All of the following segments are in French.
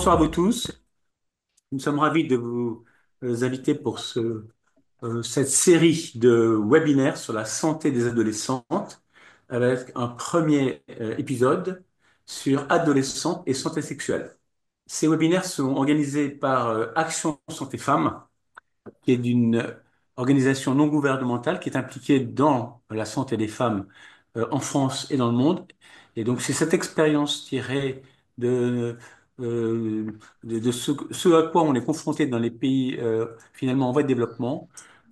Bonsoir à vous tous. Nous sommes ravis de vous inviter pour cette série de webinaires sur la santé des adolescentes avec un premier épisode sur adolescents et santé sexuelle. Ces webinaires sont organisés par Action Santé Femmes, qui est d'une organisation non gouvernementale qui est impliquée dans la santé des femmes en France et dans le monde. Et donc, c'est cette expérience tirée de, de ce à quoi on est confronté dans les pays finalement en voie de développement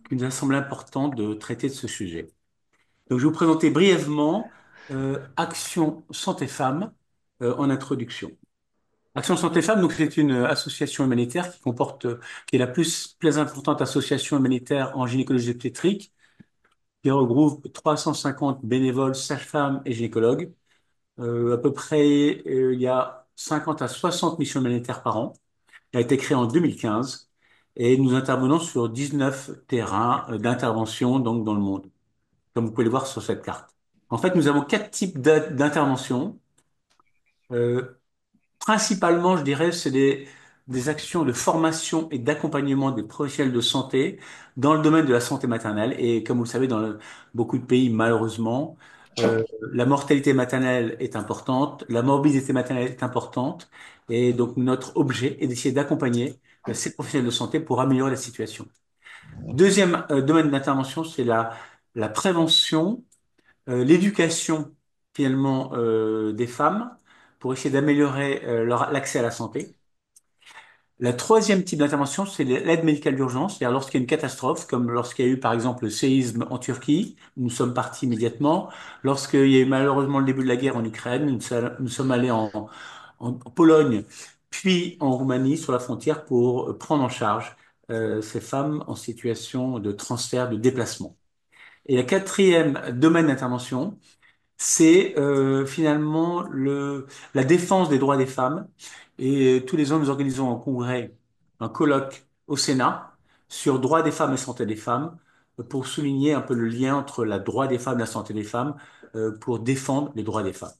qui nous a semblé important de traiter de ce sujet. Donc, je vais vous présenter brièvement Action Santé Femmes en introduction. Action Santé Femmes, donc c'est une association humanitaire qui est la plus importante association humanitaire en gynécologie obstétrique, qui regroupe 350 bénévoles, sages-femmes et gynécologues. À peu près, il y a 50 à 60 missions humanitaires par an. Elle a été créée en 2015 et nous intervenons sur 19 terrains d'intervention donc dans le monde, comme vous pouvez le voir sur cette carte. En fait, nous avons quatre types d'interventions. Euh, Principalement, je dirais, c'est des actions de formation et d'accompagnement des professionnels de santé dans le domaine de la santé maternelle. Et comme vous le savez, beaucoup de pays, malheureusement, la mortalité maternelle est importante, la morbidité maternelle est importante. Et donc, notre objet est d'essayer d'accompagner ces professionnels de santé pour améliorer la situation. Deuxième domaine d'intervention, c'est la prévention, l'éducation finalement des femmes pour essayer d'améliorer l'accès à la santé. La troisième type d'intervention, c'est l'aide médicale d'urgence, c'est-à-dire lorsqu'il y a une catastrophe, comme lorsqu'il y a eu par exemple le séisme en Turquie, nous sommes partis immédiatement. Lorsqu'il y a eu malheureusement le début de la guerre en Ukraine, nous sommes allés en Pologne, puis en Roumanie, sur la frontière, pour prendre en charge ces femmes en situation de transfert, de déplacement. Et le quatrième domaine d'intervention, c'est finalement la défense des droits des femmes. Et tous les ans, nous organisons un congrès, un colloque au Sénat sur droits des femmes et santé des femmes, pour souligner un peu le lien entre la droit des femmes et la santé des femmes, pour défendre les droits des femmes.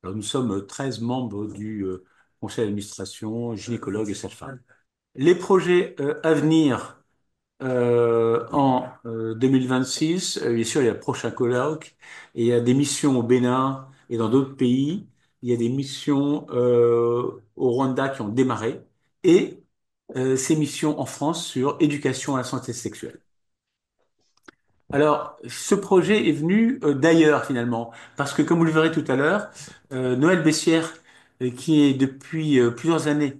Alors, nous sommes 13 membres du conseil d'administration, gynécologues et sages-femmes. Les projets à venir en 2026, bien sûr, il y a le prochain colloque et il y a des missions au Bénin et dans d'autres pays. Il y a des missions au Rwanda qui ont démarré et ces missions en France sur éducation à la santé sexuelle. Alors, ce projet est venu d'ailleurs finalement, parce que comme vous le verrez tout à l'heure, Noël Bessière, qui est depuis plusieurs années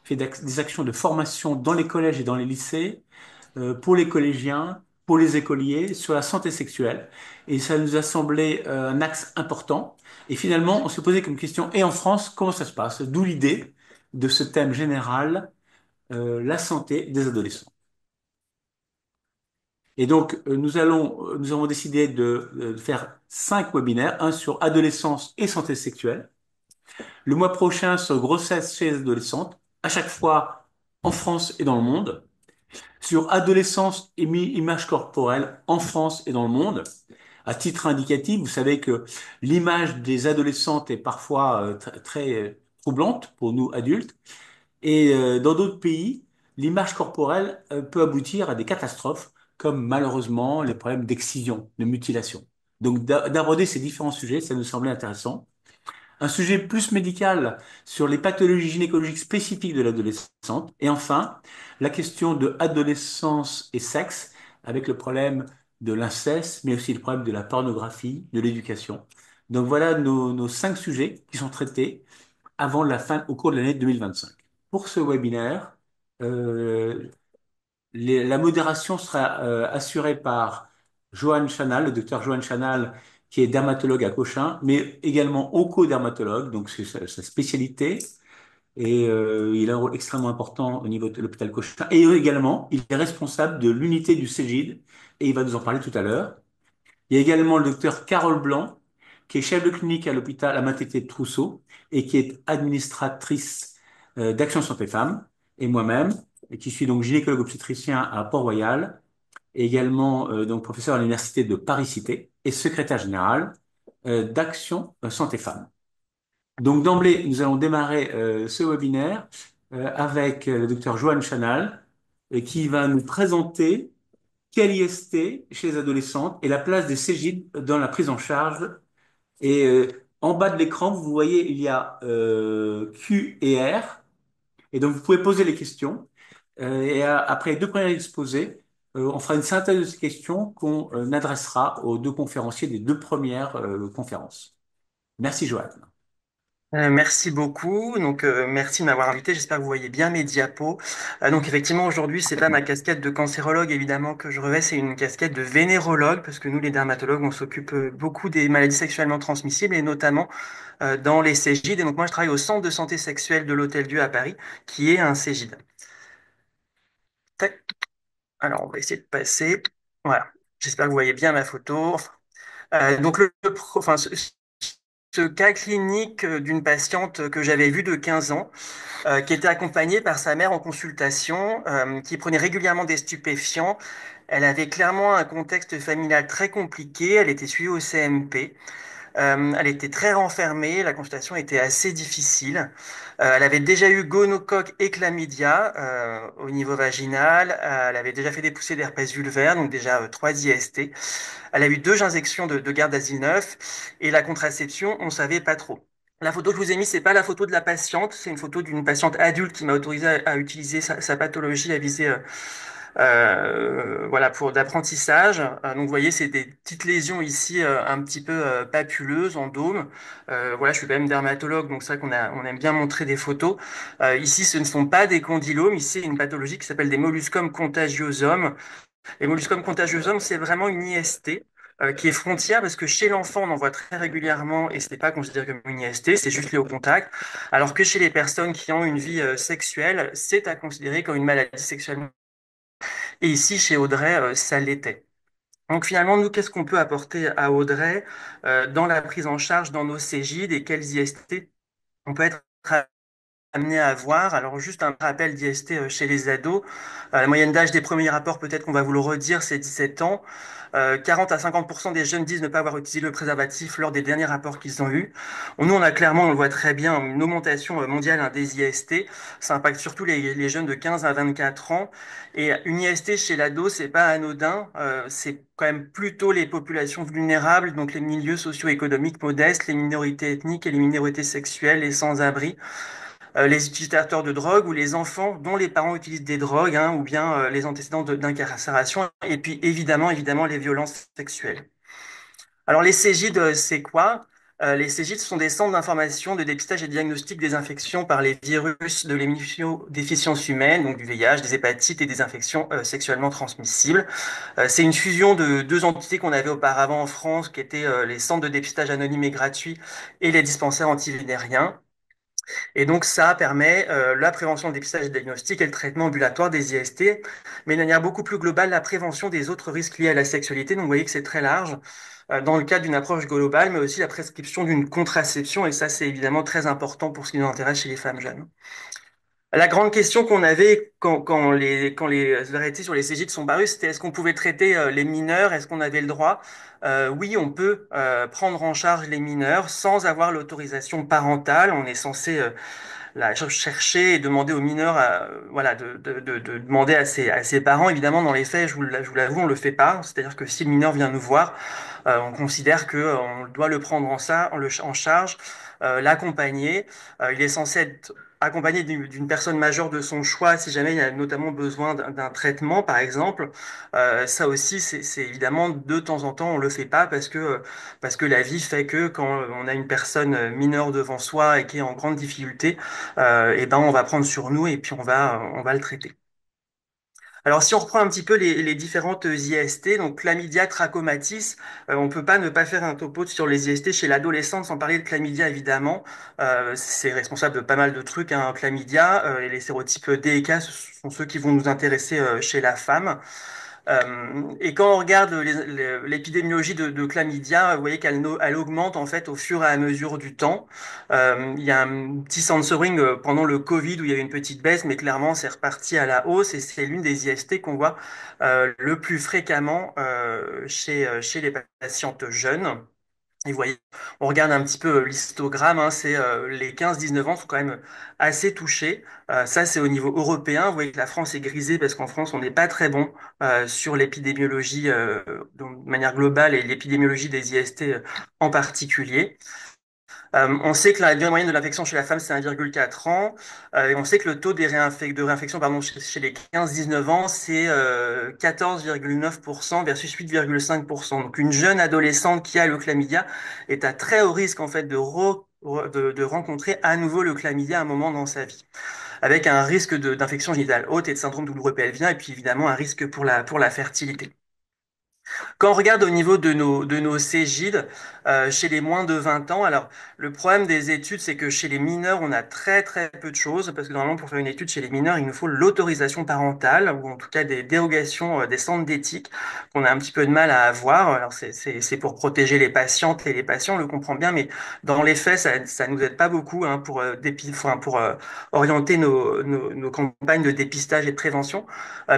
fait des actions de formation dans les collèges et dans les lycées, pour les collégiens, pour les écoliers, sur la santé sexuelle. Et ça nous a semblé un axe important. Et finalement, on s'est posé comme question, et en France, comment ça se passe? D'où l'idée de ce thème général, la santé des adolescents. Et donc, nous avons décidé de faire 5 webinaires, un sur adolescence et santé sexuelle. Le mois prochain sur grossesse chez les adolescentes, à chaque fois en France et dans le monde. Sur adolescence et image corporelle en France et dans le monde. À titre indicatif, vous savez que l'image des adolescentes est parfois très troublante pour nous adultes. Et dans d'autres pays, l'image corporelle peut aboutir à des catastrophes, comme malheureusement les problèmes d'excision, de mutilation. Donc d'aborder ces différents sujets, ça nous semblait intéressant. Un sujet plus médical sur les pathologies gynécologiques spécifiques de l'adolescente. Et enfin, la question de adolescence et sexe, avec le problème de l'inceste, mais aussi le problème de la pornographie, de l'éducation. Donc voilà nos 5 sujets qui sont traités avant la fin, au cours de l'année 2025. Pour ce webinaire, euh, la modération sera assurée par Johan Chanal, le docteur Johan Chanal, qui est dermatologue à Cochin, mais également onco-dermatologue, donc c'est sa spécialité. Et il a un rôle extrêmement important au niveau de l'hôpital Cochin. Et également, il est responsable de l'unité du CEGID, et il va nous en parler tout à l'heure. Il y a également le docteur Carole Blanc, qui est chef de clinique à l'hôpital, à maternité de Trousseau, et qui est administratrice d'Action Santé Femmes, et moi-même, et qui suis donc gynécologue obstétricien à Port-Royal, et également donc professeur à l'université de Paris-Cité, et secrétaire général d'Action Santé Femmes. Donc d'emblée, nous allons démarrer ce webinaire avec le docteur Joanne Chanal qui va nous présenter quel IST chez les adolescentes et la place des CGID dans la prise en charge. Et en bas de l'écran, vous voyez, il y a Q et R. Et donc, vous pouvez poser les questions. Après les deux premiers exposés, on fera une synthèse de ces questions qu'on adressera aux deux conférenciers des deux premières conférences. Merci, Joanne. Merci beaucoup. Merci de m'avoir invité. J'espère que vous voyez bien mes diapos. Effectivement, aujourd'hui, c'est pas ma casquette de cancérologue, évidemment, que je revêt, c'est une casquette de vénérologue, parce que nous, les dermatologues, on s'occupe beaucoup des maladies sexuellement transmissibles, et notamment dans les CGID. Et donc, moi, je travaille au Centre de santé sexuelle de l'Hôtel-Dieu à Paris, qui est un CGID. Tac. Alors, on va essayer de passer. Voilà. J'espère que vous voyez bien ma photo. Enfin, ce cas clinique d'une patiente que j'avais vue de 15 ans, qui était accompagnée par sa mère en consultation, qui prenait régulièrement des stupéfiants. Elle avait clairement un contexte familial très compliqué. Elle était suivie au CMP. Elle était très renfermée, la consultation était assez difficile. Elle avait déjà eu gonocoque et chlamydia au niveau vaginal. Elle avait déjà fait des poussées d'herpès vulvaire, donc déjà 3 IST. Elle a eu 2 injections de garde d'asile neuf et la contraception, on savait pas trop. La photo que je vous ai mise, c'est pas la photo de la patiente, c'est une photo d'une patiente adulte qui m'a autorisé à utiliser sa pathologie à viser voilà, pour d'apprentissage. Vous voyez, c'est des petites lésions ici un petit peu papuleuses en dôme. Voilà, je suis quand même dermatologue, donc c'est vrai on aime bien montrer des photos. Ici, ce ne sont pas des condylomes, ici, c'est une pathologie qui s'appelle des molluscum contagiosum. Les molluscum contagiosum, c'est vraiment une IST. Qui est frontière parce que chez l'enfant on en voit très régulièrement et ce n'est pas considéré comme une IST, c'est juste lié au contact, alors que chez les personnes qui ont une vie sexuelle, c'est à considérer comme une maladie sexuelle et ici, chez Audrey, ça l'était. Donc finalement, nous, qu'est-ce qu'on peut apporter à Audrey dans la prise en charge dans nos CGID et quels IST on peut être amené à avoir. Alors juste un rappel d'IST chez les ados. La moyenne d'âge des premiers rapports, peut-être qu'on va vous le redire, c'est 17 ans. 40 à 50% des jeunes disent ne pas avoir utilisé le préservatif lors des derniers rapports qu'ils ont eus. Nous, on a clairement, on le voit très bien, une augmentation mondiale des IST. Ça impacte surtout les jeunes de 15 à 24 ans. Et une IST chez l'ado, c'est pas anodin. C'est quand même plutôt les populations vulnérables, donc les milieux socio-économiques modestes, les minorités ethniques et les minorités sexuelles, les sans-abri, les utilisateurs de drogue ou les enfants dont les parents utilisent des drogues, hein, ou bien les antécédents d'incarcération, et puis évidemment, les violences sexuelles. Alors les CGID, c'est quoi? Les CGID sont des centres d'information, de dépistage et de diagnostic des infections par les virus de l'immunodéficience humaine, donc du VIH, des hépatites et des infections sexuellement transmissibles. C'est une fusion de 2 entités qu'on avait auparavant en France, qui étaient les centres de dépistage anonymes et gratuits et les dispensaires antivénériens. Et donc ça permet la prévention, le dépistage et le diagnostic et le traitement ambulatoire des IST, mais de manière beaucoup plus globale, la prévention des autres risques liés à la sexualité. Donc vous voyez que c'est très large dans le cadre d'une approche globale, mais aussi la prescription d'une contraception, et ça c'est évidemment très important pour ce qui nous intéresse chez les femmes jeunes. La grande question qu'on avait quand les arrêtés sur les CGID sont parus, c'était est-ce qu'on pouvait traiter les mineurs, est-ce qu'on avait le droit? Oui, on peut prendre en charge les mineurs sans avoir l'autorisation parentale. On est censé chercher et demander aux mineurs voilà, de demander à ses parents. Évidemment, dans les faits, je vous l'avoue, on le fait pas. C'est-à-dire que si le mineur vient nous voir, on considère que on doit le prendre en charge, l'accompagner. Il est censé être accompagné d'une personne majeure de son choix si jamais il a notamment besoin d'un traitement, par exemple. Ça aussi, c'est évidemment de temps en temps, on le fait pas parce que la vie fait que quand on a une personne mineure devant soi et qui est en grande difficulté, et ben on va prendre sur nous et puis on va le traiter. Alors si on reprend un petit peu les différentes IST, donc chlamydia, trachomatis, on peut pas ne pas faire un topo sur les IST chez l'adolescente sans parler de chlamydia évidemment. C'est responsable de pas mal de trucs, hein, chlamydia, et les sérotypes D et K ce sont ceux qui vont nous intéresser chez la femme. Et quand on regarde l'épidémiologie de chlamydia, vous voyez elle augmente en fait au fur et à mesure du temps. Il y a un petit censoring pendant le Covid où il y avait une petite baisse, mais clairement c'est reparti à la hausse et c'est l'une des IST qu'on voit le plus fréquemment chez les patientes jeunes. Et vous voyez, on regarde un petit peu l'histogramme, hein, c'est les 15-19 ans sont quand même assez touchés. Ça, c'est au niveau européen. Vous voyez que la France est grisée parce qu'en France, on n'est pas très bon sur l'épidémiologie de manière globale et l'épidémiologie des IST en particulier. On sait que la durée moyenne de l'infection chez la femme, c'est 1,4 ans. Et on sait que le taux de réinfection pardon, chez les 15-19 ans, c'est 14,9% versus 8,5%. Donc une jeune adolescente qui a le chlamydia est à très haut risque en fait de rencontrer à nouveau le chlamydia à un moment dans sa vie, avec un risque d'infection génitale haute et de syndrome douloureux pelvien, et puis évidemment un risque pour la fertilité. Quand on regarde au niveau de nos Cégides, chez les moins de 20 ans, alors le problème des études, c'est que chez les mineurs, on a très très peu de choses, parce que normalement, pour faire une étude chez les mineurs, il nous faut l'autorisation parentale, ou en tout cas des dérogations des centres d'éthique, qu'on a un petit peu de mal à avoir. Alors c'est pour protéger les patientes et les patients, on le comprend bien, mais dans les faits, ça nous aide pas beaucoup hein, pour orienter nos campagnes de dépistage et de prévention.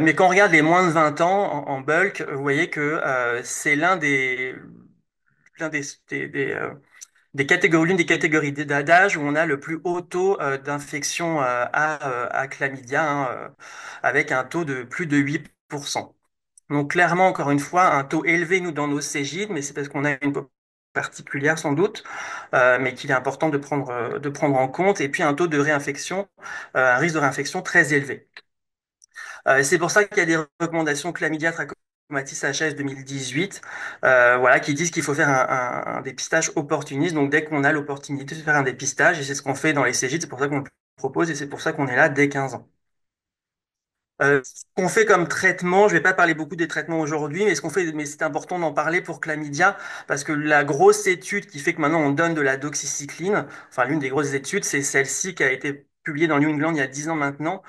Mais quand on regarde les moins de 20 ans en bulk, vous voyez que c'est l'un des catégories, l'une des catégories d'âge où on a le plus haut taux d'infection à chlamydia, hein, avec un taux de plus de 8%. Donc clairement, encore une fois, un taux élevé, nous, dans nos Cégides, mais c'est parce qu'on a une population particulière sans doute, mais qu'il est important de prendre en compte, et puis un taux de réinfection, un risque de réinfection très élevé. C'est pour ça qu'il y a des recommandations Chlamydia Trachomatis HS 2018, voilà, qui disent qu'il faut faire un dépistage opportuniste. Donc, dès qu'on a l'opportunité de faire un dépistage, et c'est ce qu'on fait dans les CGID, c'est pour ça qu'on le propose et c'est pour ça qu'on est là dès 15 ans. Ce qu'on fait comme traitement, je vais pas parler beaucoup des traitements aujourd'hui, mais ce qu'on fait, mais c'est important d'en parler pour chlamydia, parce que la grosse étude qui fait que maintenant on donne de la doxycycline, enfin l'une des grosses études, c'est celle-ci qui a été publiée dans New England il y a 10 ans maintenant,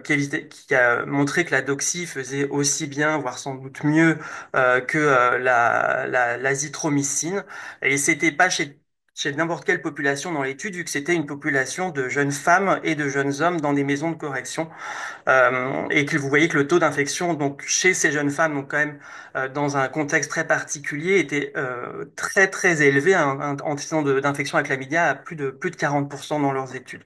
qui a montré que la doxy faisait aussi bien, voire sans doute mieux que l'azithromycine, et c'était pas chez n'importe quelle population dans l'étude, vu que c'était une population de jeunes femmes et de jeunes hommes dans des maisons de correction. Et que vous voyez que le taux d'infection donc chez ces jeunes femmes, donc quand même dans un contexte très particulier, était très très élevé, un antécédent d'infection à chlamydia à plus de 40% dans leurs études.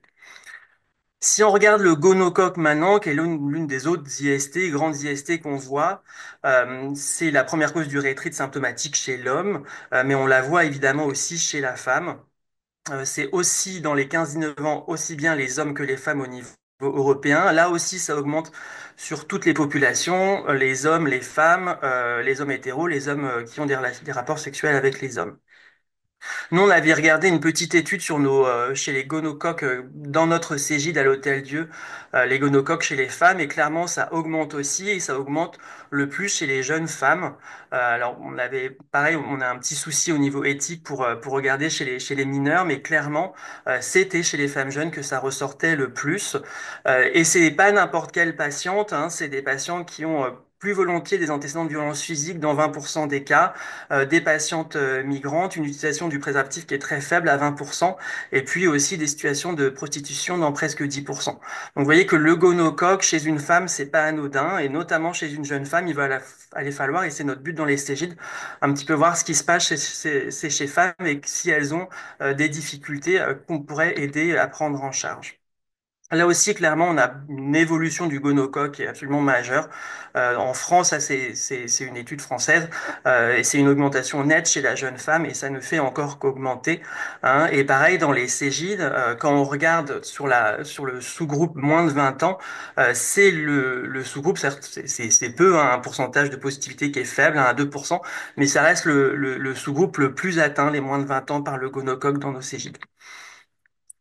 Si on regarde le gonocoque maintenant, qui est l'une des autres IST, grandes IST qu'on voit, c'est la première cause d'urétrite symptomatique chez l'homme, mais on la voit évidemment aussi chez la femme. C'est aussi dans les 15-19 ans, aussi bien les hommes que les femmes au niveau européen. Là aussi, ça augmente sur toutes les populations, les hommes, les hommes hétéros, les hommes qui ont des rapports sexuels avec les hommes. Nous, on avait regardé une petite étude sur chez les gonocoques dans notre Cégide à l'Hôtel Dieu, les gonocoques chez les femmes, et clairement, ça augmente aussi, et ça augmente le plus chez les jeunes femmes. Alors, pareil, on a un petit souci au niveau éthique pour regarder chez les mineurs, mais clairement, c'était chez les femmes jeunes que ça ressortait le plus. Et c'est pas n'importe quelle patiente, hein, c'est des patients qui ont plus volontiers des antécédents de violence physique dans 20% des cas, des patientes migrantes, une utilisation du préservatif qui est très faible à 20%, et puis aussi des situations de prostitution dans presque 10%. Donc vous voyez que le gonocoque chez une femme, c'est pas anodin, et notamment chez une jeune femme, il va aller falloir, et c'est notre but dans les stégides, un petit peu voir ce qui se passe chez femmes et si elles ont des difficultés qu'on pourrait aider à prendre en charge. Là aussi, clairement, on a une évolution du gonocoque qui est absolument majeure. En France, ça, c'est une étude française, et c'est une augmentation nette chez la jeune femme, et ça ne fait encore qu'augmenter, hein. Et pareil, dans les Cégides, quand on regarde sur le sous-groupe moins de 20 ans, c'est le sous-groupe, certes, c'est peu, hein, un pourcentage de positivité qui est faible, hein, à 2%, mais ça reste le sous-groupe le plus atteint, les moins de 20 ans, par le gonocoque dans nos Cégides.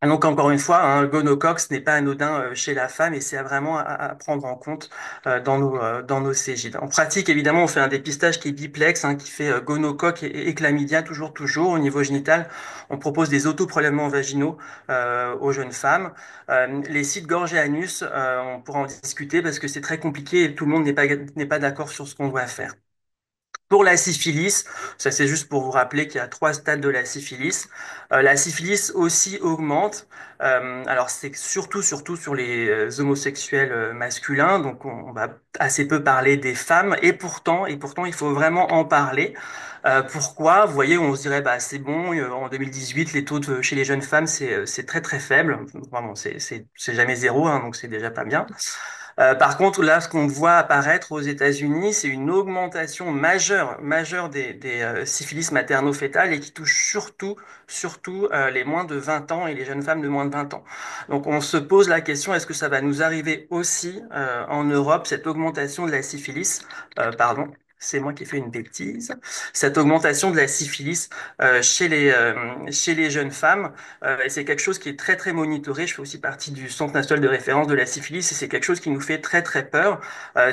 Et donc encore une fois, hein, le gonocoque, ce n'est pas anodin chez la femme et c'est vraiment à prendre en compte dans nos Cégides. En pratique, évidemment, on fait un dépistage qui est biplex, hein, qui fait gonocoque et chlamydia toujours. Au niveau génital, on propose des autoprélèvements vaginaux aux jeunes femmes. Les sites gorge et anus, on pourra en discuter parce que c'est très compliqué et tout le monde n'est pas d'accord sur ce qu'on doit faire. Pour la syphilis, ça c'est juste pour vous rappeler qu'il y a trois stades de la syphilis. La syphilis aussi augmente. Alors c'est surtout sur les homosexuels masculins, donc on va assez peu parler des femmes, et pourtant il faut vraiment en parler. Pourquoi? Vous voyez, on se dirait bah c'est bon, en 2018 les taux chez les jeunes femmes c'est très très faible. Vraiment c'est jamais zéro, hein, donc c'est déjà pas bien. Par contre, là, ce qu'on voit apparaître aux États-Unis, c'est une augmentation majeure des syphilis materno-fétales et qui touche surtout les moins de 20 ans et les jeunes femmes de moins de 20 ans. Donc, on se pose la question, est-ce que ça va nous arriver aussi en Europe, cette augmentation de la syphilis, pardon, c'est moi qui ai fait une bêtise, cette augmentation de la syphilis chez les jeunes femmes. Et c'est quelque chose qui est très très monitoré. Je fais aussi partie du Centre national de référence de la syphilis et c'est quelque chose qui nous fait très très peur,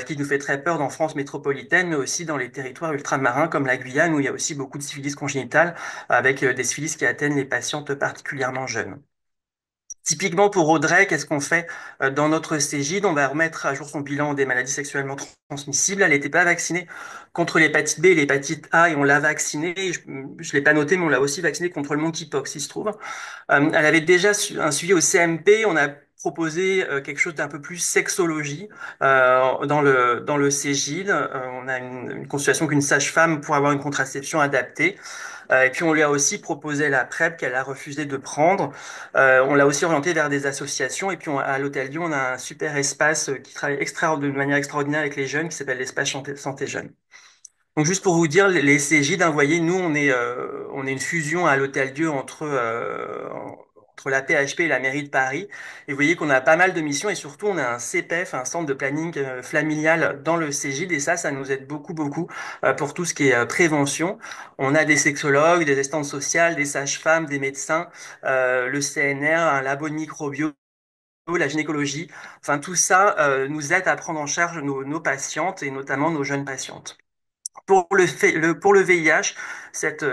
qui nous fait très peur dans France métropolitaine, mais aussi dans les territoires ultramarins comme la Guyane où il y a aussi beaucoup de syphilis congénitale avec des syphilis qui atteignent les patientes particulièrement jeunes. Typiquement pour Audrey, qu'est-ce qu'on fait dans notre Cégide? On va remettre à jour son bilan des maladies sexuellement transmissibles. Elle n'était pas vaccinée contre l'hépatite B et l'hépatite A et on l'a vaccinée. Je l'ai pas noté, mais on l'a aussi vaccinée contre le monkeypox, il se trouve. Elle avait déjà un suivi au CMP. On a proposé quelque chose d'un peu plus sexologie dans le Cégide. On a une consultation qu'une sage-femme pour avoir une contraception adaptée. Et puis on lui a aussi proposé la PrEP qu'elle a refusé de prendre. On l'a aussi orientée vers des associations. Et puis à l'Hôtel Dieu, on a un super espace qui travaille de manière extraordinaire avec les jeunes, qui s'appelle l'espace Santé Jeune. Donc juste pour vous dire, les CJ, vous voyez, nous on est une fusion à l'Hôtel Dieu entre la PHP et la mairie de Paris. Et vous voyez qu'on a pas mal de missions et surtout on a un CPF, un centre de planning familial dans le CJ. Et ça nous aide beaucoup pour tout ce qui est prévention. On a des sexologues, des assistantes sociales, des sages-femmes, des médecins, le CNR, un labo de microbio, la gynécologie. Enfin tout ça nous aide à prendre en charge nos patientes et notamment nos jeunes patientes. Pour le VIH, cette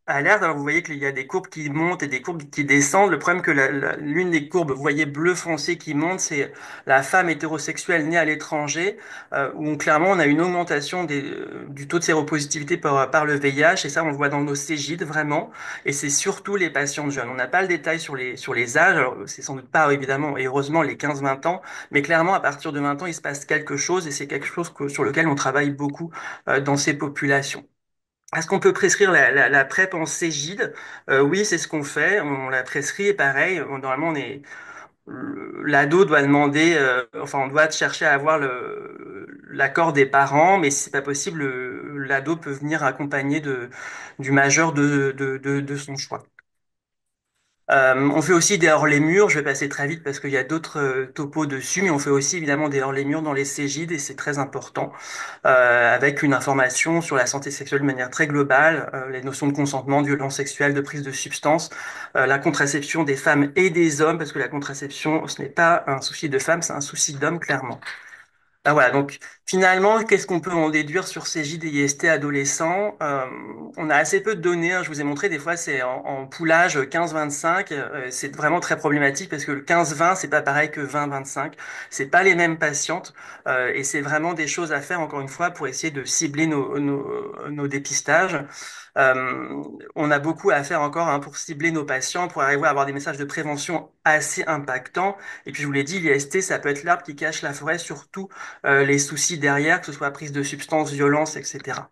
alerte, alors vous voyez qu'il y a des courbes qui montent et des courbes qui descendent. Le problème que l'une des courbes, vous voyez bleu foncé qui monte, c'est la femme hétérosexuelle née à l'étranger, où clairement on a une augmentation du taux de séropositivité par le VIH, et ça on le voit dans nos Cégides vraiment, et c'est surtout les patientes jeunes. On n'a pas le détail sur les âges, alors c'est sans doute pas évidemment et heureusement les 15-20 ans, mais clairement à partir de 20 ans il se passe quelque chose, et c'est quelque chose sur lequel on travaille beaucoup dans ces populations. Est-ce qu'on peut prescrire la PrEP en Cégide? Oui, c'est ce qu'on fait. On la prescrit et pareil, normalement, l'ado doit demander, enfin, on doit chercher à avoir l'accord des parents, mais si c'est pas possible, l'ado peut venir accompagné du majeur de son choix. On fait aussi des hors-les-murs, je vais passer très vite parce qu'il y a d'autres topos dessus, mais on fait aussi évidemment des hors-les-murs dans les Cégides et c'est très important, avec une information sur la santé sexuelle de manière très globale, les notions de consentement, de violence sexuelle, de prise de substance, la contraception des femmes et des hommes, parce que la contraception, ce n'est pas un souci de femmes, c'est un souci d'hommes, clairement. Ah, voilà, donc finalement, qu'est-ce qu'on peut en déduire sur ces JDIST adolescents? On a assez peu de données, hein. Je vous ai montré, des fois, c'est en poulage 15-25. C'est vraiment très problématique parce que le 15-20, c'est pas pareil que 20-25. C'est pas les mêmes patientes. Et c'est vraiment des choses à faire, encore une fois, pour essayer de cibler nos dépistages. Euh, on a beaucoup à faire encore hein, pour cibler nos patients, pour arriver à avoir des messages de prévention assez impactants. Et puis je vous l'ai dit, l'IST, ça peut être l'arbre qui cache la forêt, surtout les soucis derrière, que ce soit prise de substances, violence, etc.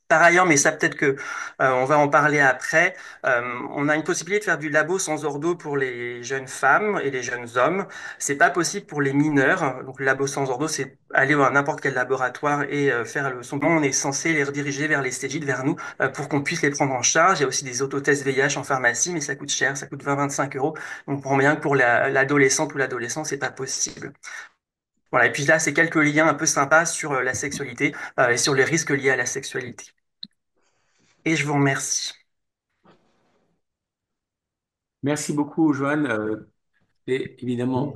Par ailleurs, mais ça peut-être que on va en parler après, on a une possibilité de faire du labo sans ordo pour les jeunes femmes et les jeunes hommes. C'est pas possible pour les mineurs. Donc le labo sans ordo, c'est aller à n'importe quel laboratoire et faire le son. On est censé les rediriger vers les Cégides, vers nous, pour qu'on puisse les prendre en charge. Il y a aussi des autotests VIH en pharmacie, mais ça coûte cher, ça coûte 20-25 euros. Donc on comprend bien que pour l'adolescente ou l'adolescent, c'est pas possible. Voilà, et puis là, c'est quelques liens un peu sympas sur la sexualité et sur les risques liés à la sexualité. Et je vous remercie. Merci beaucoup, Joanne. C'est évidemment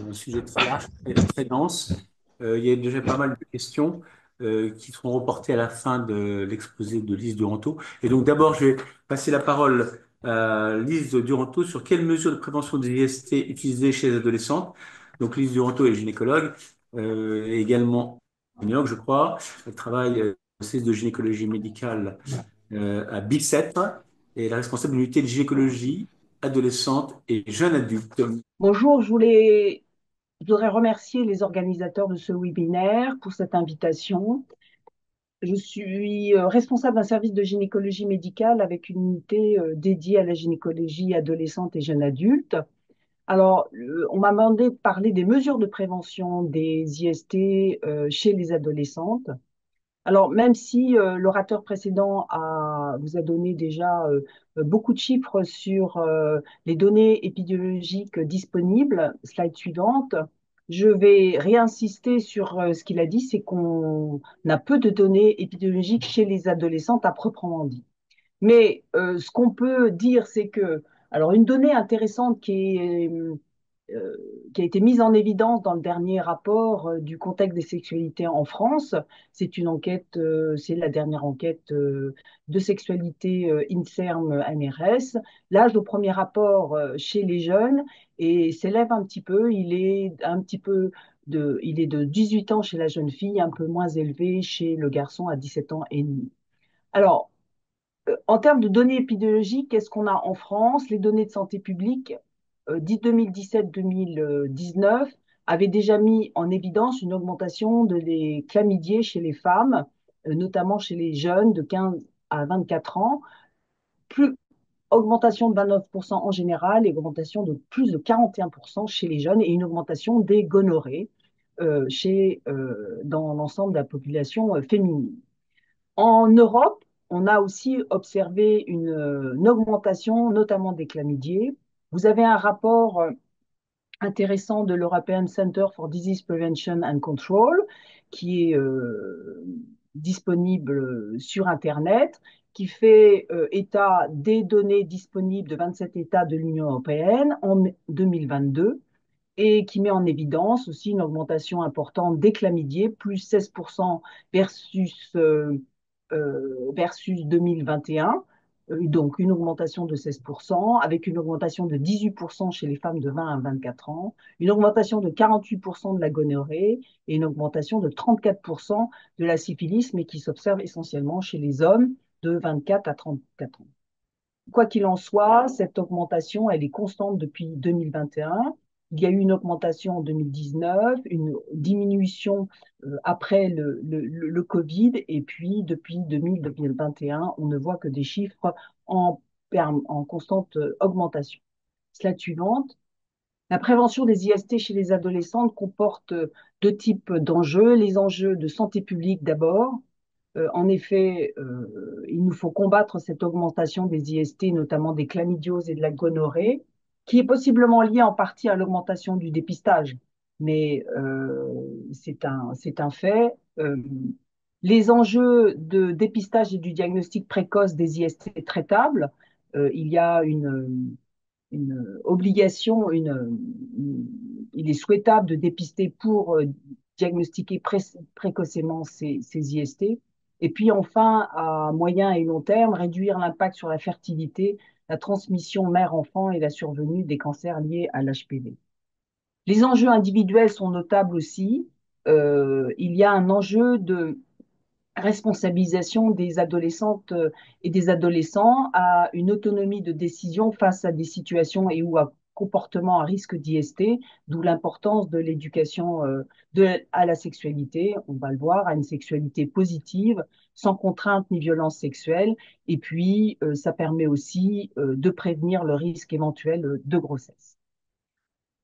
un sujet très large, très dense. Il y a déjà pas mal de questions qui seront reportées à la fin de l'exposé de Lise Duranto. Et donc d'abord, je vais passer la parole à Lise Duranto sur quelles mesures de prévention des IST utilisées chez les adolescentes. Donc Lise Duranto est gynécologue et également gynécologue, je crois. Elle travaille service de gynécologie médicale à Bicêtre et est la responsable de l'unité de gynécologie adolescente et jeune adulte. Bonjour, je voudrais remercier les organisateurs de ce webinaire pour cette invitation. Je suis responsable d'un service de gynécologie médicale avec une unité dédiée à la gynécologie adolescente et jeune adulte. Alors, on m'a demandé de parler des mesures de prévention des IST chez les adolescentes. Alors, même si l'orateur précédent vous a donné déjà beaucoup de chiffres sur les données épidémiologiques disponibles, slide suivante, je vais réinsister sur ce qu'il a dit, c'est qu'on a peu de données épidémiologiques chez les adolescentes à proprement dit. Mais ce qu'on peut dire, c'est que, alors une donnée intéressante euh, qui a été mise en évidence dans le dernier rapport du contexte des sexualités en France. C'est une enquête, c'est la dernière enquête de sexualité INSERM-NRS. L'âge au premier rapport chez les jeunes et s'élève un petit peu. Il est de 18 ans chez la jeune fille, un peu moins élevé chez le garçon à 17 ans et demi. Alors, en termes de données épidémiologiques, qu'est-ce qu'on a en France? Les données de santé publique, 2017-2019, avaient déjà mis en évidence une augmentation de les chlamydiés chez les femmes, notamment chez les jeunes de 15 à 24 ans, plus augmentation de 29% en général, et augmentation de plus de 41% chez les jeunes, et une augmentation des gonorrhées dans l'ensemble de la population féminine. En Europe, on a aussi observé une augmentation, notamment des chlamydiés. Vous avez un rapport intéressant de l'European Center for Disease Prevention and Control qui est disponible sur Internet, qui fait état des données disponibles de 27 États de l'Union européenne en 2022 et qui met en évidence aussi une augmentation importante des chlamydiés, plus 16% versus 2021, donc une augmentation de 16%, avec une augmentation de 18% chez les femmes de 20 à 24 ans, une augmentation de 48% de la gonorrhée et une augmentation de 34% de la syphilis, mais qui s'observe essentiellement chez les hommes de 24 à 34 ans. Quoi qu'il en soit, cette augmentation, elle est constante depuis 2021. Il y a eu une augmentation en 2019, une diminution après le Covid, et puis depuis 2021, on ne voit que des chiffres en constante augmentation. Slide suivante. La prévention des IST chez les adolescentes comporte deux types d'enjeux. Les enjeux de santé publique d'abord, en effet, il nous faut combattre cette augmentation des IST, notamment des chlamydioses et de la gonorrhée, qui est possiblement liée en partie à l'augmentation du dépistage. Mais c'est un fait. Les enjeux de dépistage et du diagnostic précoce des IST traitables, il y a une obligation, il est souhaitable de dépister pour diagnostiquer précocement ces IST. Et puis enfin, à moyen et long terme, réduire l'impact sur la fertilité, la transmission mère-enfant et la survenue des cancers liés à l'HPV. Les enjeux individuels sont notables aussi. Il y a un enjeu de responsabilisation des adolescentes et des adolescents à une autonomie de décision face à des situations et ou à comportements à risque d'IST, d'où l'importance de l'éducation à la sexualité, on va le voir, à une sexualité positive, sans contrainte ni violence sexuelle. Et puis, ça permet aussi de prévenir le risque éventuel de grossesse.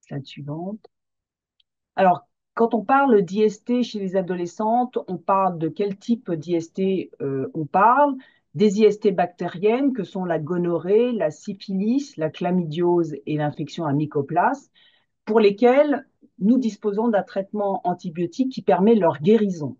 Slide suivante. Alors, quand on parle d'IST chez les adolescentes, on parle de quel type d'IST on parle? Des IST bactériennes que sont la gonorrhée, la syphilis, la chlamydiose et l'infection à mycoplasme, pour lesquelles nous disposons d'un traitement antibiotique qui permet leur guérison.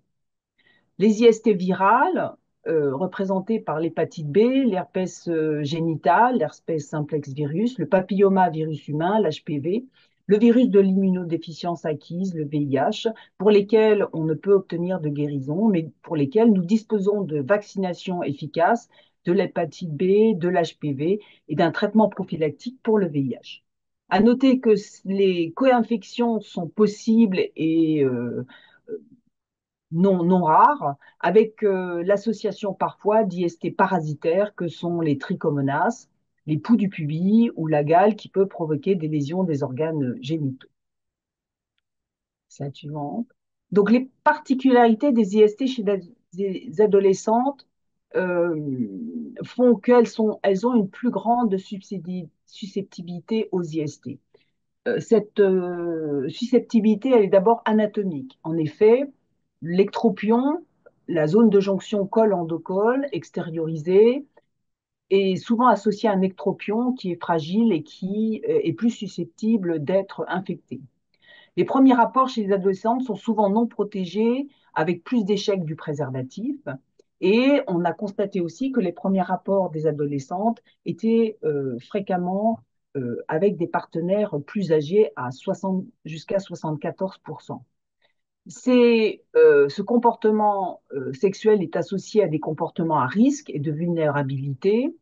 Les IST virales, représentés par l'hépatite B, l'herpès génital, l'herpès simplex virus, le papillomavirus humain, l'HPV, le virus de l'immunodéficience acquise, le VIH, pour lesquels on ne peut obtenir de guérison, mais pour lesquels nous disposons de vaccinations efficaces, de l'hépatite B, de l'HPV et d'un traitement prophylactique pour le VIH. À noter que les co-infections sont possibles et non rares, avec l'association parfois d'IST parasitaires que sont les trichomonas, les poux du pubis ou la gale qui peut provoquer des lésions des organes génitaux. Slide suivante. Donc, les particularités des IST chez des adolescentes euh, font elles ont une plus grande susceptibilité aux IST. Cette susceptibilité, elle est d'abord anatomique. En effet, l'ectropion, la zone de jonction col-endocol extériorisée, est souvent associée à un ectropion qui est fragile et qui est plus susceptible d'être infecté. Les premiers rapports chez les adolescentes sont souvent non protégés, avec plus d'échecs du préservatif. Et on a constaté aussi que les premiers rapports des adolescentes étaient fréquemment avec des partenaires plus âgés à 60, jusqu'à 74%. Ce comportement sexuel est associé à des comportements à risque et de vulnérabilité,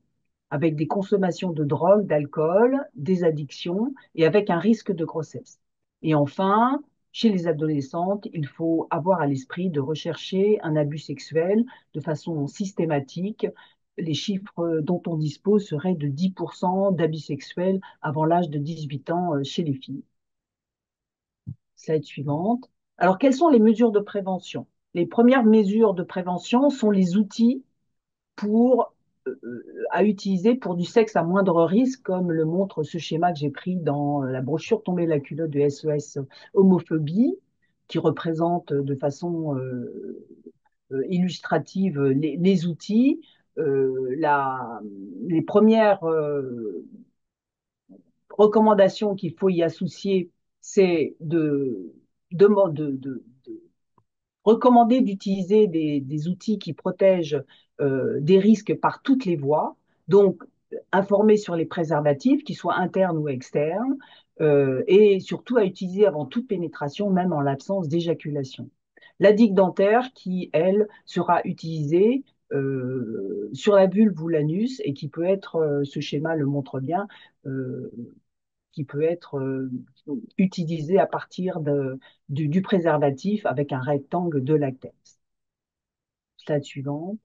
avec des consommations de drogue, d'alcool, des addictions et avec un risque de grossesse. Et enfin, chez les adolescentes, il faut avoir à l'esprit de rechercher un abus sexuel de façon systématique. Les chiffres dont on dispose seraient de 10% d'abus sexuels avant l'âge de 18 ans chez les filles. Slide suivante. Alors, quelles sont les mesures de prévention? Les premières mesures de prévention sont les outils pour, à utiliser pour du sexe à moindre risque, comme le montre ce schéma que j'ai pris dans la brochure Tomber la culotte de SOS Homophobie, qui représente de façon illustrative les outils. Les premières recommandations qu'il faut y associer, c'est de recommander d'utiliser des outils qui protègent des risques par toutes les voies, donc informer sur les préservatifs, qu'ils soient internes ou externes, et surtout à utiliser avant toute pénétration, même en l'absence d'éjaculation. La digue dentaire qui, elle, sera utilisée sur la vulve ou l'anus et qui peut être, ce schéma le montre bien, euh, qui peut être utilisé à partir du préservatif avec un rectangle de latex. Slide suivante.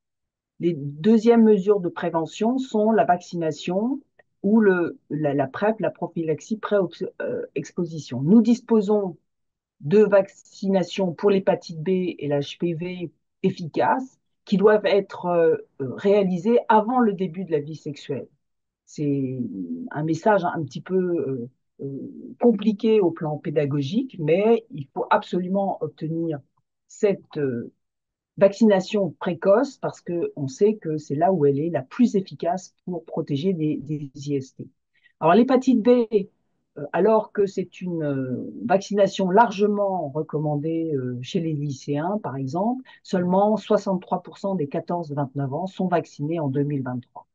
Les deuxièmes mesures de prévention sont la vaccination ou la PrEP, la prophylaxie pré-exposition. Nous disposons de vaccinations pour l'hépatite B et l'HPV efficaces qui doivent être réalisées avant le début de la vie sexuelle. C'est un message un petit peu compliqué au plan pédagogique, mais il faut absolument obtenir cette vaccination précoce parce qu'on sait que c'est là où elle est la plus efficace pour protéger des IST. Alors l'hépatite B, alors que c'est une vaccination largement recommandée chez les lycéens, par exemple, seulement 63% des 14-29 ans sont vaccinés en 2023.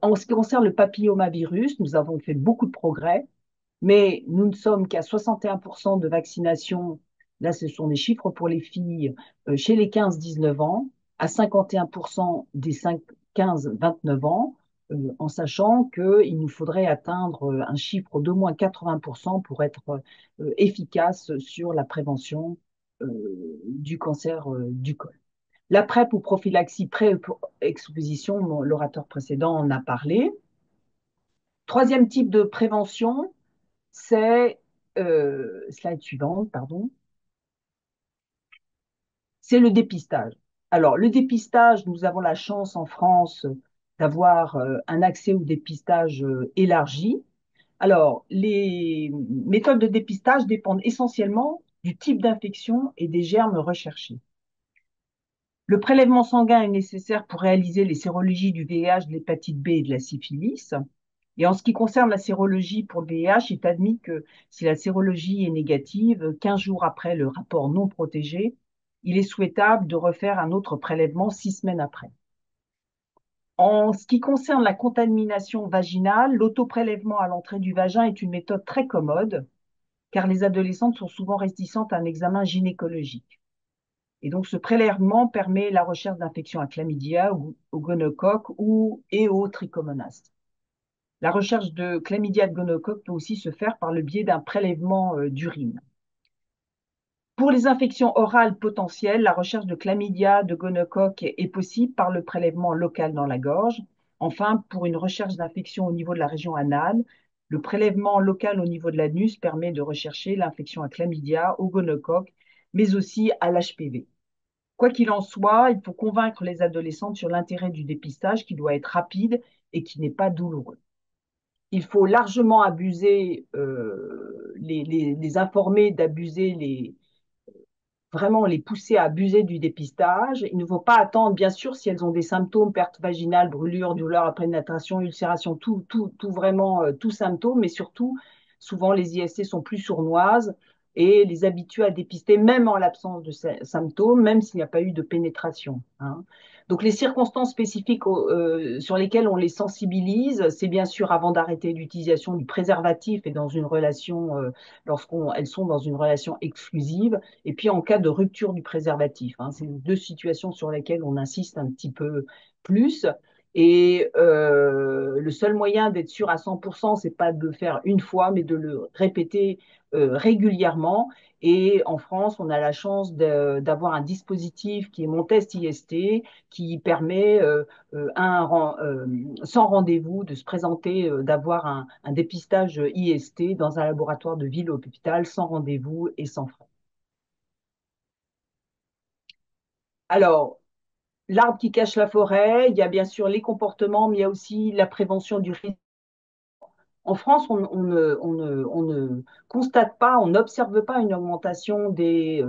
En ce qui concerne le papillomavirus, nous avons fait beaucoup de progrès, mais nous ne sommes qu'à 61% de vaccination. Là, ce sont des chiffres pour les filles chez les 15-19 ans, à 51% des 15-29 ans, en sachant qu'il nous faudrait atteindre un chiffre d'au moins 80% pour être efficace sur la prévention du cancer du col. La PrEP ou prophylaxie pré-exposition, l'orateur précédent en a parlé. Troisième type de prévention, c'est, slide suivante, pardon, c'est le dépistage. Alors, le dépistage, nous avons la chance en France d'avoir un accès au dépistage élargi. Alors, les méthodes de dépistage dépendent essentiellement du type d'infection et des germes recherchés. Le prélèvement sanguin est nécessaire pour réaliser les sérologies du VIH, de l'hépatite B et de la syphilis. Et en ce qui concerne la sérologie pour le VIH, il est admis que si la sérologie est négative, 15 jours après le rapport non protégé, il est souhaitable de refaire un autre prélèvement 6 semaines après. En ce qui concerne la contamination vaginale, l'autoprélèvement à l'entrée du vagin est une méthode très commode, car les adolescentes sont souvent réticentes à un examen gynécologique. Et donc, ce prélèvement permet la recherche d'infections à chlamydia, au gonocoque et aux trichomonas. La recherche de chlamydia de gonocoque peut aussi se faire par le biais d'un prélèvement d'urine. Pour les infections orales potentielles, la recherche de chlamydia, de gonocoque est possible par le prélèvement local dans la gorge. Enfin, pour une recherche d'infection au niveau de la région anale, le prélèvement local au niveau de l'anus permet de rechercher l'infection à chlamydia, au gonocoque, mais aussi à l'HPV. Quoi qu'il en soit, il faut convaincre les adolescentes sur l'intérêt du dépistage qui doit être rapide et qui n'est pas douloureux. Il faut largement abuser, les informer d'abuser vraiment les pousser à abuser du dépistage. Il ne faut pas attendre, bien sûr, si elles ont des symptômes, perte vaginale, brûlure, douleur après pénétration, ulcération, tout vraiment, tout symptôme, mais surtout, souvent les IST sont plus sournoises et les habituent à dépister même en l'absence de symptômes, même s'il n'y a pas eu de pénétration. Hein. Donc les circonstances spécifiques sur lesquelles on les sensibilise, c'est bien sûr avant d'arrêter l'utilisation du préservatif et dans une relation, lorsqu'elles sont dans une relation exclusive, et puis en cas de rupture du préservatif. Hein, c'est deux situations sur lesquelles on insiste un petit peu plus. Et le seul moyen d'être sûr à 100%, c'est pas de le faire une fois, mais de le répéter régulièrement. Et en France, on a la chance d'avoir un dispositif qui est mon test IST, qui permet sans rendez-vous de se présenter, d'avoir un dépistage IST dans un laboratoire de ville ou hôpital sans rendez-vous et sans frais. Alors, l'arbre qui cache la forêt, il y a bien sûr les comportements, mais il y a aussi la prévention du risque. En France, on ne constate pas, on n'observe pas une augmentation des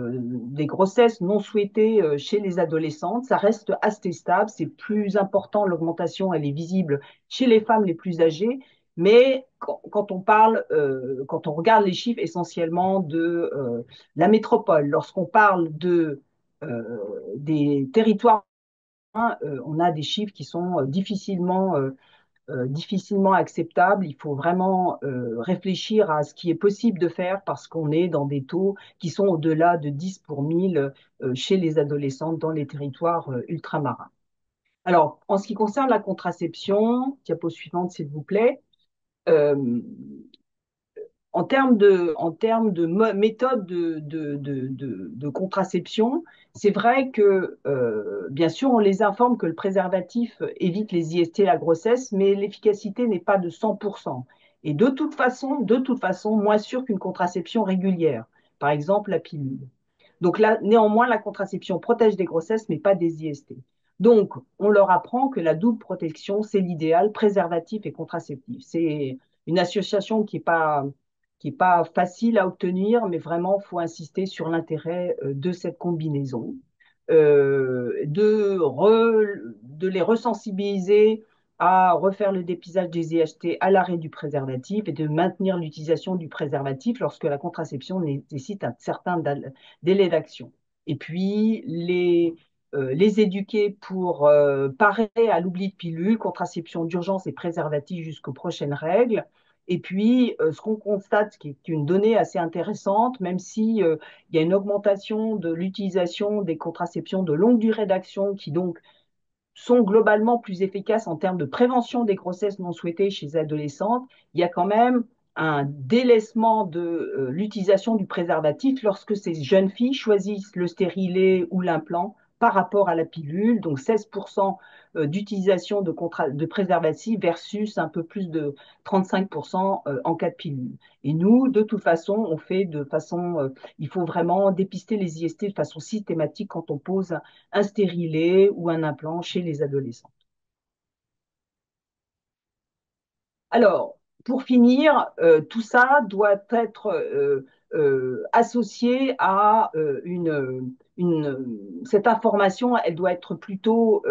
grossesses non souhaitées chez les adolescentes. Ça reste assez stable. C'est plus important, l'augmentation, elle est visible chez les femmes les plus âgées. Mais quand on parle, quand on regarde les chiffres essentiellement de la métropole, lorsqu'on parle des territoires, on a des chiffres qui sont difficilement acceptable. Il faut vraiment réfléchir à ce qui est possible de faire parce qu'on est dans des taux qui sont au-delà de 10 pour 1000 chez les adolescentes dans les territoires ultramarins. Alors, en ce qui concerne la contraception, diapo suivante s'il vous plaît, euh, en termes de méthode de contraception, c'est vrai que, bien sûr, on les informe que le préservatif évite les IST et la grossesse, mais l'efficacité n'est pas de 100%. Et de toute façon, moins sûr qu'une contraception régulière, par exemple la pilule. Donc là, néanmoins, la contraception protège des grossesses, mais pas des IST. Donc, on leur apprend que la double protection, c'est l'idéal, préservatif et contraceptif. C'est une association qui est pas facile à obtenir, mais vraiment, il faut insister sur l'intérêt de cette combinaison, de les resensibiliser à refaire le dépistage des IHT à l'arrêt du préservatif et de maintenir l'utilisation du préservatif lorsque la contraception nécessite un certain délai d'action. Et puis, les éduquer pour parer à l'oubli de pilule, contraception d'urgence et préservatif jusqu'aux prochaines règles. Et puis, ce qu'on constate, qui est une donnée assez intéressante, même si il y a une augmentation de l'utilisation des contraceptions de longue durée d'action qui donc sont globalement plus efficaces en termes de prévention des grossesses non souhaitées chez les adolescentes, il y a quand même un délaissement de l'utilisation du préservatif lorsque ces jeunes filles choisissent le stérilet ou l'implant par rapport à la pilule, donc 16% d'utilisation de préservatif versus un peu plus de 35% en cas de pilule. Et nous, de toute façon, on fait de façon, il faut vraiment dépister les IST de façon systématique quand on pose un stérilet ou un implant chez les adolescents. Alors, pour finir, tout ça doit être associé à cette information, elle doit être plutôt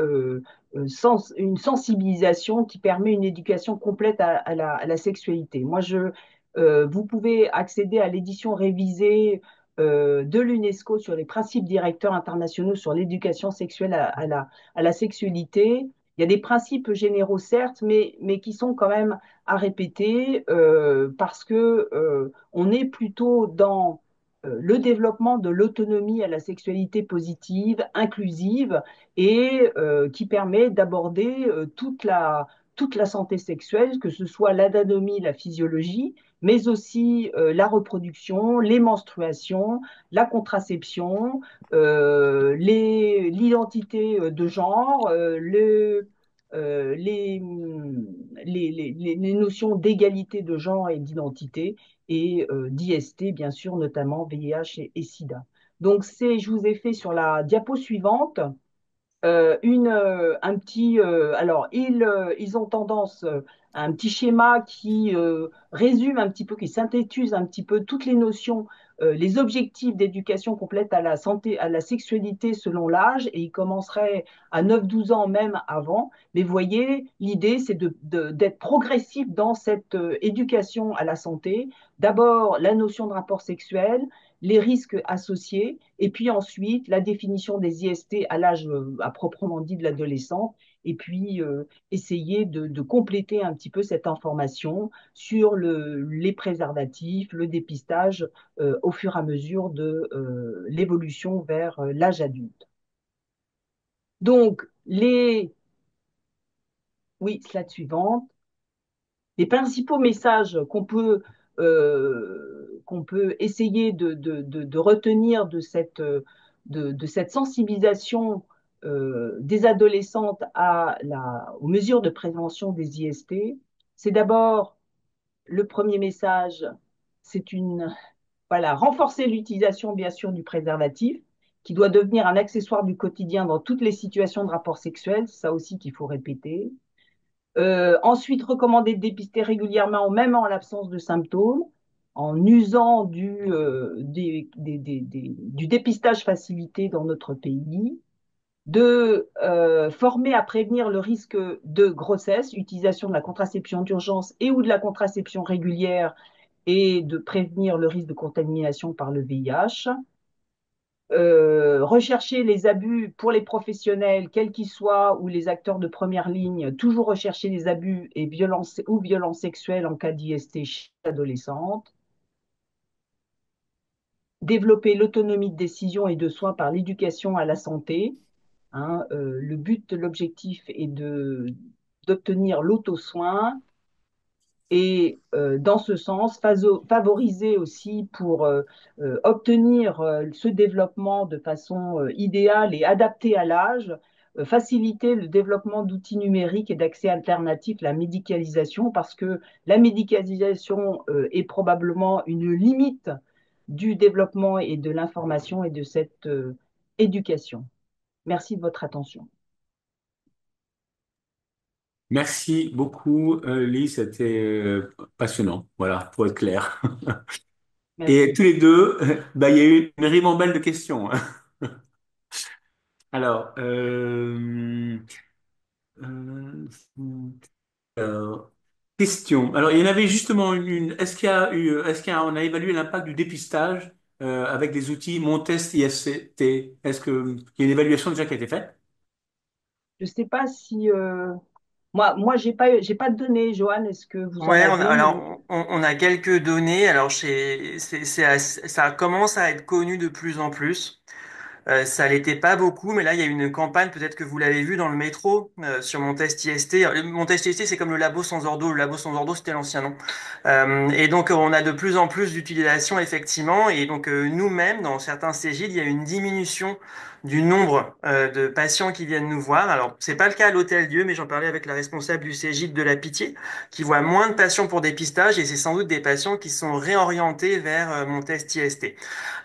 une sensibilisation qui permet une éducation complète à la sexualité. Vous pouvez accéder à l'édition révisée de l'UNESCO sur les principes directeurs internationaux sur l'éducation sexuelle à la sexualité. Il y a des principes généraux, certes, mais qui sont quand même à répéter parce que on est plutôt dans le développement de l'autonomie à la sexualité positive, inclusive et qui permet d'aborder toute la santé sexuelle, que ce soit l'anatomie, la physiologie, mais aussi la reproduction, les menstruations, la contraception, l'identité de genre, les notions d'égalité de genre et d'identité, et d'IST, bien sûr, notamment VIH et SIDA. Donc, je vous ai fait sur la diapo suivante un petit, alors ils ont tendance à un petit schéma qui résume un petit peu, qui synthétise un petit peu toutes les notions, les objectifs d'éducation complète à la santé, à la sexualité selon l'âge, et il commencerait à 9-12 ans, même avant. Mais vous voyez, l'idée, c'est d'être progressif dans cette éducation à la santé. D'abord, la notion de rapport sexuel, les risques associés, et puis ensuite la définition des IST à l'âge à proprement dit de l'adolescent, et puis essayer de compléter un petit peu cette information sur les préservatifs, le dépistage au fur et à mesure de l'évolution vers l'âge adulte. Donc, oui, slide suivante. Les principaux messages qu'on peut essayer de retenir de cette sensibilisation des adolescentes aux mesures de prévention des IST, c'est d'abord le premier message, c'est voilà, renforcer l'utilisation bien sûr du préservatif, qui doit devenir un accessoire du quotidien dans toutes les situations de rapport sexuel, c'est ça aussi qu'il faut répéter. Ensuite, recommander de dépister régulièrement, même en l'absence de symptômes, en usant du dépistage facilité dans notre pays. De former à prévenir le risque de grossesse, utilisation de la contraception d'urgence et ou de la contraception régulière, et de prévenir le risque de contamination par le VIH. Rechercher les abus pour les professionnels, quels qu'ils soient, ou les acteurs de première ligne, toujours rechercher les abus et violences sexuelles en cas d'IST chez l'adolescente. Développer l'autonomie de décision et de soins par l'éducation à la santé. Hein, le but, l'objectif est d'obtenir l'auto-soin, et dans ce sens, favoriser aussi pour obtenir ce développement de façon idéale et adaptée à l'âge, faciliter le développement d'outils numériques et d'accès alternatifs, la médicalisation, parce que la médicalisation est probablement une limite du développement et de l'information et de cette éducation. Merci de votre attention. Merci beaucoup, Lise, c'était passionnant, voilà, pour être clair. Et Merci. tous les deux, bah, il y a eu une ribambelle de questions, hein. Alors, euh, euh, question. Alors, il y en avait justement une. On a évalué l'impact du dépistage avec des outils Montest IST? Est-ce qu'il y a une évaluation déjà qui a été faite? Je ne sais pas si moi, j'ai pas de données, Johan. Est-ce que vous en Ouais, avez ou... alors on a quelques données. Alors ça commence à être connu de plus en plus. Ça l'était pas beaucoup, mais là, il y a une campagne, peut-être que vous l'avez vu dans le métro, sur mon test IST. Mon test IST, c'est comme le labo sans ordo. Le labo sans ordo, c'était l'ancien nom. Et donc, on a de plus en plus d'utilisation, effectivement. Et donc, nous-mêmes, dans certains CGID, il y a une diminution du nombre de patients qui viennent nous voir. Alors, c'est pas le cas à l'Hôtel-Dieu, mais j'en parlais avec la responsable du CGID de la Pitié, qui voit moins de patients pour dépistage, et c'est sans doute des patients qui sont réorientés vers mon test IST.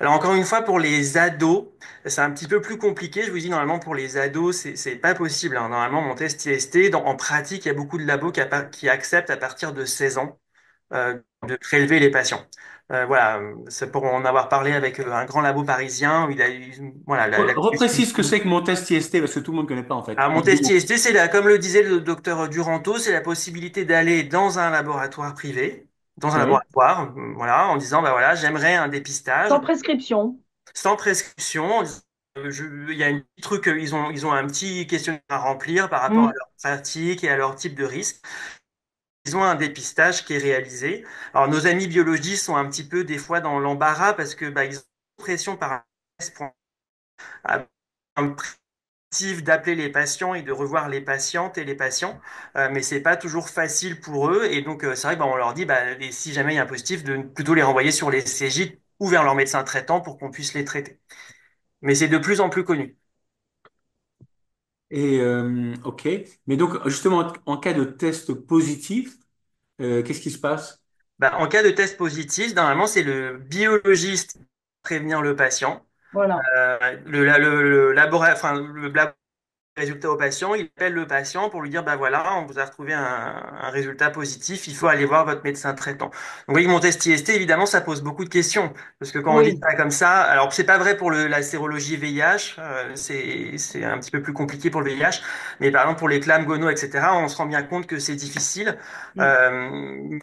Alors, encore une fois, pour les ados, c'est un petit peu plus compliqué. Je vous dis, normalement, pour les ados, c'est pas possible, hein. Normalement, mon test IST, en pratique, il y a beaucoup de labos qui acceptent à partir de 16 ans de prélever les patients. Voilà, c'est pour en avoir parlé avec un grand labo parisien où il a eu, voilà, Reprécise ce que c'est que Montest IST, parce que tout le monde ne connaît pas en fait. Alors, mon test IST, comme le disait le docteur Duranto, c'est la possibilité d'aller dans un laboratoire privé, dans un Oui. laboratoire, voilà, en disant, bah voilà, j'aimerais un dépistage Sans prescription. sans prescription. Il y a un petit truc, ils ont un petit questionnaire à remplir par rapport à Mm. leur pratique et à leur type de risque. Ils ont un dépistage qui est réalisé. Alors, nos amis biologistes sont un petit peu des fois dans l'embarras parce que bah, ils ont l'impression par un test d'appeler les patients et de revoir les patientes et les patients, mais c'est pas toujours facile pour eux. Et donc, c'est vrai que, bah, on leur dit, bah, et si jamais il y a un positif, de plutôt les renvoyer sur les CJ ou vers leur médecin traitant pour qu'on puisse les traiter. Mais c'est de plus en plus connu. Et ok. Mais donc, justement, en cas de test positif, qu'est-ce qui se passe? Bah, en cas de test positif, normalement, c'est le biologiste qui va prévenir le patient. Voilà. Le laboratoire, enfin, le résultat au patient, il appelle le patient pour lui dire, bah voilà, on vous a retrouvé un résultat positif, il faut aller voir votre médecin traitant. Donc oui, mon test IST, évidemment, ça pose beaucoup de questions, parce que quand on dit Oui. ça comme ça, alors c'est pas vrai pour la sérologie VIH, c'est un petit peu plus compliqué pour le VIH, mais par exemple pour les clams, gono, etc., on se rend bien compte que c'est difficile. Mm.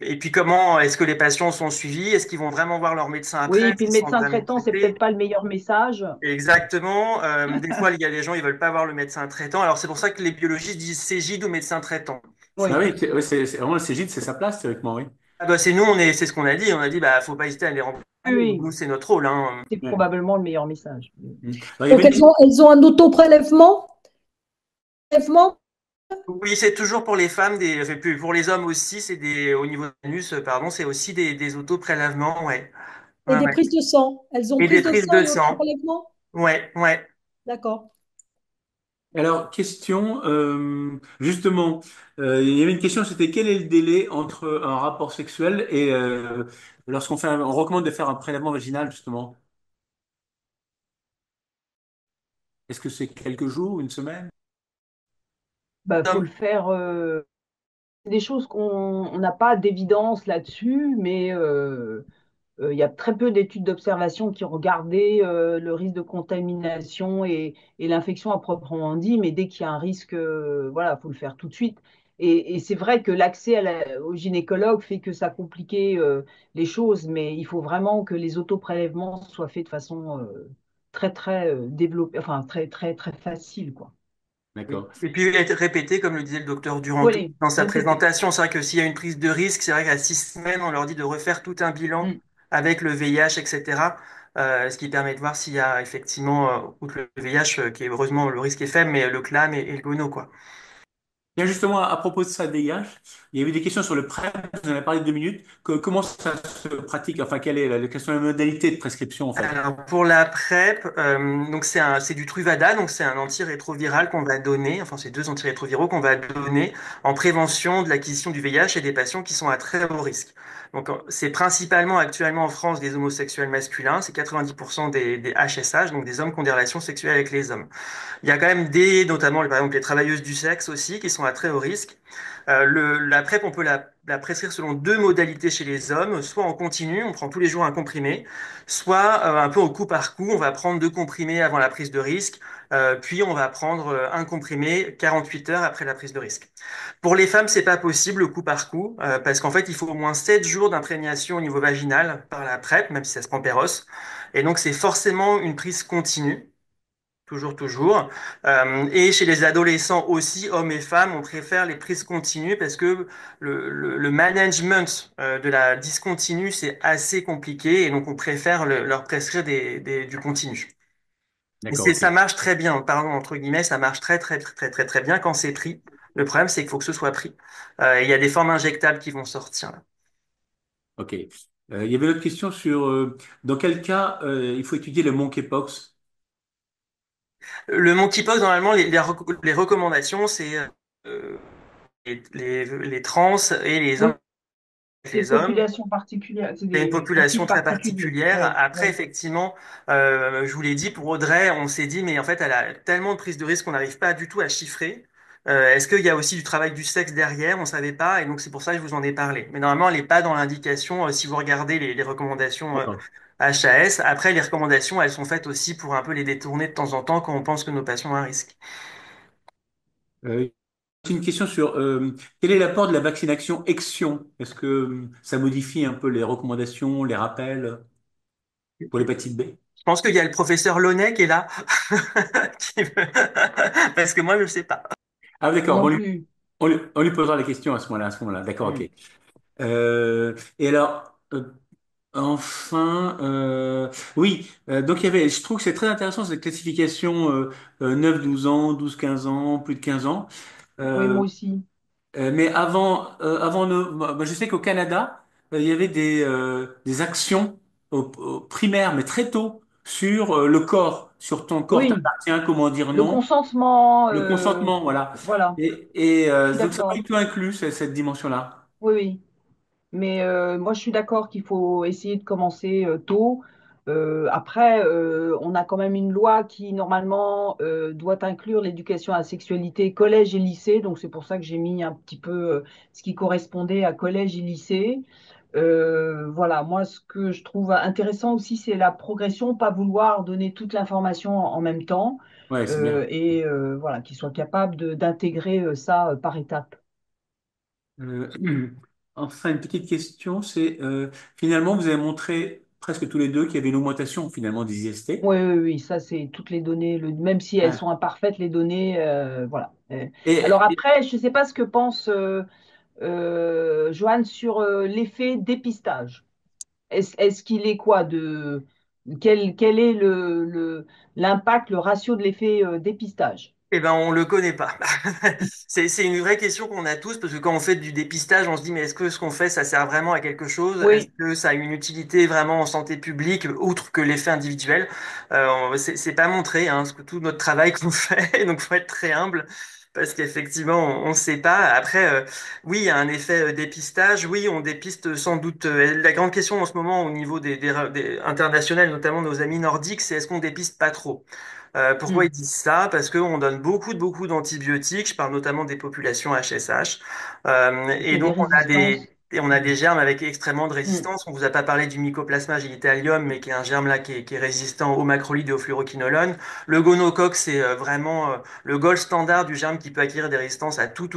Et puis comment est-ce que les patients sont suivis? Est-ce qu'ils vont vraiment voir leur médecin après? Oui, Est-ce puis le qu'ils sont médecin vraiment traitant, c'est traités? peut-être pas le meilleur message. Exactement. Des fois, il y a des gens, ils veulent pas voir le médecin traitant. Alors, c'est pour ça que les biologistes disent CGID ou médecin traitant. Ah Oui, oui, ouais, vraiment le Cégide, c'est sa place, théoriquement, oui. Ah bah, c'est ce qu'on a dit. On a dit, bah, faut pas hésiter à les renvoyer. oui, oui. Nous, c'est notre rôle, hein. C'est Ouais. probablement le meilleur message. Mm. Alors, il y Donc avait une elles ont un auto-prélèvement? Prélèvement. Oui, c'est toujours pour les femmes, enfin, puis pour les hommes aussi, au niveau de l'anus, pardon, c'est aussi des auto-prélèvements, ouais. Et Ouais, des ouais. prises de sang. Elles ont Et des prise de prises sang de et sang. auto-prélèvement? Ouais, ouais. D'accord. Alors, question, justement, il y avait une question, c'était quel est le délai entre un rapport sexuel et lorsqu'on fait on recommande de faire un prélèvement vaginal, justement. Est-ce que c'est quelques jours, une semaine? Bah, faut Tom, le faire. C'est des choses qu'on on n'a pas d'évidence là-dessus, mais il y a très peu d'études d'observation qui ont regardé le risque de contamination et l'infection à proprement dit, mais dès qu'il y a un risque, voilà, faut le faire tout de suite. Et c'est vrai que l'accès au gynécologue fait que ça compliquait les choses, mais il faut vraiment que les autoprélèvements soient faits de façon très très développée, enfin très très très facile, quoi. oui. D'accord. Et puis être répété, comme le disait le docteur Duranton Oui, dans sa répétez. présentation. C'est vrai que s'il y a une prise de risque, c'est vrai qu'à 6 semaines, on leur dit de refaire tout un bilan Mm. avec le VIH, etc. Ce qui permet de voir s'il y a effectivement, outre le VIH, qui est heureusement le risque est faible, mais le CLAM et le gono, quoi. Bien justement, à propos de ça, DIH, il y avait des questions sur le PrEP, vous en avez parlé 2 minutes, comment ça se pratique, enfin, quelle est quelles sont les modalités de prescription, en fait? Alors pour la PrEP, donc c'est du Truvada, donc c'est un antirétroviral qu'on va donner, enfin c'est deux antirétroviraux qu'on va donner en prévention de l'acquisition du VIH chez des patients qui sont à très haut risque. Donc c'est principalement actuellement en France des homosexuels masculins, c'est 90% des HSH, donc des hommes qui ont des relations sexuelles avec les hommes. Il y a quand même notamment par exemple les travailleuses du sexe aussi, qui sont à très haut risque. La PrEP, on peut la prescrire selon deux modalités chez les hommes, soit en continu, on prend tous les jours un comprimé, soit un peu au coup par coup, on va prendre deux comprimés avant la prise de risque, puis on va prendre un comprimé 48 heures après la prise de risque. Pour les femmes, c'est pas possible le coup par coup, parce qu'en fait, il faut au moins 7 jours d'imprégnation au niveau vaginal par la PrEP, même si ça se prend péros. Et donc, c'est forcément une prise continue. Toujours, toujours. Et chez les adolescents aussi, hommes et femmes, on préfère les prises continues parce que le management de la discontinue, c'est assez compliqué et donc on préfère leur prescrire du continu. Et D'accord, ça ok. marche très bien, pardon, entre guillemets, ça marche très, très, très, très, très, très bien quand c'est pris. Le problème, c'est qu'il faut que ce soit pris. Et il y a des formes injectables qui vont sortir, là. Ok. Il y avait une autre question sur dans quel cas il faut étudier le monkeypox. Le monkeypox, normalement, les recommandations, c'est les trans et les Oui, hommes avec c'est une les hommes. population particulière, c'est C'est une des population profils très particuliers. particulière. Oui, Après, oui. effectivement, je vous l'ai dit, pour Audrey, on s'est dit, mais en fait, elle a tellement de prise de risque qu'on n'arrive pas du tout à chiffrer. Est-ce qu'il y a aussi du travail du sexe derrière? On savait pas, et donc c'est pour ça que je vous en ai parlé. Mais normalement, elle n'est pas dans l'indication, si vous regardez les recommandations D'accord. HAS. Après, les recommandations, elles sont faites aussi pour un peu les détourner de temps en temps quand on pense que nos patients ont un risque. Euh, c'est une question sur quel est l'apport de la vaccination Exion? Est-ce que ça modifie un peu les recommandations, les rappels pour l'hépatite B? Je pense qu'il y a le professeur Launay qui est là, parce que moi, je ne sais pas. Ah, Moi d'accord. Bon, non plus. on lui posera la question à ce moment-là. À ce moment-là. D'accord, ok. Hmm. Et alors, Enfin, oui, donc je trouve que c'est très intéressant cette classification 9-12 ans, 12-15 ans, plus de 15 ans. Oui, Euh, moi aussi. mais moi, je sais qu'au Canada, il y avait des actions au primaire, mais très tôt, sur le corps, sur ton corps Oui, t'appartient, comment dire le non, consentement, le consentement, voilà. voilà, je suis Donc ça n'a pas d'accord. du tout inclus cette dimension-là. Oui, oui. Mais moi, je suis d'accord qu'il faut essayer de commencer tôt. Après, on a quand même une loi qui, normalement, doit inclure l'éducation à la sexualité collège et lycée. Donc, c'est pour ça que j'ai mis un petit peu ce qui correspondait à collège et lycée. Voilà, moi, ce que je trouve intéressant aussi, c'est la progression, pas vouloir donner toute l'information en même temps Ouais, c'est bien. voilà, qu'ils soient capables d'intégrer ça par étapes. Euh, enfin, une petite question, c'est finalement, vous avez montré presque tous les deux qu'il y avait une augmentation finalement des IST. Oui, oui, oui, ça c'est toutes les données, même si elles Ouais. sont imparfaites, les données, voilà. Alors Et, après, je ne sais pas ce que pense Joanne sur l'effet dépistage. Est-ce qu'il est quoi quel est l'impact, le ratio de l'effet dépistage? Eh ben, on le connaît pas. C'est une vraie question qu'on a tous parce que quand on fait du dépistage, on se dit mais est-ce que ce qu'on fait, ça sert vraiment à quelque chose? Est-ce Oui, que ça a une utilité vraiment en santé publique, outre que l'effet individuel? C'est pas montré, hein, ce que tout notre travail qu'on fait, donc faut être très humble. Parce qu'effectivement, on ne sait pas. Après, oui, il y a un effet dépistage. Oui, on dépiste sans doute. La grande question en ce moment au niveau des internationales, notamment nos amis nordiques, c'est est-ce qu'on dépiste pas trop? Pourquoi ils hmm. disent ça? Parce qu'on donne beaucoup d'antibiotiques. Je parle notamment des populations HSH. Ça Et fait des donc, résistances. et on a Hmm, des germes avec extrêmement de hmm, résistance. On vous a pas parlé du Mycoplasma genitalium, mais qui est un germe là qui est résistant au macrolide et au fluoroquinolone. Le gonocoque, c'est vraiment le gold standard du germe qui peut acquérir des résistances à tout.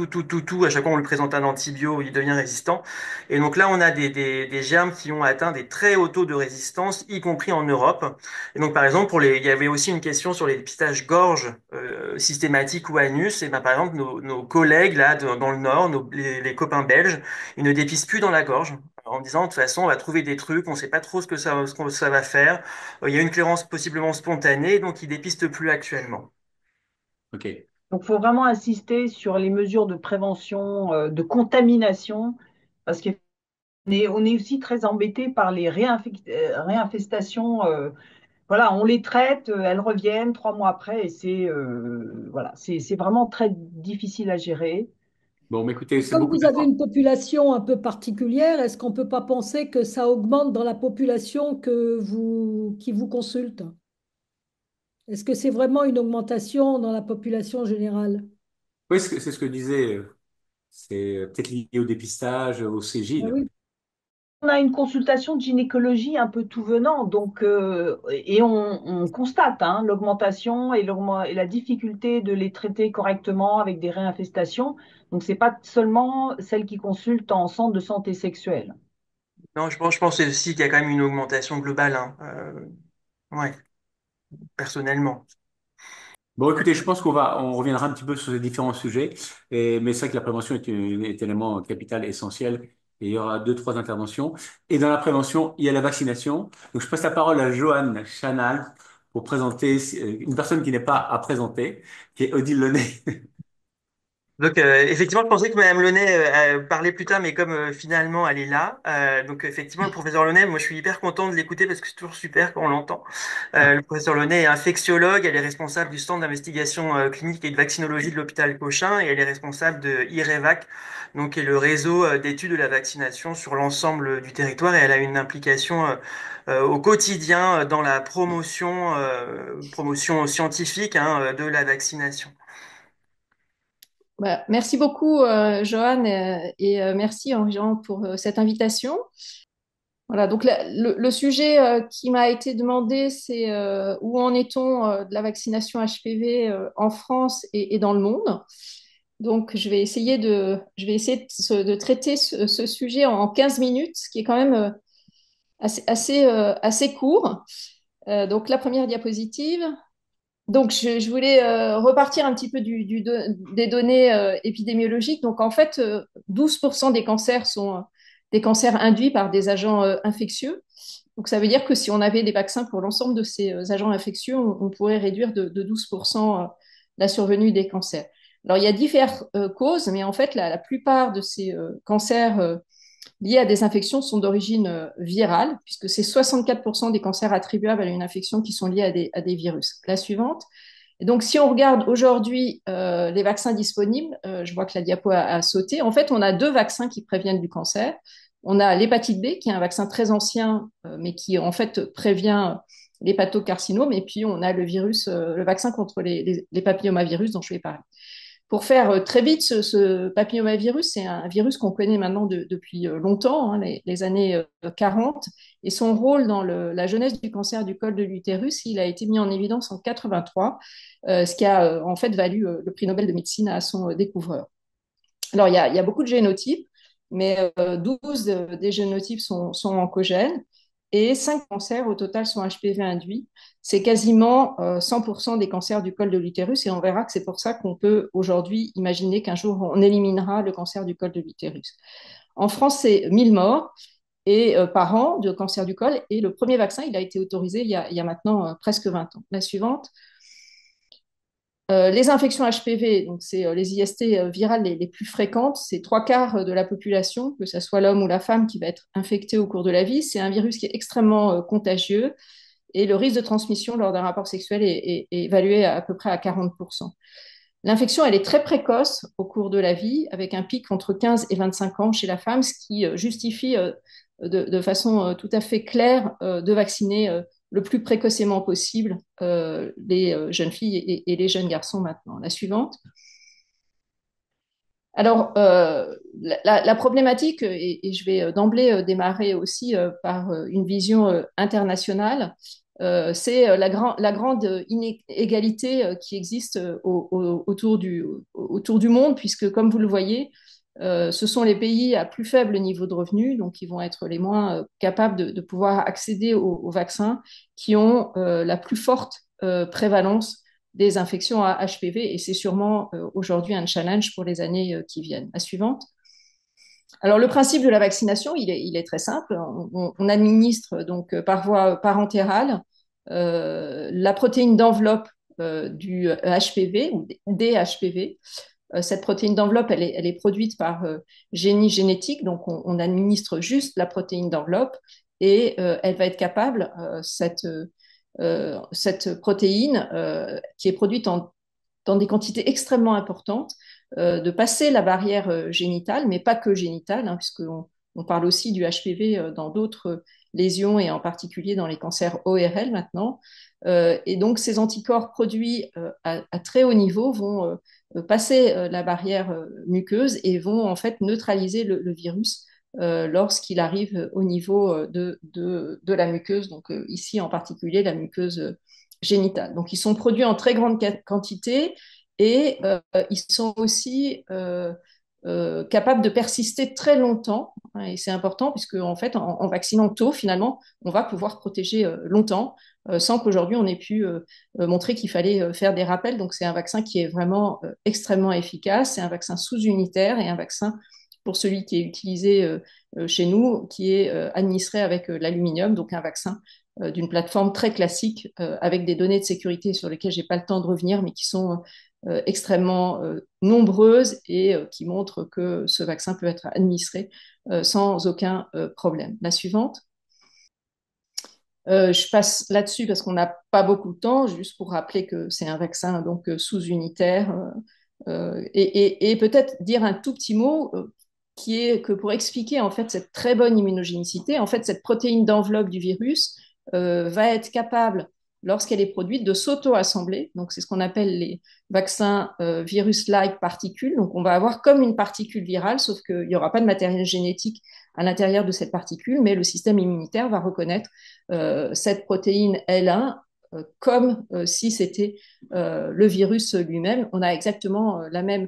À chaque fois, on le présente un antibio, il devient résistant. Et donc là, on a des germes qui ont atteint des très hauts taux de résistance, y compris en Europe. Et donc, par exemple, il y avait aussi une question sur les dépistages gorge systématiques ou anus. Et ben, par exemple, nos collègues là dans le Nord, les copains belges, ils ne dépistent plus dans la gorge. En disant, de toute façon, on va trouver des trucs, on ne sait pas trop ce que ça va faire. Il y a une clairance possiblement spontanée, donc ils dépistent plus actuellement. ok. Donc, il faut vraiment insister sur les mesures de prévention de contamination, parce qu'on est aussi très embêté par les réinfestations. Voilà, on les traite, elles reviennent 3 mois après, et voilà, c'est vraiment très difficile à gérer. Bon, mais écoutez, Et c'est comme beaucoup vous avez d'informations. une population un peu particulière, est-ce qu'on ne peut pas penser que ça augmente dans la population qui vous consulte? Est-ce que c'est vraiment une augmentation dans la population générale? Oui, c'est ce que je disais. C'est peut-être lié au dépistage, au Ah Cégide. oui. On a une consultation de gynécologie un peu tout venant, donc, et on constate hein, l'augmentation et la difficulté de les traiter correctement avec des réinfestations. Donc, c'est pas seulement celles qui consultent en centre de santé sexuelle. Non, je pense aussi qu'il y a quand même une augmentation globale, hein. Ouais, personnellement. Bon, écoutez, je pense on reviendra un petit peu sur ces différents sujets. Mais c'est vrai que la prévention est un élément capital, essentiel. Et il y aura deux, trois interventions. Et dans la prévention, il y a la vaccination. Donc, je passe la parole à Joanne Chanal pour présenter une personne qui n'est pas à présenter, qui est Odile Lenné. Donc effectivement, je pensais que Madame Launay parlait plus tard, mais comme finalement elle est là, donc effectivement le professeur Launay, moi je suis hyper content de l'écouter parce que c'est toujours super quand on l'entend. Le professeur Launay est infectiologue, elle est responsable du centre d'investigation clinique et de vaccinologie de l'hôpital Cochin et elle est responsable de IREVAC, donc qui est le réseau d'études de la vaccination sur l'ensemble du territoire et elle a une implication au quotidien dans la promotion scientifique hein, de la vaccination. Merci beaucoup, Johan, merci, Jean, pour cette invitation. Voilà, donc le sujet qui m'a été demandé, c'est où en est-on de la vaccination HPV en France et dans le monde. Donc, je vais essayer de traiter ce sujet en 15 minutes, ce qui est quand même assez court. Donc, la première diapositive. Donc, je voulais repartir un petit peu des données épidémiologiques. Donc, en fait, 12% des cancers sont des cancers induits par des agents infectieux. Donc, ça veut dire que si on avait des vaccins pour l'ensemble de ces agents infectieux, on pourrait réduire de 12% la survenue des cancers. Alors, il y a diverses causes, mais en fait, la plupart de ces cancers liés à des infections sont d'origine virale, puisque c'est 64% des cancers attribuables à une infection qui sont liés à des virus. La suivante. Et donc, si on regarde aujourd'hui les vaccins disponibles, je vois que la diapo a sauté. En fait, on a deux vaccins qui préviennent du cancer. On a l'hépatite B, qui est un vaccin très ancien, mais qui en fait prévient l'hépatocarcinome. Et puis, on a le virus, le vaccin contre les papillomavirus dont je vais parler. Pour faire très vite, ce papillomavirus, c'est un virus qu'on connaît maintenant depuis longtemps, hein, les années 40. Et son rôle dans la jeunesse du cancer du col de l'utérus, il a été mis en évidence en 83, ce qui a en fait valu le prix Nobel de médecine à son découvreur. Alors, il y a beaucoup de génotypes, mais 12 des génotypes sont oncogènes et 5 cancers au total sont HPV induits. C'est quasiment 100% des cancers du col de l'utérus et on verra que c'est pour ça qu'on peut aujourd'hui imaginer qu'un jour on éliminera le cancer du col de l'utérus. En France, c'est 1000 morts et, par an de cancer du col et le premier vaccin, il a été autorisé il y a maintenant presque 20 ans. La suivante. Les infections HPV, donc c'est les IST virales les plus fréquentes, c'est 3/4 de la population, que ce soit l'homme ou la femme, qui va être infecté au cours de la vie. C'est un virus qui est extrêmement contagieux et le risque de transmission lors d'un rapport sexuel est évalué à peu près à 40%. L'infection, elle est très précoce au cours de la vie, avec un pic entre 15 et 25 ans chez la femme, ce qui justifie de façon tout à fait claire de vacciner le plus précocement possible les jeunes filles et les jeunes garçons maintenant. La suivante. Alors, la problématique, et je vais d'emblée démarrer aussi par une vision internationale, c'est la grande inégalité qui existe autour du monde, puisque, comme vous le voyez, ce sont les pays à plus faible niveau de revenus, donc qui vont être les moins capables de pouvoir accéder aux vaccins, qui ont la plus forte prévalence des infections à HPV, et c'est sûrement aujourd'hui un challenge pour les années qui viennent. La suivante. Alors, le principe de la vaccination, il est très simple. On administre donc par voie parentérale la protéine d'enveloppe du HPV ou des HPV. Cette protéine d'enveloppe, elle est produite par génie génétique, donc on administre juste la protéine d'enveloppe et elle va être capable, cette protéine qui est produite dans des quantités extrêmement importantes, de passer la barrière génitale, mais pas que génitale, hein, puisqu'on on parle aussi du HPV dans d'autres lésions et en particulier dans les cancers ORL maintenant. Et donc ces anticorps produits à très haut niveau vont passer la barrière muqueuse et vont en fait neutraliser le virus lorsqu'il arrive au niveau de la muqueuse, donc ici en particulier la muqueuse génitale. Donc ils sont produits en très grande quantité et ils sont aussi capables de persister très longtemps. Et c'est important puisque en fait, en vaccinant tôt, finalement, on va pouvoir protéger longtemps sans qu'aujourd'hui on ait pu montrer qu'il fallait faire des rappels. Donc c'est un vaccin qui est vraiment extrêmement efficace. C'est un vaccin sous-unitaire et un vaccin pour celui qui est utilisé chez nous, qui est administré avec l'aluminium, donc un vaccin d'une plateforme très classique avec des données de sécurité sur lesquelles j'ai pas le temps de revenir, mais qui sont extrêmement nombreuses et qui montrent que ce vaccin peut être administré sans aucun problème. La suivante. Je passe là-dessus parce qu'on n'a pas beaucoup de temps, juste pour rappeler que c'est un vaccin donc sous-unitaire et peut-être dire un tout petit mot qui est que pour expliquer en fait cette très bonne immunogénicité, en fait cette protéine d'enveloppe du virus va être capable lorsqu'elle est produite de s'auto-assembler. Donc c'est ce qu'on appelle les vaccins virus-like particules. Donc on va avoir comme une particule virale, sauf qu'il n'y aura pas de matériel génétique à l'intérieur de cette particule, mais le système immunitaire va reconnaître cette protéine L1 comme si c'était le virus lui-même. On a exactement la même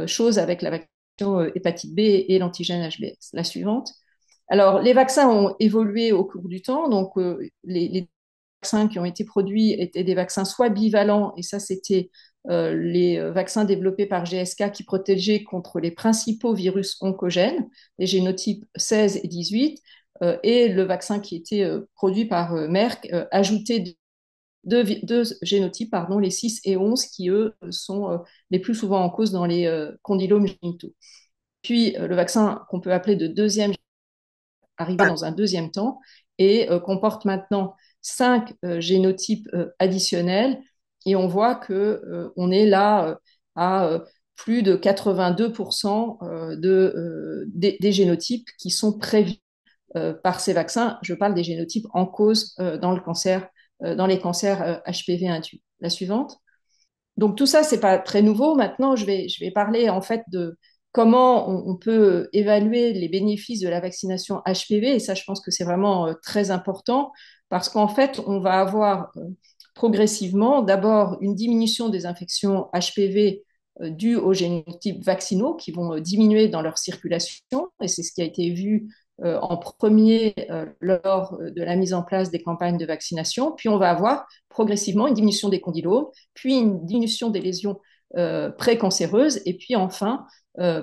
chose avec la vaccination hépatite B et l'antigène HBS. La suivante. Alors, les vaccins ont évolué au cours du temps. Donc, les vaccins qui ont été produits étaient des vaccins soit bivalents, et ça, c'était les vaccins développés par GSK qui protégeaient contre les principaux virus oncogènes, les génotypes 16 et 18, et le vaccin qui était produit par Merck ajoutait deux génotypes, pardon, les 6 et 11, qui, eux, sont les plus souvent en cause dans les condylomes génitaux. Puis, le vaccin qu'on peut appeler de deuxième arriva dans un deuxième temps et comporte maintenant 5 génotypes additionnels. Et on voit qu'on est là à plus de 82% des génotypes qui sont prévus par ces vaccins. Je parle des génotypes en cause dans le cancer, dans les cancers HPV induits. La suivante. Donc tout ça, c'est pas très nouveau. Maintenant, je vais parler en fait de comment on peut évaluer les bénéfices de la vaccination HPV. Et ça, je pense que c'est vraiment très important parce qu'en fait, on va avoir progressivement d'abord une diminution des infections HPV dues aux génotypes vaccinaux qui vont diminuer dans leur circulation. Et c'est ce qui a été vu en premier lors de la mise en place des campagnes de vaccination. Puis on va avoir progressivement une diminution des condylomes, puis une diminution des lésions précancéreuses, et puis enfin,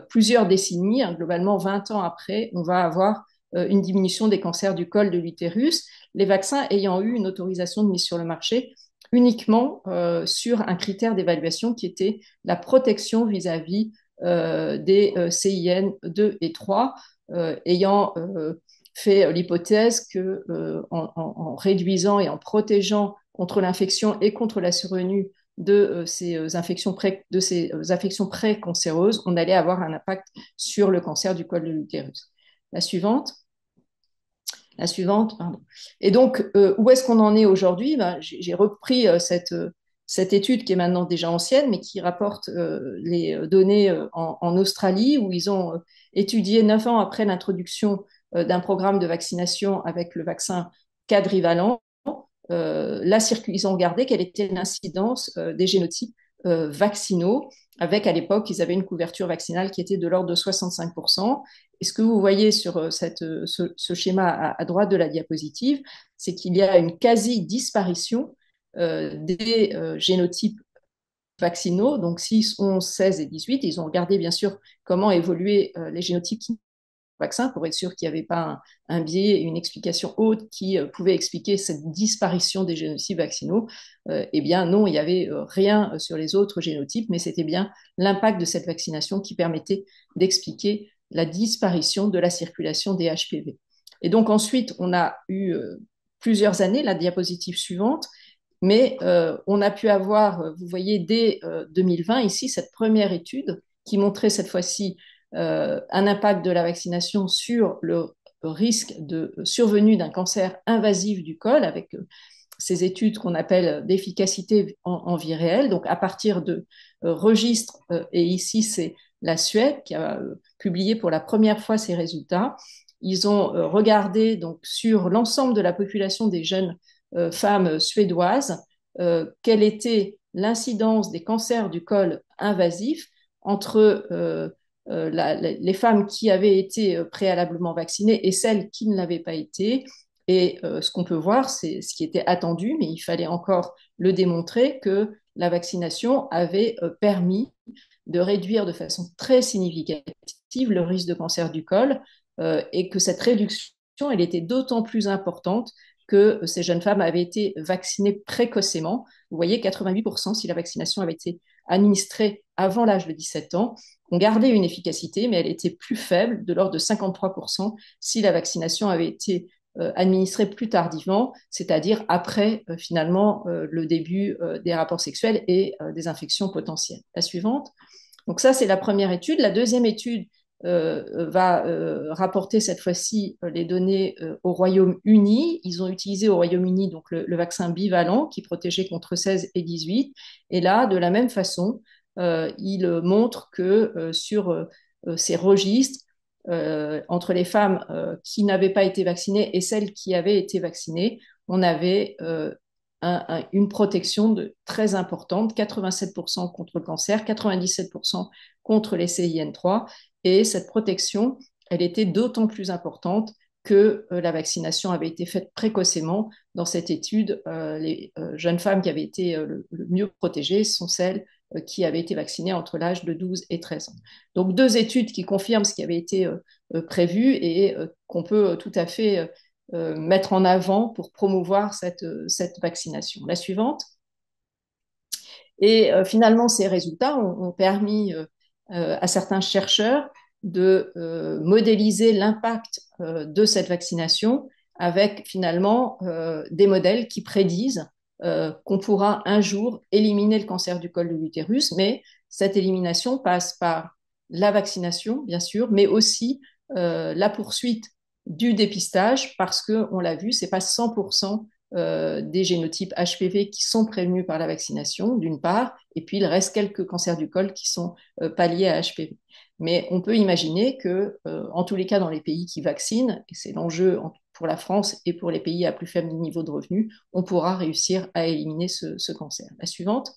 plusieurs décennies, globalement 20 ans après, on va avoir une diminution des cancers du col de l'utérus, les vaccins ayant eu une autorisation de mise sur le marché uniquement sur un critère d'évaluation qui était la protection vis-à-vis des CIN 2 et 3, ayant fait l'hypothèse que en réduisant et en protégeant contre l'infection et contre la survenue de ces infections précancéreuses, on allait avoir un impact sur le cancer du col de l'utérus. La suivante. La suivante, pardon. Et donc, où est-ce qu'on en est aujourd'hui? J'ai repris cette étude qui est maintenant déjà ancienne, mais qui rapporte les données en Australie, où ils ont étudié 9 ans après l'introduction d'un programme de vaccination avec le vaccin quadrivalent. Ils ont regardé quelle était l'incidence des génotypes vaccinaux, avec à l'époque, ils avaient une couverture vaccinale qui était de l'ordre de 65%. Et ce que vous voyez sur ce schéma à droite de la diapositive, c'est qu'il y a une quasi-disparition des génotypes vaccinaux, donc 6, 11, 16 et 18. Ils ont regardé bien sûr comment évoluaient les génotypes vaccin pour être sûr qu'il n'y avait pas un biais, une explication haute qui pouvait expliquer cette disparition des génotypes vaccinaux. Eh bien non, il n'y avait rien sur les autres génotypes, mais c'était bien l'impact de cette vaccination qui permettait d'expliquer la disparition de la circulation des HPV. Et donc ensuite, on a eu plusieurs années, la diapositive suivante, mais on a pu avoir, vous voyez, dès 2020, ici, cette première étude qui montrait cette fois-ci un impact de la vaccination sur le risque de survenue d'un cancer invasif du col avec ces études qu'on appelle d'efficacité en vie réelle. Donc, à partir de registres, et ici, c'est la Suède qui a publié pour la première fois ces résultats. Ils ont regardé donc sur l'ensemble de la population des jeunes femmes suédoises quelle était l'incidence des cancers du col invasif entre les femmes qui avaient été préalablement vaccinées et celles qui ne l'avaient pas été. Et ce qu'on peut voir, c'est ce qui était attendu, mais il fallait encore le démontrer, que la vaccination avait permis de réduire de façon très significative le risque de cancer du col et que cette réduction, elle était d'autant plus importante que ces jeunes femmes avaient été vaccinées précocement. Vous voyez, 88% si la vaccination avait été administrée avant l'âge de 17 ans, ont gardé une efficacité, mais elle était plus faible, de l'ordre de 53%, si la vaccination avait été administrée plus tardivement, c'est-à-dire après finalement le début des rapports sexuels et des infections potentielles. La suivante. Donc ça, c'est la première étude. La deuxième étude va rapporter cette fois-ci les données au Royaume-Uni. Ils ont utilisé au Royaume-Uni donc le vaccin bivalent qui protégeait contre 16 et 18. Et là, de la même façon, il montre que sur ces registres, entre les femmes qui n'avaient pas été vaccinées et celles qui avaient été vaccinées, on avait une protection très importante, 87% contre le cancer, 97% contre les CIN3. Et cette protection, elle était d'autant plus importante que la vaccination avait été faite précocement. Dans cette étude, les jeunes femmes qui avaient été le mieux protégées sont celles qui avaient été vaccinés entre l'âge de 12 et 13 ans. Donc, deux études qui confirment ce qui avait été prévu et qu'on peut tout à fait mettre en avant pour promouvoir cette vaccination. La suivante. Et finalement, ces résultats ont permis à certains chercheurs de modéliser l'impact de cette vaccination avec finalement des modèles qui prédisent qu'on pourra un jour éliminer le cancer du col de l'utérus, mais cette élimination passe par la vaccination, bien sûr, mais aussi la poursuite du dépistage, parce que, on l'a vu, c'est pas 100% des génotypes HPV qui sont prévenus par la vaccination, d'une part, et puis il reste quelques cancers du col qui sont pas liés à HPV. Mais on peut imaginer que, en tous les cas, dans les pays qui vaccinent, et c'est l'enjeu pour la France et pour les pays à plus faible niveau de revenus, on pourra réussir à éliminer ce cancer. La suivante.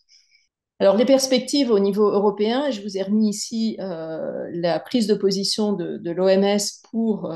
Alors, les perspectives au niveau européen, je vous ai remis ici la prise de position de l'OMS pour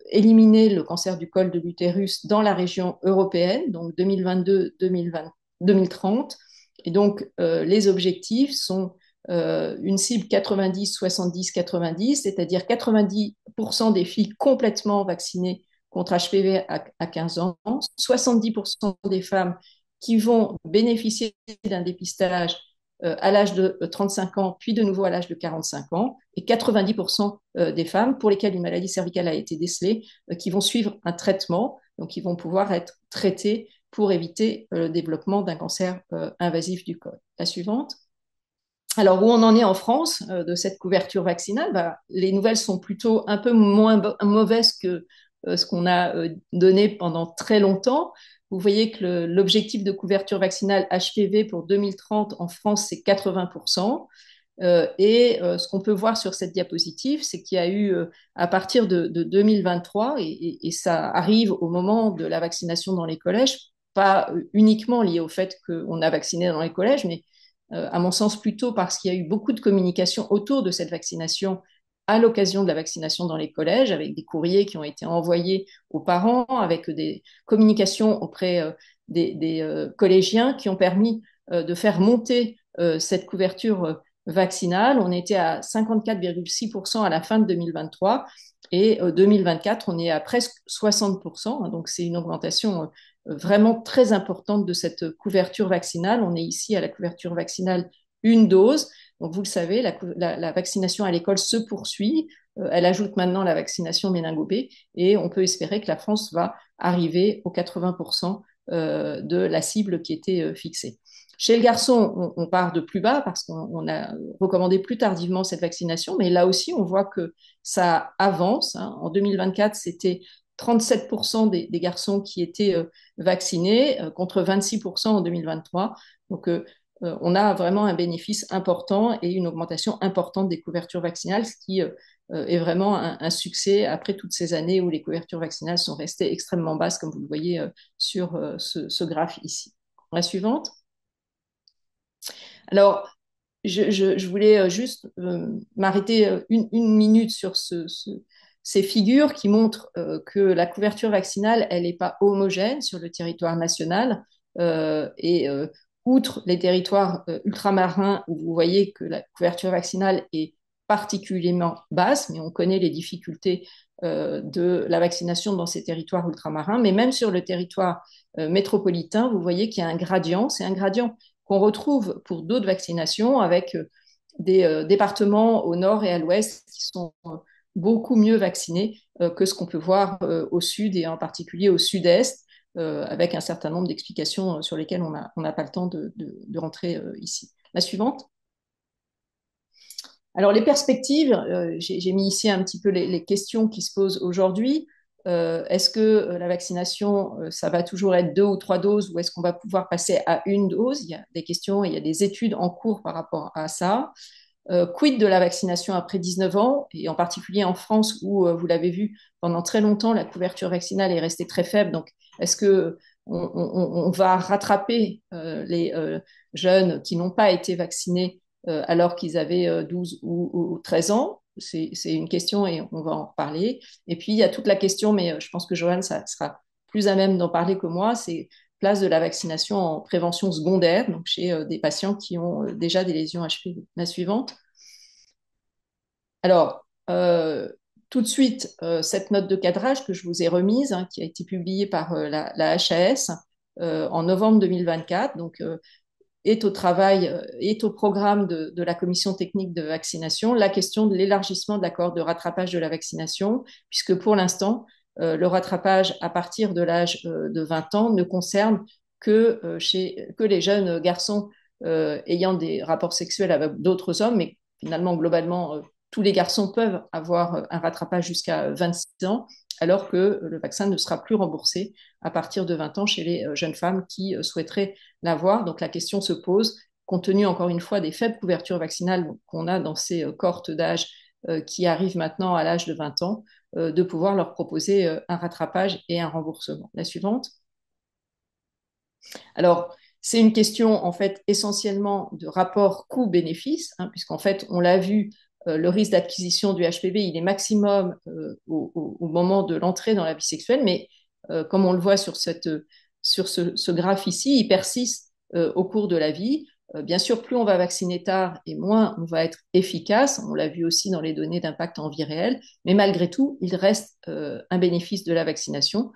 éliminer le cancer du col de l'utérus dans la région européenne, donc 2022-2030. Et donc, les objectifs sont une cible 90, 70, 90, c'est-à-dire 90% des filles complètement vaccinées contre HPV à 15 ans, 70% des femmes qui vont bénéficier d'un dépistage à l'âge de 35 ans, puis de nouveau à l'âge de 45 ans, et 90% des femmes pour lesquelles une maladie cervicale a été décelée, qui vont suivre un traitement, donc qui vont pouvoir être traitées pour éviter le développement d'un cancer invasif du col. La suivante. Alors, où on en est en France de cette couverture vaccinale, les nouvelles sont plutôt un peu moins mauvaises que ce qu'on a donné pendant très longtemps. Vous voyez que l'objectif de couverture vaccinale HPV pour 2030 en France, c'est 80%. Ce qu'on peut voir sur cette diapositive, c'est qu'il y a eu, à partir de 2023, et ça arrive au moment de la vaccination dans les collèges, pas uniquement lié au fait qu'on a vacciné dans les collèges, mais à mon sens plutôt parce qu'il y a eu beaucoup de communication autour de cette vaccination à l'occasion de la vaccination dans les collèges, avec des courriers qui ont été envoyés aux parents, avec des communications auprès des collégiens qui ont permis de faire monter cette couverture vaccinale. On était à 54,6% à la fin de 2023 et 2024, on est à presque 60%. Donc, c'est une augmentation vraiment très importante de cette couverture vaccinale. On est ici à la couverture vaccinale une dose. Donc, vous le savez, la vaccination à l'école se poursuit. Elle ajoute maintenant la vaccination méningo-B et on peut espérer que la France va arriver aux 80% de la cible qui était fixée. Chez le garçon, on part de plus bas parce qu'on a recommandé plus tardivement cette vaccination, mais là aussi, on voit que ça avance. En 2024, c'était 37% des garçons qui étaient vaccinés contre 26% en 2023. Donc, on a vraiment un bénéfice important et une augmentation importante des couvertures vaccinales, ce qui est vraiment un succès après toutes ces années où les couvertures vaccinales sont restées extrêmement basses, comme vous le voyez sur ce graphe ici. La suivante. Alors, je voulais juste m'arrêter une minute sur ces figures qui montrent que la couverture vaccinale, elle n'est pas homogène sur le territoire national. Outre les territoires ultramarins, où vous voyez que la couverture vaccinale est particulièrement basse, mais on connaît les difficultés de la vaccination dans ces territoires ultramarins, mais même sur le territoire métropolitain, vous voyez qu'il y a un gradient. C'est un gradient qu'on retrouve pour d'autres vaccinations avec des départements au nord et à l'ouest qui sont beaucoup mieux vaccinés que ce qu'on peut voir au sud et en particulier au sud-est, avec un certain nombre d'explications sur lesquelles on n'a pas le temps de rentrer ici. La suivante. Alors, les perspectives, j'ai mis ici un petit peu les questions qui se posent aujourd'hui. Est-ce que la vaccination, ça va toujours être 2 ou 3 doses ou est-ce qu'on va pouvoir passer à une dose? Il y a des questions, il y a des études en cours par rapport à ça. Quid de la vaccination après 19 ans, et en particulier en France où, vous l'avez vu, pendant très longtemps, la couverture vaccinale est restée très faible. Donc, est-ce que on va rattraper les jeunes qui n'ont pas été vaccinés alors qu'ils avaient 12 ou 13 ans? C'est une question et on va en parler. Et puis, il y a toute la question, mais je pense que Joanne, ça sera plus à même d'en parler que moi, c'est place de la vaccination en prévention secondaire, donc chez des patients qui ont déjà des lésions HPV. La suivante. Alors, tout de suite, cette note de cadrage que je vous ai remise, hein, qui a été publiée par la HAS en novembre 2024, donc est au travail, est au programme de la commission technique de vaccination, la question de l'élargissement de la cohorte de rattrapage de la vaccination, puisque pour l'instant, le rattrapage à partir de l'âge de 20 ans ne concerne que les jeunes garçons ayant des rapports sexuels avec d'autres hommes, mais finalement, globalement, tous les garçons peuvent avoir un rattrapage jusqu'à 26 ans, alors que le vaccin ne sera plus remboursé à partir de 20 ans chez les jeunes femmes qui souhaiteraient l'avoir. Donc la question se pose, compte tenu encore une fois des faibles couvertures vaccinales qu'on a dans ces cohortes d'âge qui arrivent maintenant à l'âge de 20 ans, de pouvoir leur proposer un rattrapage et un remboursement. La suivante. Alors, c'est une question en fait essentiellement de rapport coût-bénéfice, hein, puisqu'en fait, on l'a vu, le risque d'acquisition du HPV, il est maximum au moment de l'entrée dans la vie sexuelle, mais comme on le voit sur ce graphe ici, il persiste au cours de la vie. Bien sûr, plus on va vacciner tard et moins on va être efficace. On l'a vu aussi dans les données d'impact en vie réelle. Mais malgré tout, il reste un bénéfice de la vaccination.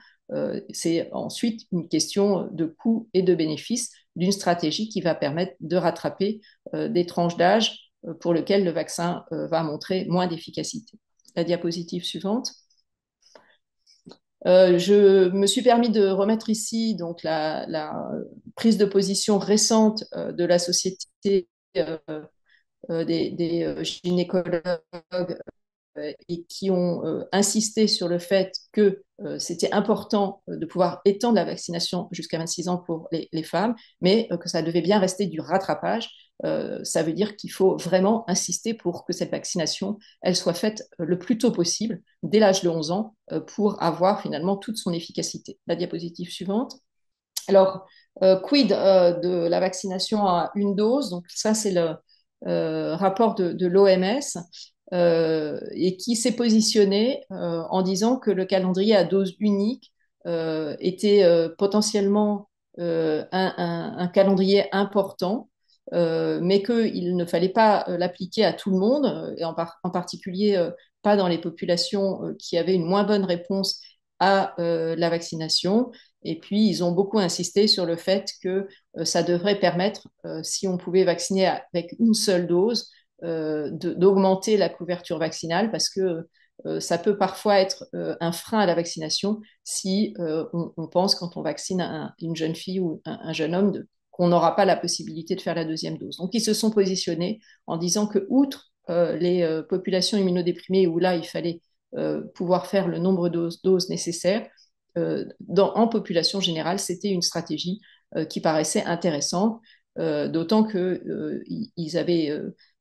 C'est ensuite une question de coût et de bénéfice d'une stratégie qui va permettre de rattraper des tranches d'âge pour lesquelles le vaccin va montrer moins d'efficacité. La diapositive suivante. Je me suis permis de remettre ici donc la prise de position récente de la Société des gynécologues et qui ont insisté sur le fait que c'était important de pouvoir étendre la vaccination jusqu'à 26 ans pour les femmes, mais que ça devait bien rester du rattrapage. Ça veut dire qu'il faut vraiment insister pour que cette vaccination, elle soit faite le plus tôt possible, dès l'âge de 11 ans, pour avoir finalement toute son efficacité. La diapositive suivante. Alors, quid de la vaccination à une dose? Donc ça, c'est le rapport de l'OMS et qui s'est positionné en disant que le calendrier à dose unique était potentiellement un calendrier important, mais qu'il ne fallait pas l'appliquer à tout le monde, et en particulier pas dans les populations qui avaient une moins bonne réponse à la vaccination. Et puis, ils ont beaucoup insisté sur le fait que ça devrait permettre, si on pouvait vacciner avec une seule dose, d'augmenter la couverture vaccinale parce que ça peut parfois être un frein à la vaccination si on pense quand on vaccine une jeune fille ou un jeune homme qu'on n'aura pas la possibilité de faire la deuxième dose. Donc ils se sont positionnés en disant que outre les populations immunodéprimées où là il fallait pouvoir faire le nombre de doses nécessaires, en population générale, c'était une stratégie qui paraissait intéressante, d'autant qu'ils avaient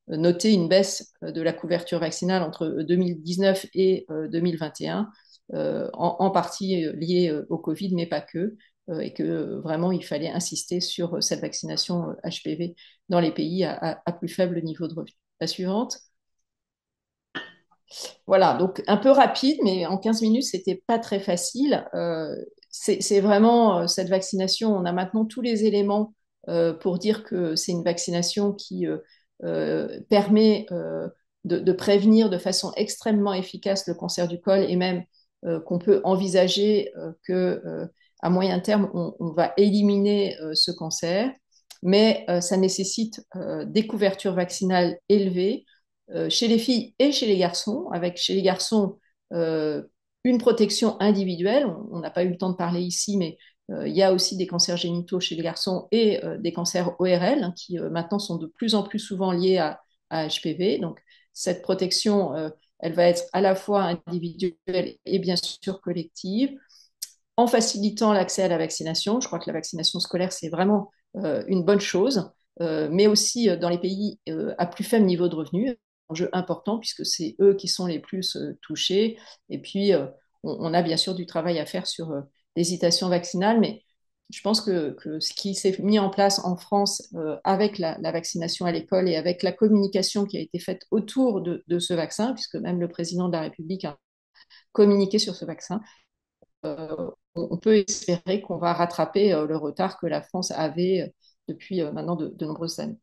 noté une baisse de la couverture vaccinale entre 2019 et 2021, en partie liée au Covid, mais pas que, et que vraiment il fallait insister sur cette vaccination HPV dans les pays à plus faible niveau de revenu. La suivante. Voilà, donc un peu rapide, mais en 15 minutes, c'était pas très facile. C'est vraiment cette vaccination, on a maintenant tous les éléments pour dire que c'est une vaccination qui permet de prévenir de façon extrêmement efficace le cancer du col et même qu'on peut envisager qu'à moyen terme, on va éliminer ce cancer. Mais ça nécessite des couvertures vaccinales élevées chez les filles et chez les garçons, avec chez les garçons une protection individuelle. On n'a pas eu le temps de parler ici, mais il y a aussi des cancers génitaux chez les garçons et des cancers ORL hein, qui maintenant sont de plus en plus souvent liés à HPV. Donc cette protection, elle va être à la fois individuelle et bien sûr collective, en facilitant l'accès à la vaccination. Je crois que la vaccination scolaire, c'est vraiment une bonne chose, mais aussi dans les pays à plus faible niveau de revenus, enjeu important puisque c'est eux qui sont les plus touchés. Et puis, on a bien sûr du travail à faire sur l'hésitation vaccinale, mais je pense que ce qui s'est mis en place en France avec la vaccination à l'école et avec la communication qui a été faite autour de ce vaccin, puisque même le président de la République a communiqué sur ce vaccin, on peut espérer qu'on va rattraper le retard que la France avait depuis maintenant de nombreuses années.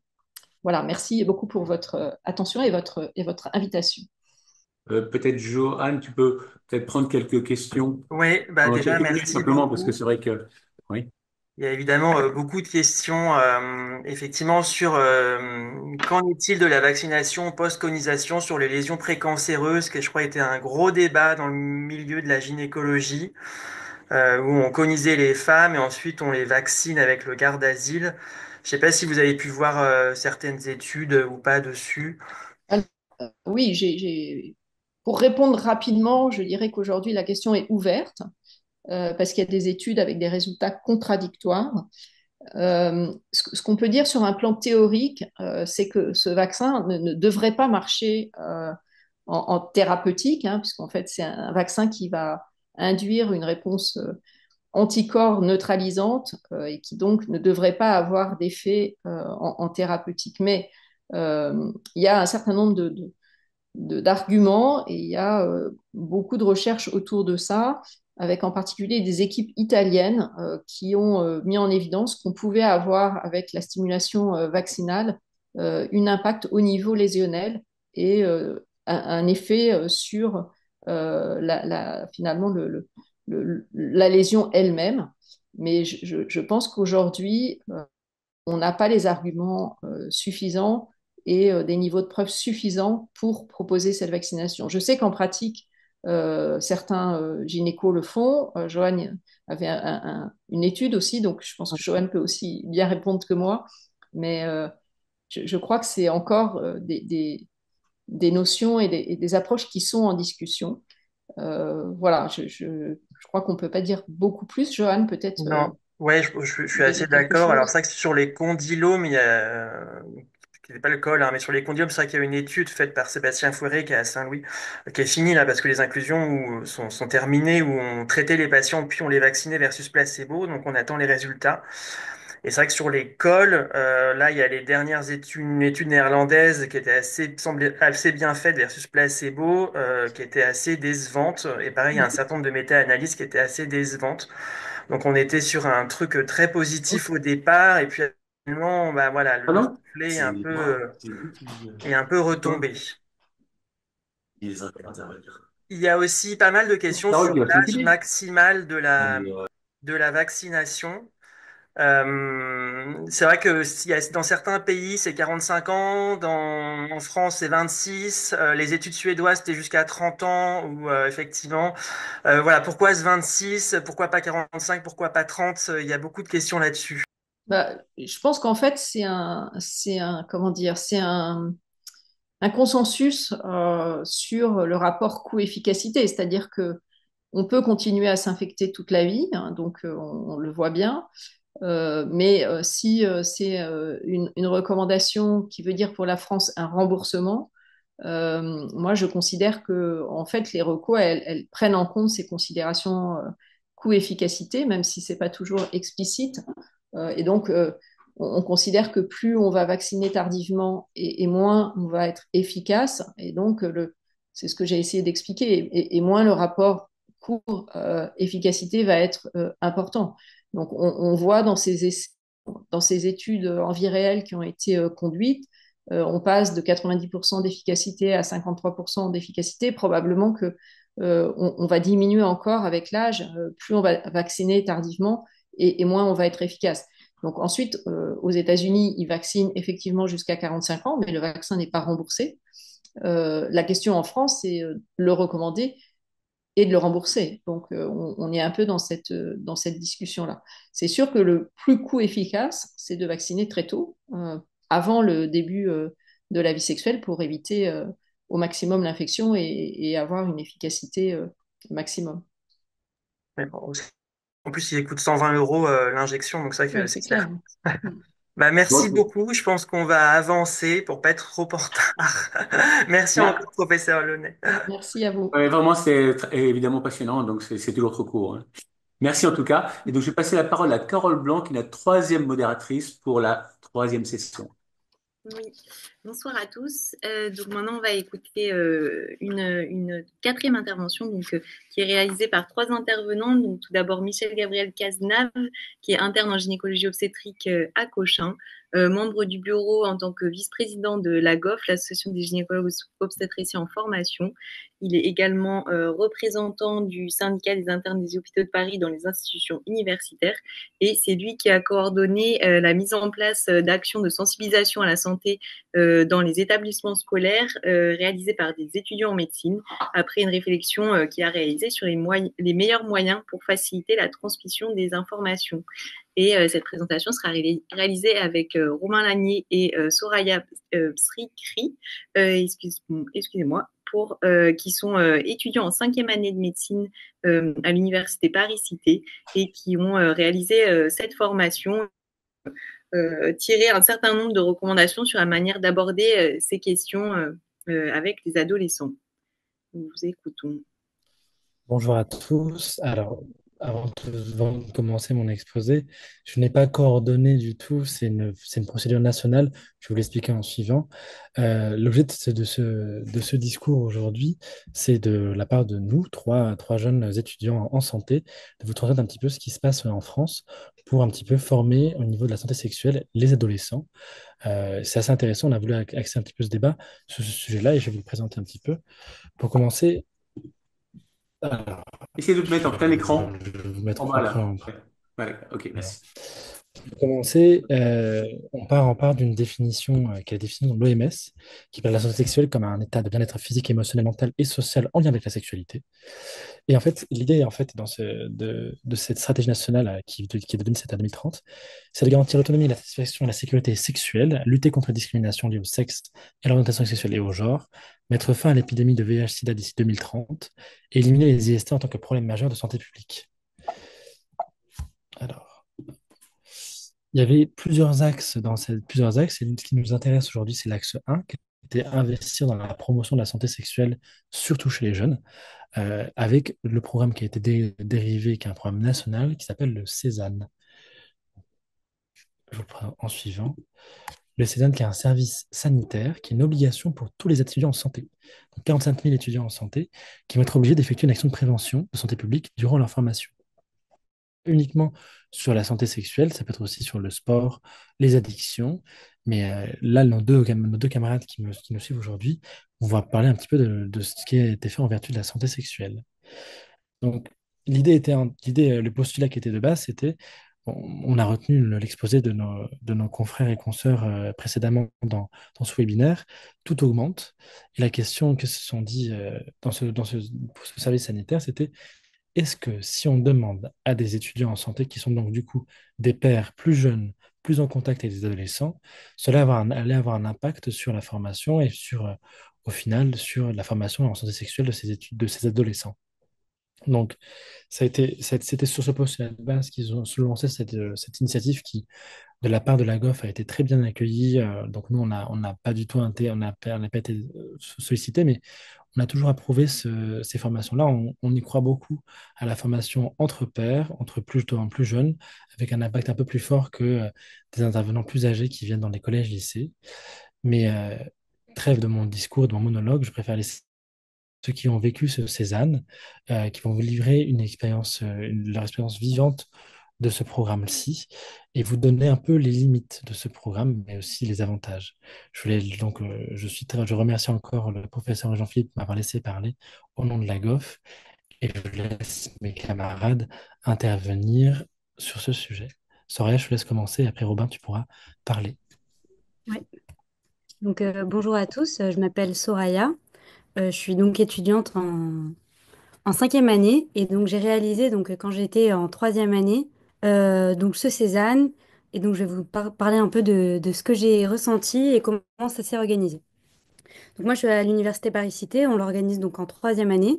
Voilà, merci beaucoup pour votre attention et votre invitation. Peut-être Johan, tu peux peut-être prendre quelques questions Oui, bah en déjà, quelques minutes merci simplement, parce que beaucoup. c'est vrai que oui. Il y a évidemment beaucoup de questions, effectivement, sur qu'en est-il de la vaccination post-conisation sur les lésions précancéreuses, qui je crois était un gros débat dans le milieu de la gynécologie, où on conisait les femmes et ensuite on les vaccine avec le garde-asile. Je sais pas si vous avez pu voir certaines études ou pas dessus. Alors, oui, pour répondre rapidement, je dirais qu'aujourd'hui, la question est ouverte parce qu'il y a des études avec des résultats contradictoires. Ce qu'on peut dire sur un plan théorique, c'est que ce vaccin ne devrait pas marcher en thérapeutique, hein, puisqu'en fait, c'est un vaccin qui va induire une réponse anticorps neutralisante et qui donc ne devrait pas avoir d'effet en thérapeutique. Mais il y a un certain nombre d'arguments et il y a beaucoup de recherches autour de ça, avec en particulier des équipes italiennes qui ont mis en évidence qu'on pouvait avoir avec la stimulation vaccinale un impact au niveau lésionnel et un effet sur finalement la lésion elle-même. Mais je pense qu'aujourd'hui, on n'a pas les arguments suffisants et des niveaux de preuve suffisants pour proposer cette vaccination. Je sais qu'en pratique, certains gynécos le font. Johan avait une étude aussi, donc je pense que Johan peut aussi bien répondre que moi. Mais je crois que c'est encore des notions et des approches qui sont en discussion. Voilà, je crois qu'on ne peut pas dire beaucoup plus. Johan, peut-être Non, ouais, je suis vous assez avez quelque d'accord. Alors, chose. c'est vrai que sur les condylomes, il y a, qui n'est pas le col, hein, mais sur les condylomes, c'est vrai qu'il y a une étude faite par Sébastien Fouéré qui est à Saint-Louis, qui est finie là, parce que les inclusions sont terminées, où on traitait les patients, puis on les vaccinait versus placebo, donc on attend les résultats. Et c'est vrai que sur les cols, là, il y a les dernières études, une étude néerlandaise qui était semblait assez bien faite versus placebo, qui était assez décevante. Et pareil, il y a un certain nombre de méta-analyses qui étaient assez décevantes. Donc on était sur un truc très positif au départ, et puis finalement, bah voilà, le Pardon? soufflet C'est moi, c'est vous est un peu toi, retombé. qui les intervieweurs. Il y a aussi pas mal de questions Carole sur qui va l'âge s'occuper. maximal Et, de la vaccination. C'est vrai que dans certains pays, c'est 45 ans, en France, c'est 26, les études suédoises, c'était jusqu'à 30 ans, où effectivement, voilà, pourquoi ce 26, pourquoi pas 45, pourquoi pas 30, il y a beaucoup de questions là-dessus. Bah, je pense qu'en fait, comment dire, un consensus sur le rapport coût-efficacité, c'est-à-dire que on peut continuer à s'infecter toute la vie, hein, donc on le voit bien, mais si c'est une recommandation qui veut dire pour la France un remboursement, moi je considère que en fait les recos elles prennent en compte ces considérations coût-efficacité, même si c'est pas toujours explicite. Et donc, on considère que plus on va vacciner tardivement et moins on va être efficace. Et donc, c'est ce que j'ai essayé d'expliquer. Et moins le rapport coût-efficacité va être important. Donc, on voit dans ces études en vie réelle qui ont été conduites, on passe de 90% d'efficacité à 53% d'efficacité. Probablement que on va diminuer encore avec l'âge. Plus on va vacciner tardivement et moins on va être efficace. Donc ensuite, aux États-Unis, ils vaccinent effectivement jusqu'à 45 ans, mais le vaccin n'est pas remboursé. La question en France, c'est de le recommander et de le rembourser. Donc on est un peu dans cette discussion-là. C'est sûr que le plus coût efficace, c'est de vacciner très tôt, avant le début de la vie sexuelle, pour éviter au maximum l'infection et avoir une efficacité maximum. Mais bon, en plus, il coûte 120 euros l'injection, donc c'est vrai Oui, que c'est c'est clair. clair. Bah, merci bon, beaucoup. Je pense qu'on va avancer pour pas être trop en retard. Merci là, encore, professeur Launay. Merci à vous. vraiment, c'est évidemment passionnant, donc c'est toujours trop court, hein. Merci en tout cas. Et donc, je vais passer la parole à Carole Blanc, qui est la troisième modératrice pour la troisième session. Oui, bonsoir à tous. Donc maintenant, on va écouter une quatrième intervention qui est réalisée par trois intervenants. Donc, tout d'abord, Michel Gabriel Cazenave, qui est interne en gynécologie obstétrique à Cochin, membre du bureau en tant que vice-président de l'AGOF, l'Association des gynécologues obstétriciens en formation. Il est également représentant du syndicat des internes des hôpitaux de Paris dans les institutions universitaires. Et c'est lui qui a coordonné la mise en place d'actions de sensibilisation à la santé dans les établissements scolaires réalisées par des étudiants en médecine, après une réflexion qu'il a réalisée sur les meilleurs moyens pour faciliter la transmission des informations. Et cette présentation sera réalisée avec Romain Lanier et Soraya Psrikri, excusez-moi, qui sont étudiants en cinquième année de médecine à l'université Paris-Cité et qui ont réalisé cette formation, tiré un certain nombre de recommandations sur la manière d'aborder ces questions avec les adolescents. Nous vous écoutons. Bonjour à tous. Alors, avant de commencer mon exposé, je n'ai pas coordonné du tout, c'est une procédure nationale, je vais vous l'expliquer en suivant. L'objet de ce discours aujourd'hui, c'est de la part de nous, trois jeunes étudiants en santé, de vous transmettre un petit peu ce qui se passe en France pour un petit peu former au niveau de la santé sexuelle les adolescents. C'est assez intéressant, on a voulu axer un petit peu ce débat sur ce sujet-là et je vais vous le présenter un petit peu. Pour commencer, alors, Essayez de te mettre en plein écran. je vais vous mettre En en bas plein. là. Ouais. Voilà. Ok, Alors, merci. pour commencer, on part d'une définition qui est la définition de l'OMS, qui parle de la santé sexuelle comme un état de bien-être physique, émotionnel, mental et social en lien avec la sexualité. Et en fait, l'idée de cette stratégie nationale qui est de 2007 à 2030, c'est de garantir l'autonomie, la satisfaction et la sécurité sexuelle, lutter contre les discriminations liées au sexe et à l'orientation sexuelle et au genre, mettre fin à l'épidémie de VIH-Sida d'ici 2030 et éliminer les IST en tant que problème majeur de santé publique. Alors, il y avait plusieurs axes, et ce qui nous intéresse aujourd'hui, c'est l'axe 1, qui était investir dans la promotion de la santé sexuelle, surtout chez les jeunes, avec le programme qui a été dérivé, qui est un programme national, qui s'appelle le Cézanne. Je vous le prends en suivant. Le Cézanne, qui est un service sanitaire, qui est une obligation pour tous les étudiants en santé. Donc 45 000 étudiants en santé qui vont être obligés d'effectuer une action de prévention de santé publique durant leur formation. Uniquement sur la santé sexuelle, ça peut être aussi sur le sport, les addictions. Mais là, nos deux camarades qui nous suivent aujourd'hui, on va parler un petit peu de ce qui a été fait en vertu de la santé sexuelle. Donc, le postulat qui était de base, c'était, on a retenu l'exposé de nos confrères et consoeurs précédemment dans ce webinaire, tout augmente. Et la question que se sont dit pour ce service sanitaire, c'était est-ce que si on demande à des étudiants en santé, qui sont donc du coup des pairs plus jeunes, plus en contact avec des adolescents, allait avoir un impact sur la formation et au final, sur la formation en santé sexuelle de ces adolescents? Donc, c'était sur ce poste de base qu'ils ont lancé cette initiative qui, de la part de la GOF, a été très bien accueillie. Donc, nous, on n'a pas du tout on n'a pas été sollicité, mais on a toujours approuvé ces formations-là. On y croit beaucoup à la formation entre pairs, entre plus jeunes, avec un impact un peu plus fort que des intervenants plus âgés qui viennent dans les collèges, lycées. Mais trêve de mon discours, de mon monologue, je préfère laisser ceux qui ont vécu ce Cézanne, qui vont vous livrer leur expérience vivante de ce programme-ci et vous donner un peu les limites de ce programme, mais aussi les avantages. Je remercie encore le professeur Jean-Philippe de m'avoir laissé parler au nom de la GOF et je laisse mes camarades intervenir sur ce sujet. Soraya, je te laisse commencer, après Robin, tu pourras parler. Ouais. Donc, bonjour à tous, je m'appelle Soraya. Je suis donc étudiante en cinquième année et donc j'ai réalisé donc quand j'étais en troisième année donc ce Cézanne et donc je vais vous parler un peu de ce que j'ai ressenti et comment ça s'est organisé. Donc moi je suis à l'université Paris-Cité, on l'organise donc en troisième année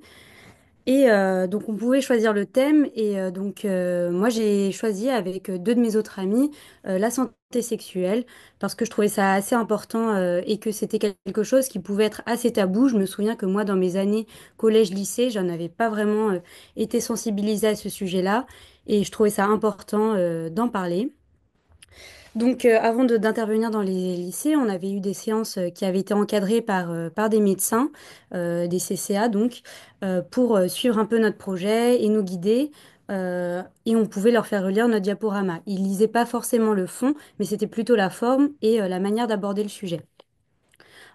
et donc on pouvait choisir le thème et donc moi j'ai choisi avec deux de mes autres amis la santé sexuelle parce que je trouvais ça assez important et que c'était quelque chose qui pouvait être assez tabou. Je me souviens que moi dans mes années collège-lycée, j'en avais pas vraiment été sensibilisée à ce sujet-là et je trouvais ça important d'en parler. Donc, avant d'intervenir dans les lycées, on avait eu des séances qui avaient été encadrées par des médecins, des CCA donc, pour suivre un peu notre projet et nous guider. Et on pouvait leur faire relire notre diaporama. Ils lisaient pas forcément le fond, mais c'était plutôt la forme et la manière d'aborder le sujet.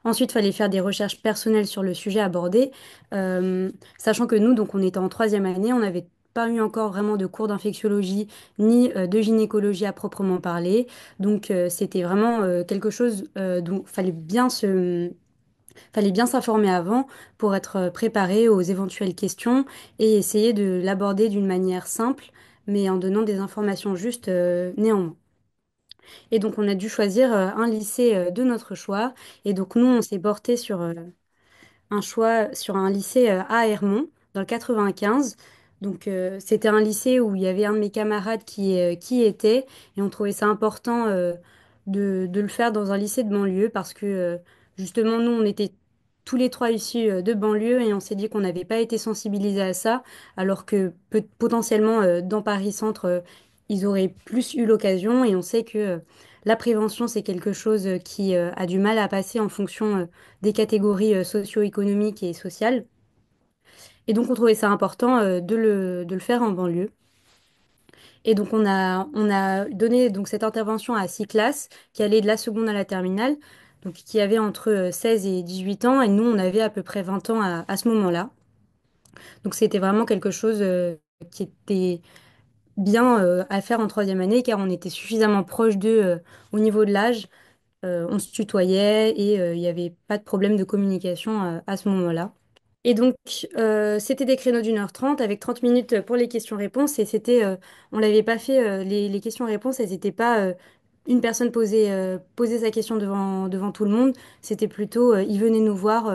Ensuite, il fallait faire des recherches personnelles sur le sujet abordé, sachant que nous, donc, on était en troisième année, on n'avait pas eu encore vraiment de cours d'infectiologie ni de gynécologie à proprement parler. Donc, c'était vraiment quelque chose dont fallait bien s'informer avant pour être préparé aux éventuelles questions et essayer de l'aborder d'une manière simple, mais en donnant des informations justes néanmoins. Et donc, on a dû choisir un lycée de notre choix. Et donc, nous, on s'est porté sur un choix sur un lycée à Hermont, dans le 95. Donc, c'était un lycée où il y avait un de mes camarades qui y était, et on trouvait ça important de le faire dans un lycée de banlieue parce que, justement, nous, on était tous les trois issus de banlieue et on s'est dit qu'on n'avait pas été sensibilisés à ça, alors que potentiellement, dans Paris Centre, ils auraient plus eu l'occasion, et on sait que la prévention, c'est quelque chose qui a du mal à passer en fonction des catégories socio-économiques et sociales. Et donc, on trouvait ça important de le faire en banlieue. Et donc, on a donné donc, cette intervention à 6 classes qui allaient de la seconde à la terminale, donc qui avaient entre 16 et 18 ans. Et nous, on avait à peu près 20 ans à ce moment-là. Donc, c'était vraiment quelque chose qui était bien à faire en troisième année, car on était suffisamment proche d'eux au niveau de l'âge. On se tutoyait et il n'y avait pas de problème de communication à ce moment-là. Et donc, c'était des créneaux d'1h30 avec 30 minutes pour les questions-réponses. Et on l'avait pas fait, les questions-réponses, elles n'étaient pas une personne posait sa question devant tout le monde. C'était plutôt, ils venaient nous voir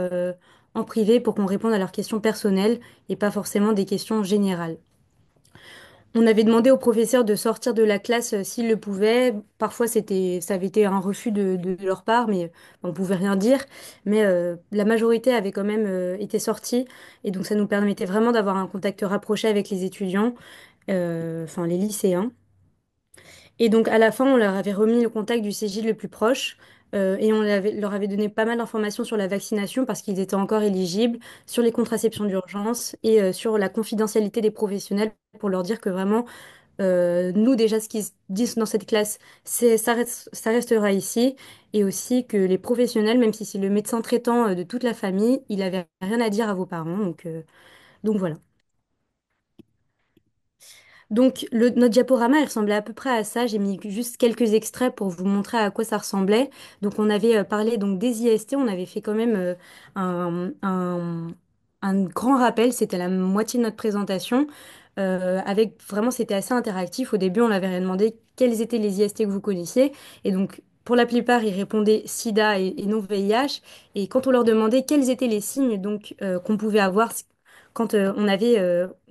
en privé pour qu'on réponde à leurs questions personnelles et pas forcément des questions générales. On avait demandé aux professeurs de sortir de la classe s'ils le pouvaient. Parfois, ça avait été un refus de leur part, mais on pouvait rien dire. Mais la majorité avait quand même été sortie. Et donc, ça nous permettait vraiment d'avoir un contact rapproché avec les étudiants, enfin les lycéens. Et donc, à la fin, on leur avait remis le contact du CJ le plus proche. Et leur avait donné pas mal d'informations sur la vaccination parce qu'ils étaient encore éligibles, sur les contraceptions d'urgence et sur la confidentialité des professionnels pour leur dire que vraiment, nous, déjà, ce qu'ils se disent dans cette classe, ça restera ici. Et aussi que les professionnels, même si c'est le médecin traitant de toute la famille, il avait rien à dire à vos parents. Donc voilà. Donc notre diaporama, il ressemblait à peu près à ça. J'ai mis juste quelques extraits pour vous montrer à quoi ça ressemblait. Donc on avait parlé donc des IST, on avait fait quand même un, un, un grand rappel. C'était la moitié de notre présentation. Avec vraiment, c'était assez interactif. Au début, on avait demandé quels étaient les IST que vous connaissiez. Et donc, pour la plupart, ils répondaient SIDA et non VIH. Et quand on leur demandait quels étaient les signes donc qu'on pouvait avoir quand on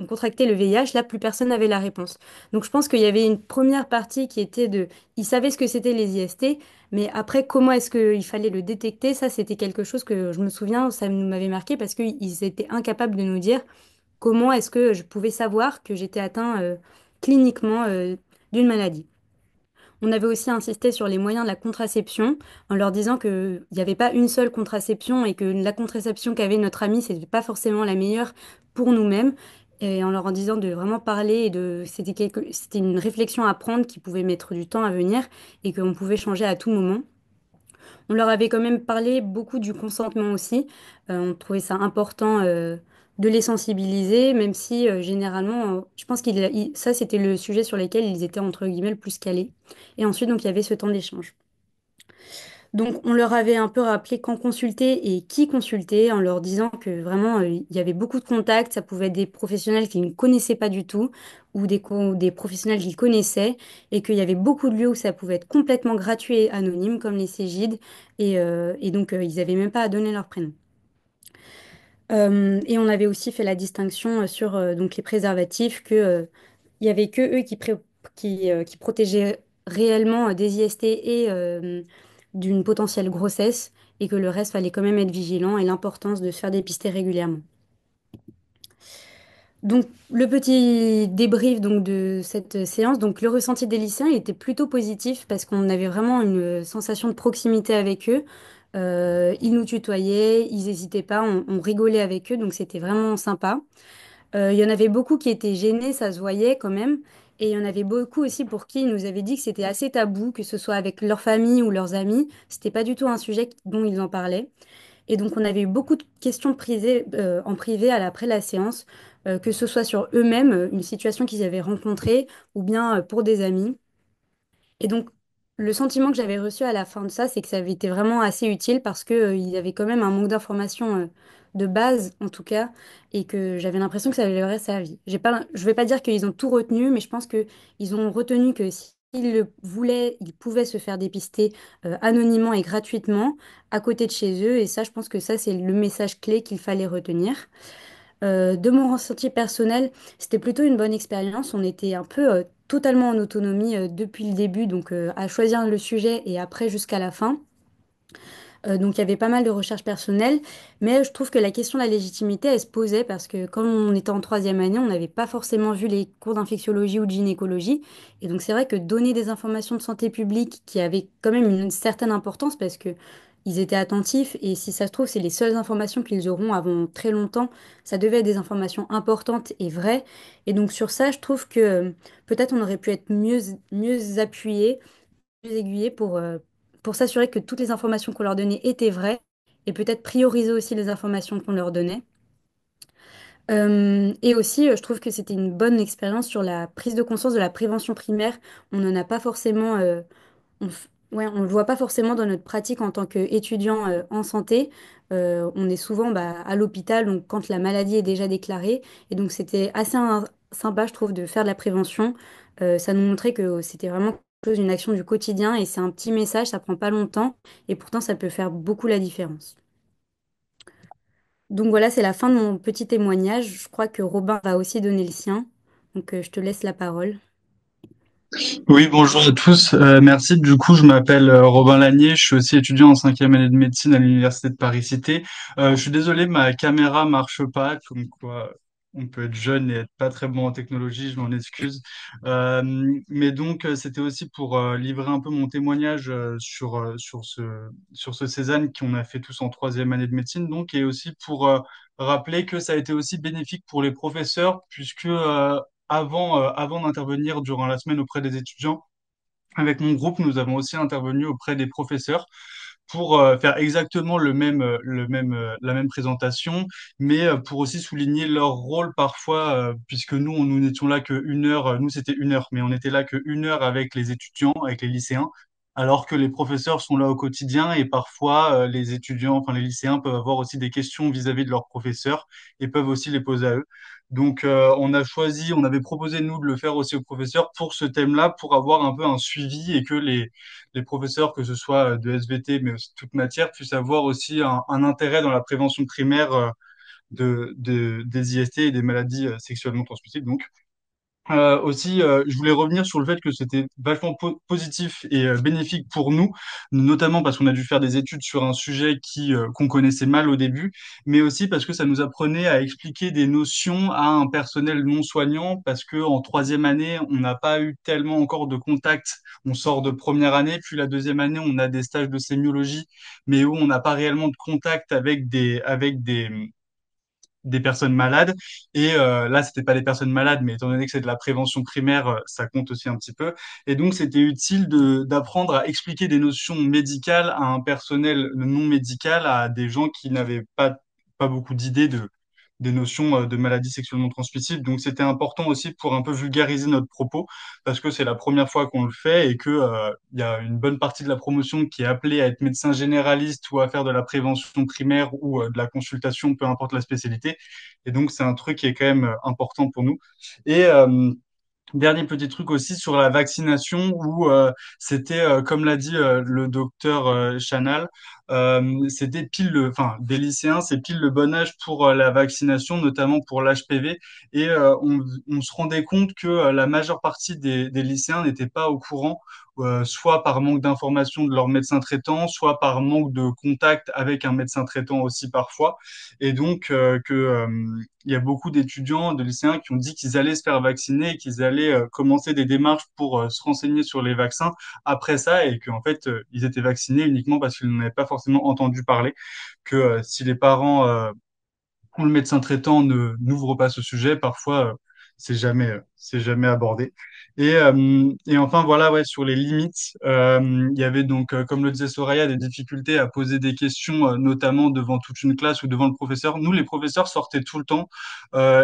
contractait le VIH, là, plus personne n'avait la réponse. Donc, je pense qu'il y avait une première partie qui était ils savaient ce que c'était les IST, mais après, comment est-ce qu'il fallait le détecter? Ça, c'était quelque chose que je me souviens, ça m'avait marqué parce qu'ils étaient incapables de nous dire comment est-ce que je pouvais savoir que j'étais atteint cliniquement d'une maladie. On avait aussi insisté sur les moyens de la contraception en leur disant qu'il n'y avait pas une seule contraception et que la contraception qu'avait notre ami, c'était pas forcément la meilleure pour nous-mêmes. Et en leur en disant de vraiment parler c'était une réflexion à prendre qui pouvait mettre du temps à venir et qu'on pouvait changer à tout moment. On leur avait quand même parlé beaucoup du consentement aussi. On trouvait ça important de les sensibiliser, même si généralement, je pense ça c'était le sujet sur lequel ils étaient entre guillemets le plus calés. Et ensuite, donc il y avait ce temps d'échange. Donc on leur avait un peu rappelé quand consulter et qui consulter, en leur disant que vraiment il y avait beaucoup de contacts, ça pouvait être des professionnels qu'ils ne connaissaient pas du tout ou des professionnels qu'ils connaissaient, et qu'il y avait beaucoup de lieux où ça pouvait être complètement gratuit et anonyme comme les Cégides, et donc ils n'avaient même pas à donner leur prénom. Et on avait aussi fait la distinction sur donc les préservatifs, que il y avait que eux qui protégeaient réellement des IST et d'une potentielle grossesse, et que le reste fallait quand même être vigilant, et l'importance de se faire dépister régulièrement. Donc, le petit débrief donc, de cette séance, donc le ressenti des lycéens, il était plutôt positif parce qu'on avait vraiment une sensation de proximité avec eux. Ils nous tutoyaient, ils n'hésitaient pas, on rigolait avec eux, donc c'était vraiment sympa. Il y en avait beaucoup qui étaient gênés, ça se voyait quand même. Et il y en avait beaucoup aussi pour qui ils nous avaient dit que c'était assez tabou, que ce soit avec leur famille ou leurs amis. C'était pas du tout un sujet dont ils en parlaient. Et donc, on avait eu beaucoup de questions en privé après la séance, que ce soit sur eux-mêmes, une situation qu'ils avaient rencontrée, ou bien pour des amis. Et donc, le sentiment que j'avais reçu à la fin de ça, c'est que ça avait été vraiment assez utile parce que, il y avait quand même un manque d'informations, de base, en tout cas, et que j'avais l'impression que ça leur aurait servi. Je vais pas dire qu'ils ont tout retenu, mais je pense qu'ils ont retenu que s'ils le voulaient, ils pouvaient se faire dépister, anonymement et gratuitement à côté de chez eux. Et ça, je pense que ça, c'est le message clé qu'il fallait retenir. De mon ressenti personnel, c'était plutôt une bonne expérience. On était un peu totalement en autonomie depuis le début, donc à choisir le sujet et après jusqu'à la fin. Donc il y avait pas mal de recherches personnelles, mais je trouve que la question de la légitimité, elle se posait parce que quand on était en troisième année, on n'avait pas forcément vu les cours d'infectiologie ou de gynécologie. Et donc c'est vrai que donner des informations de santé publique qui avaient quand même une certaine importance parce que ils étaient attentifs et si ça se trouve, c'est les seules informations qu'ils auront avant très longtemps. Ça devait être des informations importantes et vraies. Et donc sur ça, je trouve que peut-être on aurait pu être mieux appuyé plus aiguillés pour s'assurer que toutes les informations qu'on leur donnait étaient vraies et peut-être prioriser aussi les informations qu'on leur donnait. Et aussi, je trouve que c'était une bonne expérience sur la prise de conscience de la prévention primaire. On n'en a pas forcément, ouais, on le voit pas forcément dans notre pratique en tant qu'étudiant en santé. On est souvent à l'hôpital, donc quand la maladie est déjà déclarée. Et donc c'était assez sympa, je trouve, de faire de la prévention. Ça nous montrait que c'était vraiment quelque chose, une action du quotidien et c'est un petit message, ça prend pas longtemps et pourtant ça peut faire beaucoup la différence. Donc voilà, c'est la fin de mon petit témoignage. Je crois que Robin va aussi donner le sien. Donc je te laisse la parole. Oui, bonjour à tous. Merci. Du coup, je m'appelle Robin Lanier. Je suis aussi étudiant en cinquième année de médecine à l'Université de Paris-Cité. Je suis désolé, ma caméra marche pas. Comme quoi, on peut être jeune et être pas très bon en technologie. Je m'en excuse. Mais donc, c'était aussi pour livrer un peu mon témoignage sur ce Cézanne qu'on a fait tous en troisième année de médecine. Donc, et aussi pour rappeler que ça a été aussi bénéfique pour les professeurs puisque avant d'intervenir durant la semaine auprès des étudiants, avec mon groupe, nous avons aussi intervenu auprès des professeurs pour faire exactement la même présentation, mais pour aussi souligner leur rôle parfois, puisque nous n'étions là que 1 heure, nous c'était 1 heure, mais on était là que 1 heure avec les étudiants, avec les lycéens, alors que les professeurs sont là au quotidien et parfois les étudiants, enfin les lycéens peuvent avoir aussi des questions vis-à-vis de leurs professeurs et peuvent aussi les poser à eux. Donc on avait proposé nous de le faire aussi aux professeurs pour ce thème-là, pour avoir un peu un suivi et que les professeurs, que ce soit de SVT, mais aussi toute matière, puissent avoir aussi un intérêt dans la prévention primaire des IST et des maladies sexuellement transmissibles. Donc, aussi, je voulais revenir sur le fait que c'était vachement positif et bénéfique pour nous, notamment parce qu'on a dû faire des études sur un sujet qu'on connaissait mal au début, mais aussi parce que ça nous apprenait à expliquer des notions à un personnel non soignant, parce que en troisième année, on n'a pas eu tellement encore de contact. On sort de première année, puis la deuxième année, on a des stages de sémiologie, mais où on n'a pas réellement de contact avec des personnes malades. Et là, c'était pas des personnes malades, mais étant donné que c'est de la prévention primaire, ça compte aussi un petit peu. Et donc, c'était utile d'apprendre à expliquer des notions médicales à un personnel non médical, à des gens qui n'avaient pas beaucoup d'idées des notions de maladies sexuellement transmissibles. Donc, c'était important aussi pour un peu vulgariser notre propos, parce que c'est la première fois qu'on le fait et que, il y a une bonne partie de la promotion qui est appelée à être médecin généraliste ou à faire de la prévention primaire ou de la consultation, peu importe la spécialité. Et donc, c'est un truc qui est quand même important pour nous. Et dernier petit truc aussi sur la vaccination où c'était, comme l'a dit le docteur Chanal, c'était enfin, des lycéens, c'est pile le bon âge pour la vaccination, notamment pour l'HPV. Et on se rendait compte que la majeure partie des lycéens n'étaient pas au courant, soit par manque d'information de leur médecin traitant, soit par manque de contact avec un médecin traitant aussi parfois. Et donc, il y a beaucoup d'étudiants, de lycéens qui ont dit qu'ils allaient se faire vacciner et qu'ils allaient commencer des démarches pour se renseigner sur les vaccins après ça et qu'en fait, ils étaient vaccinés uniquement parce qu'ils n'en avaient pas forcément entendu parler, que si les parents ou le médecin traitant ne n'ouvre pas ce sujet, parfois c'est jamais abordé. Et enfin voilà, ouais, sur les limites, il y avait donc, comme le disait Soraya, des difficultés à poser des questions, notamment devant toute une classe ou devant le professeur. Nous, les professeurs sortaient tout le temps,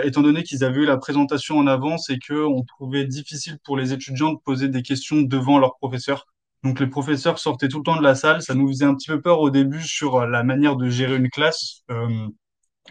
étant donné qu'ils avaient eu la présentation en avance et que on trouvait difficile pour les étudiants de poser des questions devant leur professeur. Donc les professeurs sortaient tout le temps de la salle. Ça nous faisait un petit peu peur au début sur la manière de gérer une classe.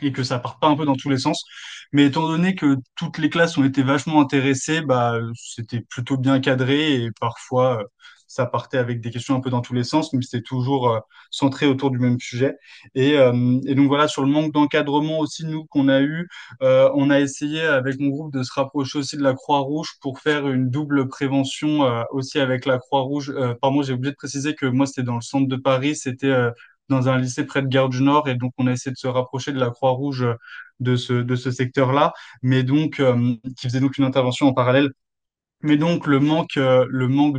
Et que ça parte pas un peu dans tous les sens. Mais étant donné que toutes les classes ont été vachement intéressées, bah, c'était plutôt bien cadré et parfois ça partait avec des questions un peu dans tous les sens, mais c'était toujours centré autour du même sujet. Et donc voilà, sur le manque d'encadrement aussi, nous, qu'on a eu, on a essayé avec mon groupe de se rapprocher aussi de la Croix-Rouge pour faire une double prévention aussi avec la Croix-Rouge. Pardon, j'ai oublié de préciser que moi, c'était dans le centre de Paris, c'était dans un lycée près de Gare du Nord, et donc on a essayé de se rapprocher de la Croix-Rouge de ce secteur-là, mais donc qui faisait donc une intervention en parallèle. Mais donc le manque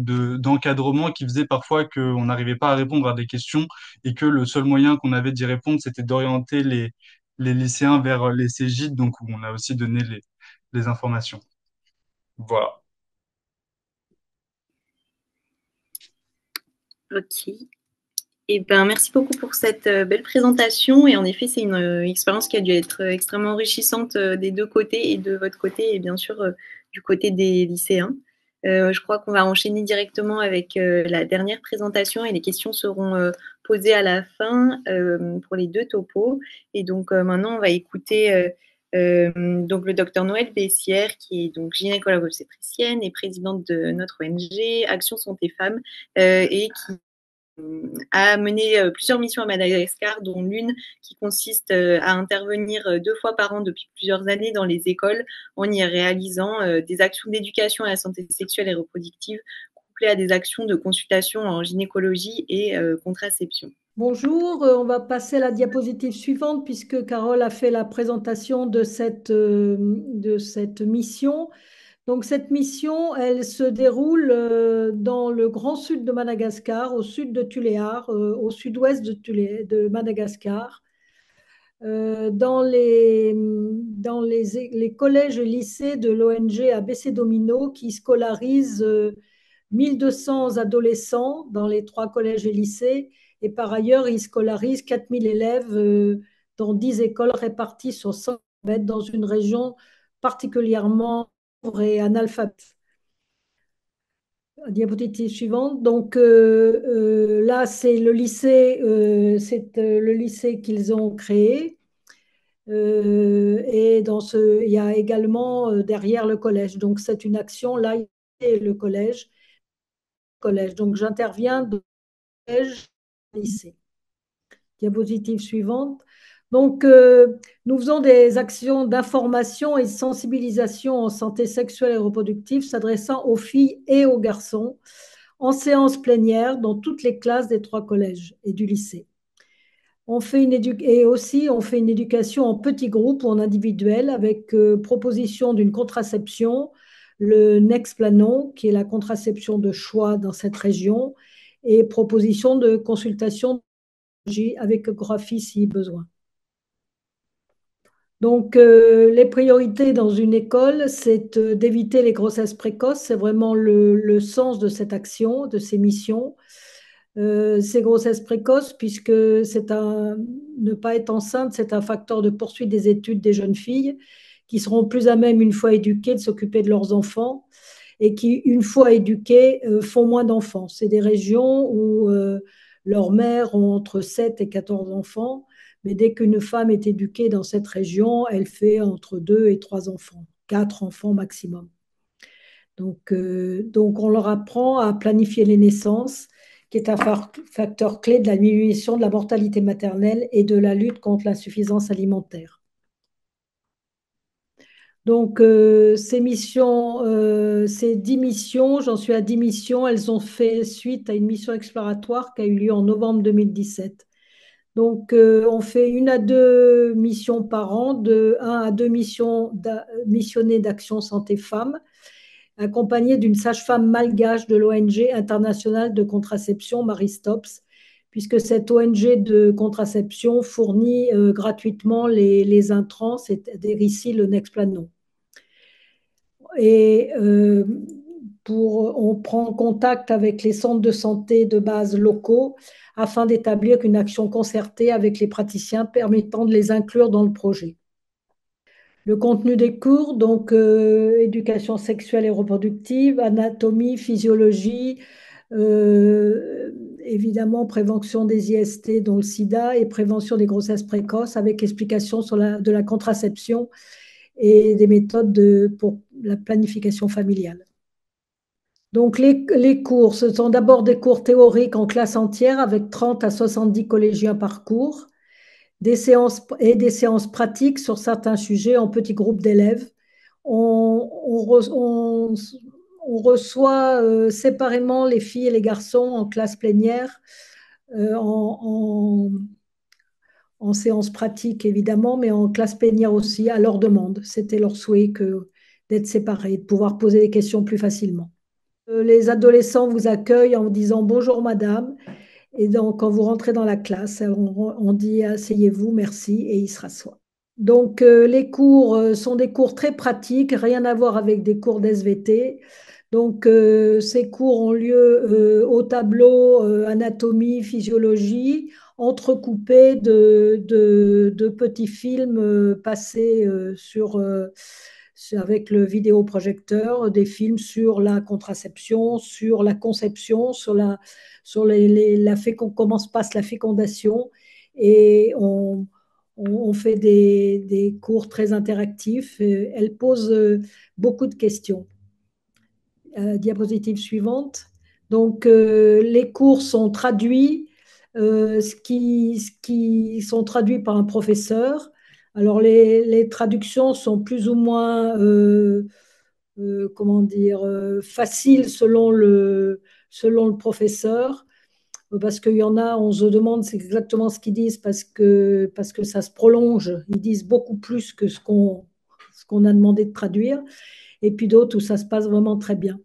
d'encadrement qui faisait parfois qu'on n'arrivait pas à répondre à des questions et que le seul moyen qu'on avait d'y répondre, c'était d'orienter les lycéens vers les Cégides, donc où on a aussi donné les informations. Voilà. Ok. Eh ben, merci beaucoup pour cette belle présentation. Et en effet, c'est une expérience qui a dû être extrêmement enrichissante des deux côtés, et de votre côté, et bien sûr du côté des lycéens. Je crois qu'on va enchaîner directement avec la dernière présentation, et les questions seront posées à la fin pour les deux topos. Et donc maintenant, on va écouter donc le docteur Noël Bessière, qui est donc gynécologue obstétricienne et présidente de notre ONG Action Santé Femmes, et qui a mené plusieurs missions à Madagascar, dont l'une qui consiste à intervenir 2 fois par an depuis plusieurs années dans les écoles, en y réalisant des actions d'éducation à la santé sexuelle et reproductive, couplées à des actions de consultation en gynécologie et contraception. Bonjour, on va passer à la diapositive suivante puisque Carole a fait la présentation de cette mission. Donc cette mission, elle se déroule dans le grand sud de Madagascar, au sud de Tuléar, au sud-ouest de Madagascar, dans les collèges et lycées de l'ONG ABC Domino qui scolarisent 1200 adolescents dans les 3 collèges et lycées. Et par ailleurs, ils scolarisent 4000 élèves dans 10 écoles réparties sur 100 km dans une région particulièrement pauvre et analphabète. Diapositive suivante. Donc là, c'est le lycée qu'ils ont créé. Et il y a également derrière le collège. Donc c'est une action là, le collège. Donc j'interviens de collège lycée. Diapositive suivante. Donc, nous faisons des actions d'information et de sensibilisation en santé sexuelle et reproductive s'adressant aux filles et aux garçons en séance plénière dans toutes les classes des 3 collèges et du lycée. On fait on fait une éducation en petits groupes ou en individuel avec proposition d'une contraception, le Nexplanon, qui est la contraception de choix dans cette région, et proposition de consultation avec échographie si besoin. Donc, les priorités dans une école, c'est d'éviter les grossesses précoces. C'est vraiment le sens de cette action, de ces missions. Ces grossesses précoces, puisque ne pas être enceinte, c'est un facteur de poursuite des études des jeunes filles qui seront plus à même, une fois éduquées, de s'occuper de leurs enfants et qui, une fois éduquées, font moins d'enfants. C'est des régions où leurs mères ont entre 7 et 14 enfants. Mais dès qu'une femme est éduquée dans cette région, elle fait entre 2 et 3 enfants, 4 enfants maximum. Donc on leur apprend à planifier les naissances qui est un facteur clé de la diminution de la mortalité maternelle et de la lutte contre l'insuffisance alimentaire. Donc, ces 10 missions, j'en suis à 10 missions, elles ont fait suite à une mission exploratoire qui a eu lieu en novembre 2017. Donc, on fait 1 à 2 missions par an, de 1 à 2 missionnées d'Action Santé Femmes, accompagnées d'une sage-femme malgache de l'ONG internationale de contraception Maristops, puisque cette ONG de contraception fournit gratuitement les intrants, c'est-à-dire ici le Nexplanon. Et on prend contact avec les centres de santé de base locaux afin d'établir une action concertée avec les praticiens permettant de les inclure dans le projet. Le contenu des cours, donc éducation sexuelle et reproductive, anatomie, physiologie, évidemment prévention des IST dont le sida et prévention des grossesses précoces avec explication de la contraception et des méthodes pour la planification familiale. Donc les cours, ce sont d'abord des cours théoriques en classe entière avec 30 à 70 collégiens par cours, des séances pratiques sur certains sujets en petits groupes d'élèves. On reçoit séparément les filles et les garçons en classe plénière, en séance pratique évidemment, mais en classe plénière aussi, à leur demande. C'était leur souhait d'être séparés, de pouvoir poser des questions plus facilement. Les adolescents vous accueillent en disant « Bonjour madame ». Et donc, quand vous rentrez dans la classe, on dit « Asseyez-vous, merci » et ils se rassoient. Donc, les cours sont des cours très pratiques, rien à voir avec des cours d'SVT. Donc, ces cours ont lieu au tableau anatomie, physiologie, entrecoupés de petits films passés avec le vidéoprojecteur, des films sur la contraception, sur la conception, sur comment se passe la fécondation. Et on fait des cours très interactifs. Elle pose beaucoup de questions. Diapositive suivante. Donc, les cours sont traduits, qui sont traduits par un professeur. Alors, les traductions sont plus ou moins, comment dire, faciles selon le professeur, parce qu'il y en a, on se demande c'est exactement ce qu'ils disent parce que ça se prolonge. Ils disent beaucoup plus que ce qu'on a demandé de traduire. Et puis d'autres où ça se passe vraiment très bien.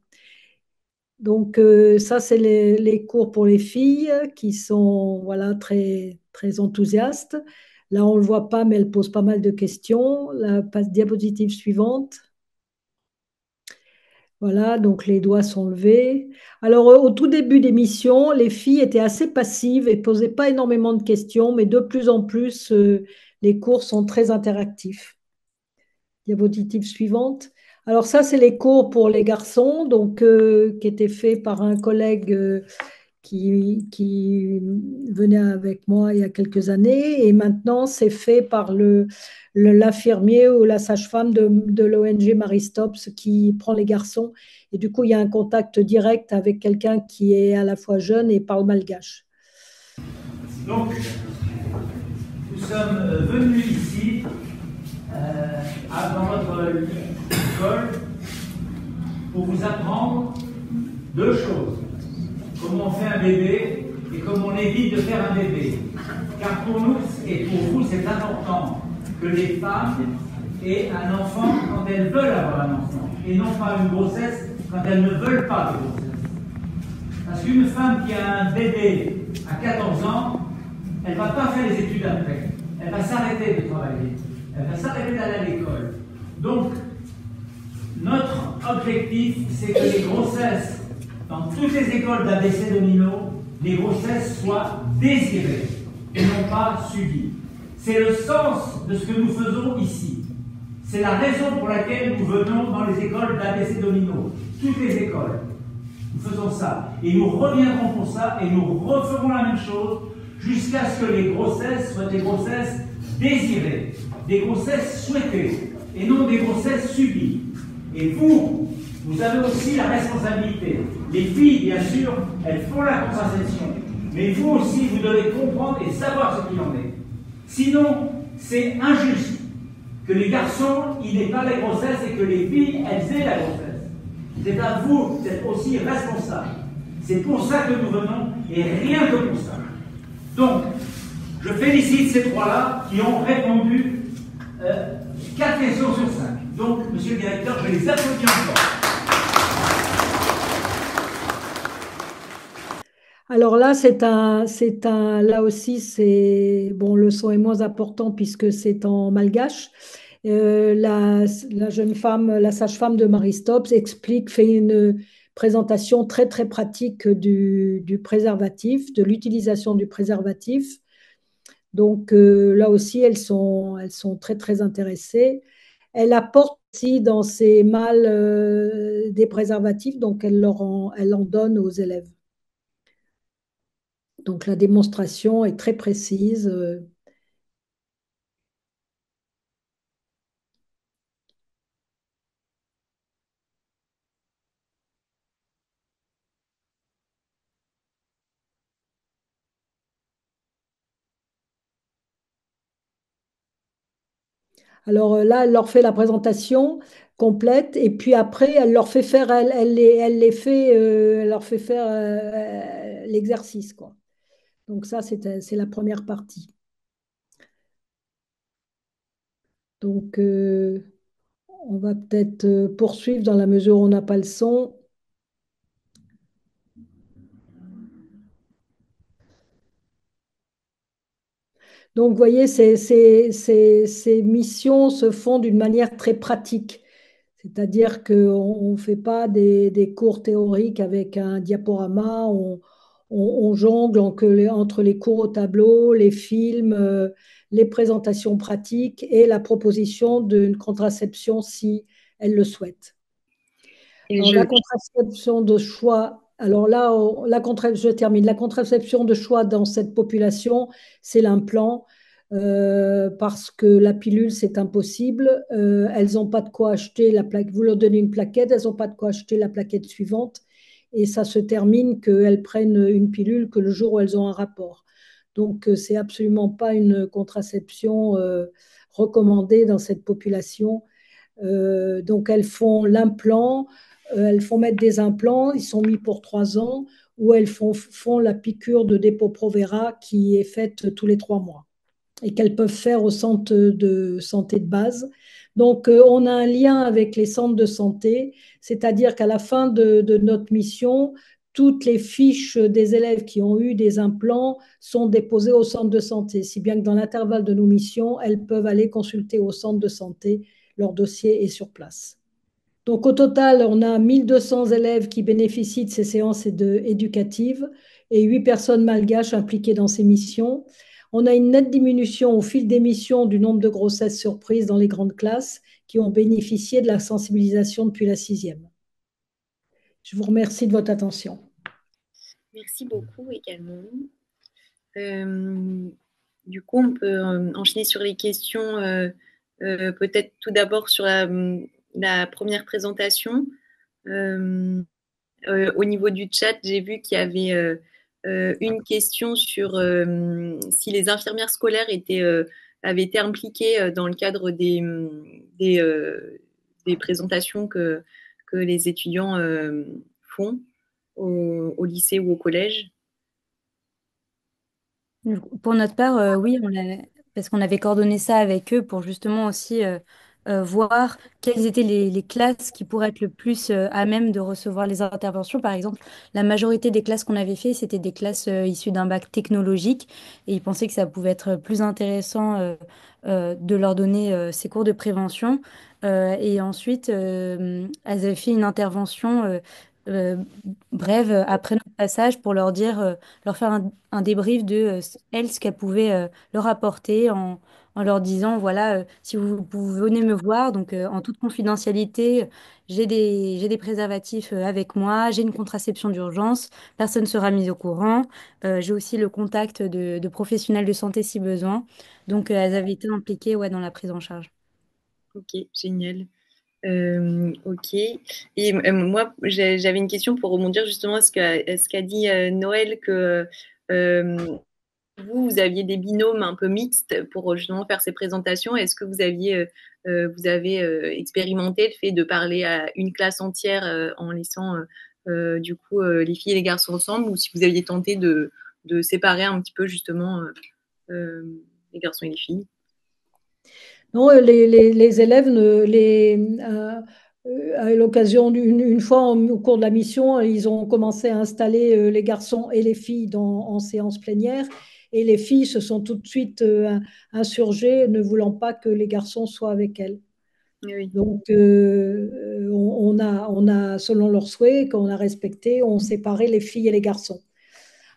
Donc, ça, c'est les cours pour les filles qui sont voilà, très, très enthousiastes. Là, on ne le voit pas, mais elle pose pas mal de questions. La diapositive suivante. Voilà, donc les doigts sont levés. Alors, au tout début des missions, les filles étaient assez passives et ne posaient pas énormément de questions, mais de plus en plus, les cours sont très interactifs. Diapositive suivante. Alors ça, c'est les cours pour les garçons, donc qui étaient faits par un collègue qui venait avec moi il y a quelques années, et maintenant c'est fait par l'infirmier ou la sage-femme de l'ONG Maristops qui prend les garçons. Et du coup, il y a un contact direct avec quelqu'un qui est à la fois jeune et parle malgache. Donc, nous sommes venus ici dans votre école pour vous apprendre 2 choses. Comment on fait un bébé et comment on évite de faire un bébé. Car pour nous et pour vous, c'est important que les femmes aient un enfant quand elles veulent avoir un enfant et non pas une grossesse quand elles ne veulent pas de grossesse. Parce qu'une femme qui a un bébé à 14 ans, elle ne va pas faire les études après. Elle va s'arrêter de travailler. Elle va s'arrêter d'aller à l'école. Donc, notre objectif, c'est que les grossesses, dans toutes les écoles d'ABC Domino, les grossesses soient désirées et non pas subies. C'est le sens de ce que nous faisons ici. C'est la raison pour laquelle nous venons dans les écoles d'ABC Domino. Toutes les écoles. Nous faisons ça. Et nous reviendrons pour ça et nous referons la même chose jusqu'à ce que les grossesses soient des grossesses désirées, des grossesses souhaitées et non des grossesses subies. Et vous, vous avez aussi la responsabilité. Les filles, bien sûr, elles font la contraception. Mais vous aussi, vous devez comprendre et savoir ce qu'il en est. Sinon, c'est injuste que les garçons, ils n'aient pas la grossesse et que les filles, elles aient la grossesse. C'est à vous d'être aussi responsable. C'est pour ça que nous venons et rien que pour ça. Donc, je félicite ces trois-là qui ont répondu 4 questions sur 5. Donc, monsieur le directeur, je les applaudis encore. Alors là, là aussi, bon, le son est moins important puisque c'est en malgache. La jeune femme, la sage-femme de Marie Stopes fait une présentation très très pratique du préservatif, de l'utilisation du préservatif. Donc là aussi, elles sont très très intéressées. Elle apporte aussi dans ses malles des préservatifs, donc elle en donne aux élèves. Donc la démonstration est très précise. Alors là, elle leur fait la présentation complète et puis après, elle leur fait faire, elle leur fait faire l'exercice, quoi. Donc ça, c'est la première partie. Donc on va peut-être poursuivre dans la mesure où on n'a pas le son. Donc, vous voyez, ces missions se font d'une manière très pratique. C'est-à-dire qu'on ne fait pas des cours théoriques avec un diaporama, on jongle entre les cours au tableau, les films, les présentations pratiques et la proposition d'une contraception si elle le souhaite. Alors, la contraception de choix, alors là, je termine. La contraception de choix dans cette population, c'est l'implant, parce que la pilule, c'est impossible. Elles n'ont pas de quoi acheter la plaque. Vous leur donnez une plaquette, elles n'ont pas de quoi acheter la plaquette suivante. Et ça se termine qu'elles prennent une pilule que le jour où elles ont un rapport. Donc, c'est absolument pas une contraception recommandée dans cette population. Donc, elles font l'implant, elles font mettre des implants, ils sont mis pour 3 ans, ou elles font la piqûre de Depo-Provera qui est faite tous les 3 mois et qu'elles peuvent faire au centre de santé de base. Donc, on a un lien avec les centres de santé, c'est-à-dire qu'à la fin de notre mission, toutes les fiches des élèves qui ont eu des implants sont déposées au centre de santé, si bien que dans l'intervalle de nos missions, elles peuvent aller consulter au centre de santé. Leur dossier est sur place. Donc, au total, on a 1200 élèves qui bénéficient de ces séances éducatives et 8 personnes malgaches impliquées dans ces missions. On a une nette diminution au fil des missions du nombre de grossesses surprises dans les grandes classes qui ont bénéficié de la sensibilisation depuis la 6e. Je vous remercie de votre attention. Merci beaucoup également. Du coup, on peut enchaîner sur les questions, peut-être tout d'abord sur la première présentation. Au niveau du chat, j'ai vu qu'il y avait une question sur si les infirmières scolaires avaient été impliquées dans le cadre des présentations que les étudiants font au lycée ou au collège. Pour notre part, oui, parce qu'on avait coordonné ça avec eux pour justement aussi voir quelles étaient les classes qui pourraient être le plus à même de recevoir les interventions. Par exemple, la majorité des classes qu'on avait fait, c'était des classes issues d'un bac technologique et ils pensaient que ça pouvait être plus intéressant de leur donner ces cours de prévention. Et ensuite, elles avaient fait une intervention euh, brève après notre passage pour leur dire, leur faire un débrief de elles, ce qu'elles pouvaient leur apporter en leur disant, voilà, si vous venez me voir, donc en toute confidentialité, j'ai des préservatifs avec moi, j'ai une contraception d'urgence, personne ne sera mis au courant, j'ai aussi le contact de professionnels de santé si besoin. Donc elles avaient été impliquées ouais, dans la prise en charge. Ok, génial. Ok. Et moi, j'avais une question pour rebondir justement à ce qu'a dit Noël, que vous aviez des binômes un peu mixtes pour justement faire ces présentations. Est-ce que vous avez expérimenté le fait de parler à une classe entière en laissant du coup les filles et les garçons ensemble, ou si vous aviez tenté de séparer un petit peu justement euh, les garçons et les filles? Non, les élèves, à l'occasion une fois au cours de la mission, ils ont commencé à installer les garçons et les filles en séance plénière. Et les filles se sont tout de suite insurgées, ne voulant pas que les garçons soient avec elles. Oui. Donc, on a, selon leurs souhaits, qu'on a respecté, on séparait les filles et les garçons.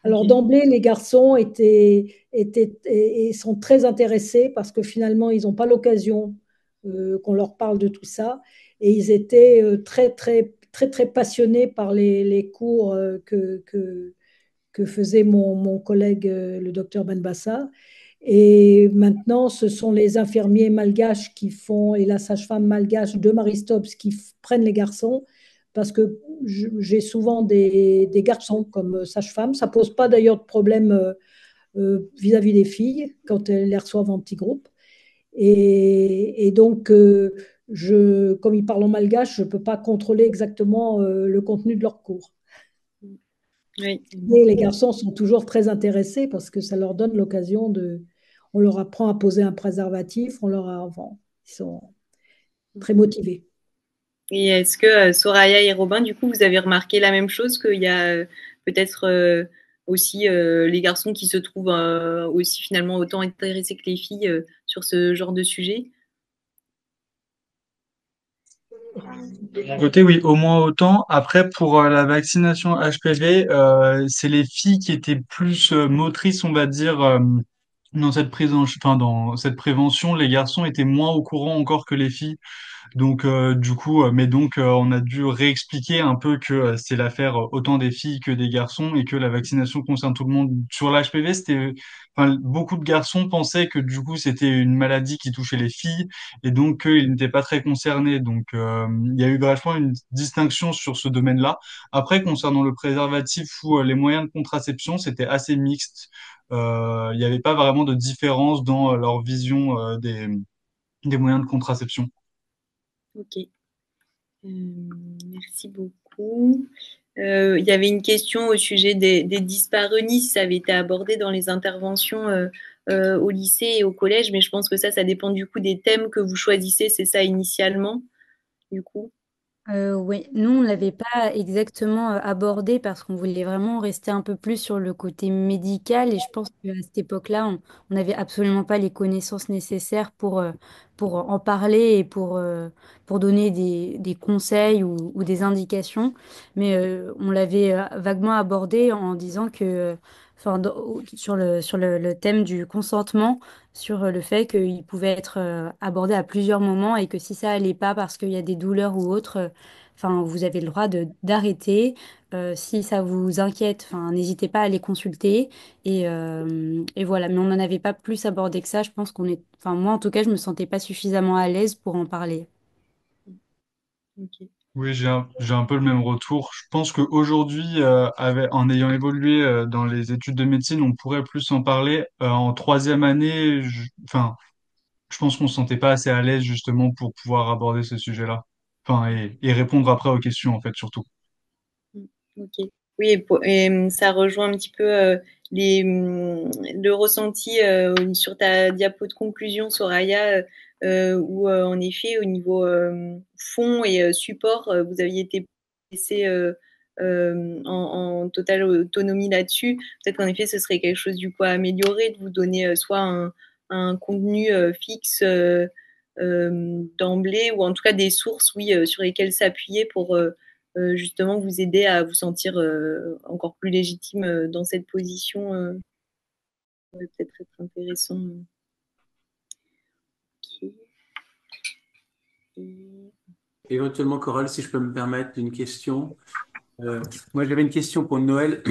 Alors Ok. d'emblée, les garçons et sont très intéressés parce que finalement, ils n'ont pas l'occasion qu'on leur parle de tout ça. Et ils étaient très passionnés par les cours que faisait mon collègue, le docteur Benbassa. Et maintenant, ce sont les infirmiers malgaches qui font, et la sage-femme malgache de Maristops qui prennent les garçons, parce que j'ai souvent des garçons comme sage-femme. Ça pose pas d'ailleurs de problème vis-à-vis des filles quand elles les reçoivent en petits groupes. Et donc, comme ils parlent en malgache, je ne peux pas contrôler exactement le contenu de leur cours. Oui. Mais les garçons sont toujours très intéressés parce que ça leur donne l'occasion de. On leur apprend à poser un préservatif, ils sont très motivés. Et est-ce que Soraya et Robin, du coup, vous avez remarqué la même chose, qu'il y a peut-être aussi les garçons qui se trouvent aussi finalement autant intéressés que les filles sur ce genre de sujet? De mon côté, oui, au moins autant. Après, pour la vaccination HPV, c'est les filles qui étaient plus motrices, on va dire, dans cette prise enfin, dans cette prévention. Les garçons étaient moins au courant encore que les filles. Donc, du coup, on a dû réexpliquer un peu que c'est l'affaire autant des filles que des garçons et que la vaccination concerne tout le monde. Sur l'HPV, enfin, beaucoup de garçons pensaient que du coup, c'était une maladie qui touchait les filles et donc qu'ils n'étaient pas très concernés. Donc, il y a eu vachement une distinction sur ce domaine-là. Après, concernant le préservatif ou les moyens de contraception, c'était assez mixte. Il n'y avait pas vraiment de différence dans leur vision des moyens de contraception. Ok. Merci beaucoup. Il y avait une question au sujet des dyspareunies, si ça avait été abordé dans les interventions au lycée et au collège, mais je pense que ça dépend du coup des thèmes que vous choisissez, c'est ça initialement, du coup. Oui, nous, on ne l'avait pas exactement abordé parce qu'on voulait vraiment rester un peu plus sur le côté médical et je pense qu'à cette époque-là, on n'avait absolument pas les connaissances nécessaires pour en parler et pour donner des conseils ou des indications. Mais on l'avait vaguement abordé en disant que, enfin, sur le thème du consentement, sur le fait qu'il pouvait être abordé à plusieurs moments et que si ça allait pas parce qu'il y a des douleurs ou autres, enfin, vous avez le droit d'arrêter. Si ça vous inquiète, enfin, n'hésitez pas à les consulter. Et voilà, mais on n'en avait pas plus abordé que ça. Je pense enfin, moi en tout cas, je me sentais pas suffisamment à l'aise pour en parler. Ok. Oui, j'ai un peu le même retour. Je pense qu'aujourd'hui, en ayant évolué dans les études de médecine, on pourrait plus en parler. En troisième année, enfin, je pense qu'on se sentait pas assez à l'aise justement pour pouvoir aborder ce sujet-là. Enfin, et répondre après aux questions, en fait, surtout. Ok. Oui, ça rejoint un petit peu le ressenti sur ta diapo de conclusion, Soraya, où en effet, au niveau fond et support, vous aviez été laissé en totale autonomie là-dessus. Peut-être qu'en effet, ce serait quelque chose du coup à améliorer, de vous donner soit un contenu fixe d'emblée, ou en tout cas des sources, oui, sur lesquelles s'appuyer pour justement vous aider à vous sentir encore plus légitime dans cette position. Ça va peut-être être intéressant. Ok. Et- Éventuellement, Coral, si je peux me permettre une question. Moi, j'avais une question pour Noël.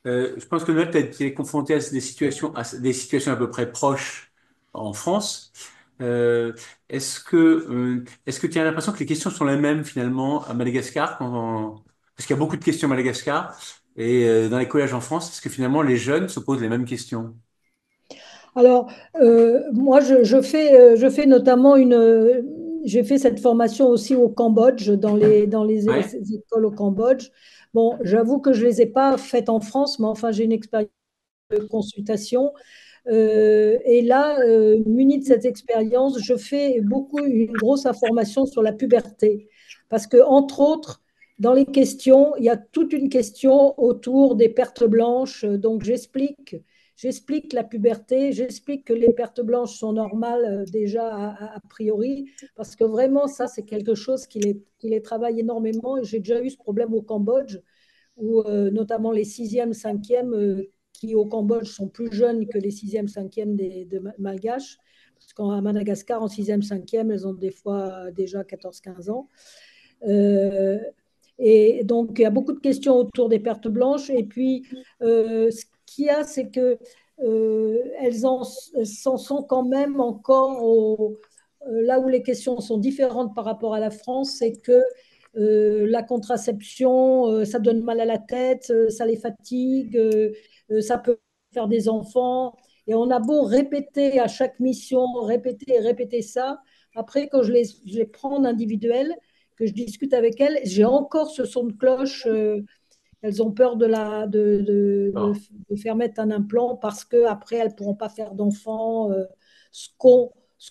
Je pense que Noël, tu es confronté à des situations à peu près proches en France. Euh, est-ce que tu as l'impression que les questions sont les mêmes finalement à Madagascar parce qu'il y a beaucoup de questions à Madagascar et dans les collèges en France, est-ce que finalement les jeunes se posent les mêmes questions? Alors, moi, je fais notamment j'ai fait cette formation aussi au Cambodge, dans les Ouais. écoles au Cambodge. Bon, j'avoue que je ne les ai pas faites en France, mais enfin, j'ai une expérience de consultation. Et là, munie de cette expérience, je fais une grosse information sur la puberté. Parce que, entre autres, dans les questions, il y a toute une question autour des pertes blanches. Donc, j'explique la puberté, j'explique que les pertes blanches sont normales déjà a priori, parce que vraiment, ça, c'est quelque chose qui les travaille énormément. Et j'ai déjà eu ce problème au Cambodge, où notamment les sixièmes, cinquièmes, qui au Cambodge sont plus jeunes que les sixièmes, cinquièmes de Malgaches. Parce qu'à Madagascar, en sixième, cinquième, elles ont des fois déjà 14, 15 ans. Euh, et donc, il y a beaucoup de questions autour des pertes blanches. Et puis, ce qu'il y a, c'est que elles s'en sont quand même encore là où les questions sont différentes par rapport à la France, c'est que la contraception, ça donne mal à la tête, ça les fatigue, ça peut faire des enfants. Et on a beau répéter à chaque mission, répéter et répéter ça. Après, quand je les prends en individuel, que je discute avec elles, j'ai encore ce son de cloche. Elles ont peur Bon. de faire mettre un implant parce qu'après, elles ne pourront pas faire d'enfants. Ce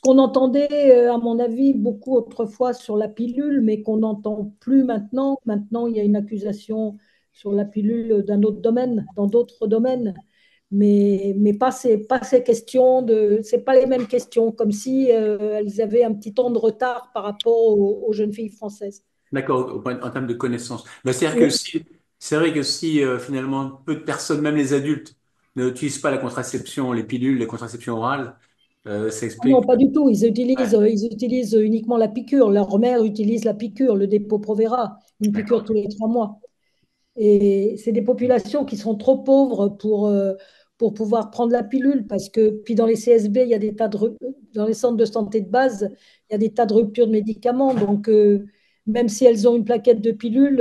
qu'on entendait, à mon avis, beaucoup autrefois sur la pilule, mais qu'on n'entend plus maintenant. Maintenant, il y a une accusation sur la pilule d'un autre domaine, dans d'autres domaines. Mais pas ces questions c'est pas les mêmes questions, comme si elles avaient un petit temps de retard par rapport aux jeunes filles françaises. D'accord, en termes de connaissances. Ben, c'est vrai que si finalement peu de personnes, même les adultes, n'utilisent pas la contraception, les pilules, les contraceptions orales, ça Non, explique. pas du tout. Ouais, Ils utilisent uniquement la piqûre. Leur mère utilise la piqûre, le Depo-Provera, une piqûre d'accord. tous les 3 mois. Et c'est des populations qui sont trop pauvres pour pouvoir prendre la pilule parce que, puis dans les CSB, il y a des tas dans les centres de santé de base, il y a des tas de ruptures de médicaments. Donc, même si elles ont une plaquette de pilule,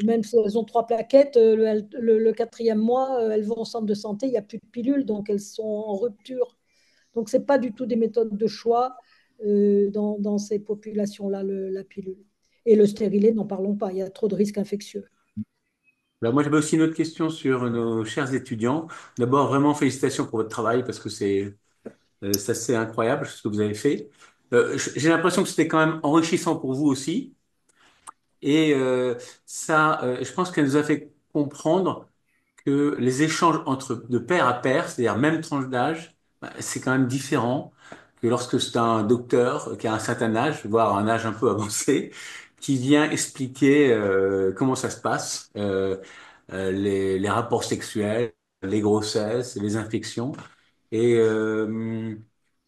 même si elles ont 3 plaquettes, le quatrième mois, elles vont au centre de santé, il n'y a plus de pilule, donc elles sont en rupture. Donc, ce n'est pas du tout des méthodes de choix dans ces populations-là, la pilule. Et le stérilet, n'en parlons pas, il y a trop de risques infectieux. Ben, moi, j'avais aussi une autre question sur nos chers étudiants. D'abord, vraiment félicitations pour votre travail parce que c'est assez incroyable ce que vous avez fait. J'ai l'impression que c'était quand même enrichissant pour vous aussi. Et je pense qu'elle nous a fait comprendre que les échanges entre de pair à pair, c'est-à-dire même tranche d'âge, bah, c'est quand même différent que lorsque c'est un docteur qui a un certain âge, voire un âge un peu avancé, qui vient expliquer comment ça se passe, les rapports sexuels, les grossesses, les infections. Et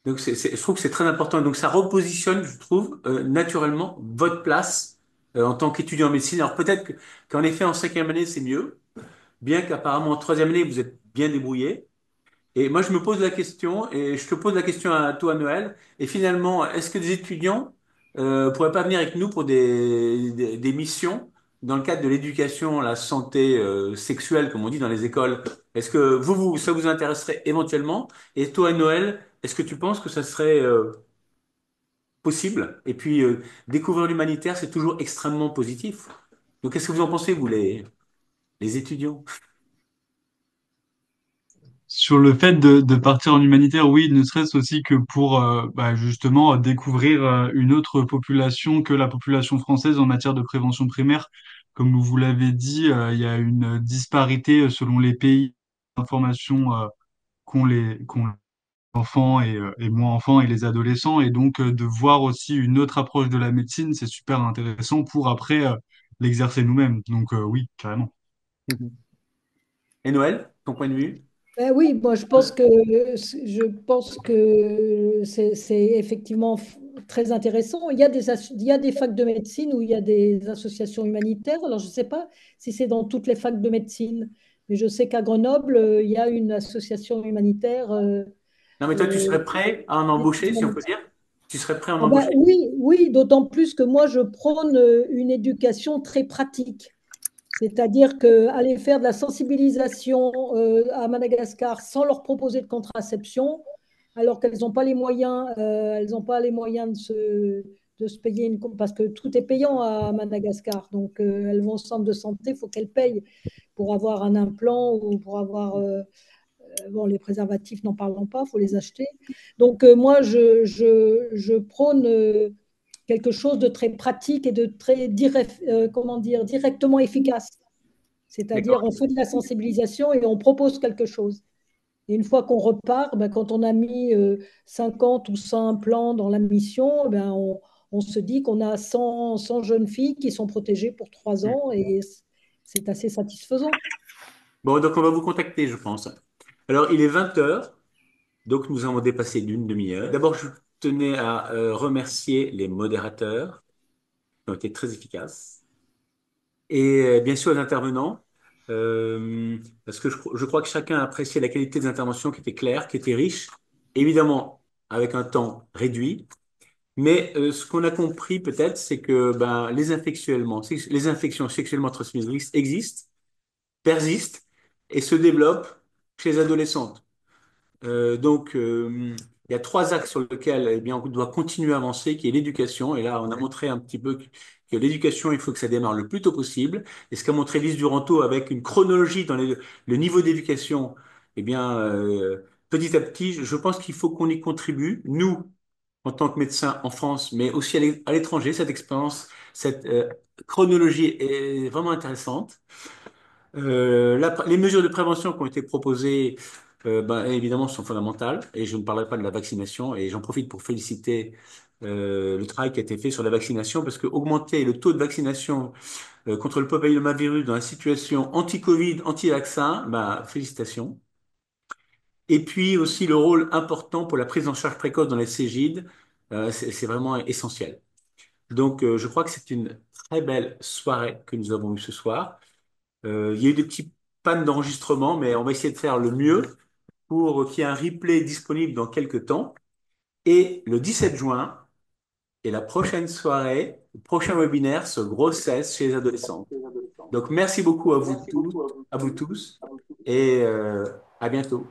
donc, je trouve que c'est très important. Donc, ça repositionne, je trouve, naturellement votre place en tant qu'étudiant en médecine. Alors, qu'en effet, en cinquième année, c'est mieux, bien qu'apparemment en troisième année, vous êtes bien débrouillé. Et moi, je me pose la question, et je te pose la question à toi, Noël. Et finalement, est-ce que des étudiants pourraient pas venir avec nous pour des missions dans le cadre de l'éducation, la santé sexuelle, comme on dit dans les écoles? Est-ce que ça vous intéresserait éventuellement? Et toi, Noël, est-ce que tu penses que ça serait possible? Et puis, découvrir l'humanitaire, c'est toujours extrêmement positif. Donc, qu'est-ce que vous en pensez, vous, les étudiants? Sur le fait de partir en humanitaire, oui, ne serait-ce aussi que pour justement découvrir une autre population que la population française en matière de prévention primaire. Comme vous l'avez dit, il y a une disparité selon les pays d'informations qu'ont les enfants et moins enfants et les adolescents. Et donc de voir aussi une autre approche de la médecine, c'est super intéressant pour après l'exercer nous-mêmes. Donc oui, carrément. Mhm. Et Noël, ton point de vue? Ben oui, moi je pense que c'est effectivement très intéressant. Il y a des facs de médecine où il y a des associations humanitaires. Alors je ne sais pas si c'est dans toutes les facs de médecine, mais je sais qu'à Grenoble, il y a une association humanitaire Non, mais toi, tu serais prêt à en embaucher, si on peut dire? Tu serais prêt à en Ah ben embaucher? oui, oui, d'autant plus que moi, je prône une éducation très pratique. C'est-à-dire qu'aller faire de la sensibilisation à Madagascar sans leur proposer de contraception, alors qu'elles n'ont pas les moyens, elles n'ont pas les moyens de se payer parce que tout est payant à Madagascar. Donc elles vont au centre de santé, il faut qu'elles payent pour avoir un implant ou pour avoir bon, les préservatifs, n'en parlons pas, il faut les acheter. Donc moi, je prône quelque chose de très pratique et de très comment dire, directement efficace. C'est-à-dire, D'accord. on fait de la sensibilisation et on propose quelque chose. Et une fois qu'on repart, ben, quand on a mis 50 ou 100 plans dans la mission, ben, on se dit qu'on a 100 jeunes filles qui sont protégées pour 3 ans et c'est assez satisfaisant. Bon, donc on va vous contacter, je pense. Alors, il est 20 heures, donc nous avons dépassé d'une demi-heure. D'abord, je tenais à remercier les modérateurs qui ont été très efficaces. Et bien sûr les intervenants, parce que je crois que chacun a apprécié la qualité des interventions qui étaient claires, qui étaient riches, évidemment avec un temps réduit. Mais ce qu'on a compris peut-être, c'est que ben, les infections sexuellement transmises existent, persistent et se développent chez les adolescentes. Il y a trois axes sur lesquels eh bien, on doit continuer à avancer, qui est l'éducation. Et là, on a montré un petit peu que l'éducation, il faut que ça démarre le plus tôt possible. Et ce qu'a montré Lise Duranto avec une chronologie dans le niveau d'éducation, eh bien, petit à petit, je pense qu'il faut qu'on y contribue, nous, en tant que médecins en France, mais aussi à l'étranger. Cette expérience, cette chronologie est vraiment intéressante. Les mesures de prévention qui ont été proposées, ben, évidemment, sont fondamentales. Et je ne parlerai pas de la vaccination. Et j'en profite pour féliciter le travail qui a été fait sur la vaccination, parce que augmenter le taux de vaccination contre le papillomavirus dans la situation anti-Covid, anti-vaccin, ben, félicitations. Et puis aussi le rôle important pour la prise en charge précoce dans les Cégides, c'est vraiment essentiel. Donc, je crois que c'est une très belle soirée que nous avons eue ce soir. Il y a eu des petits pannes d'enregistrement, mais on va essayer de faire le mieux pour qu'il y ait un replay disponible dans quelques temps. Et le 17 juin est la prochaine soirée, le prochain webinaire sur grossesse chez les adolescents. Donc, merci beaucoup à vous tous, et à bientôt.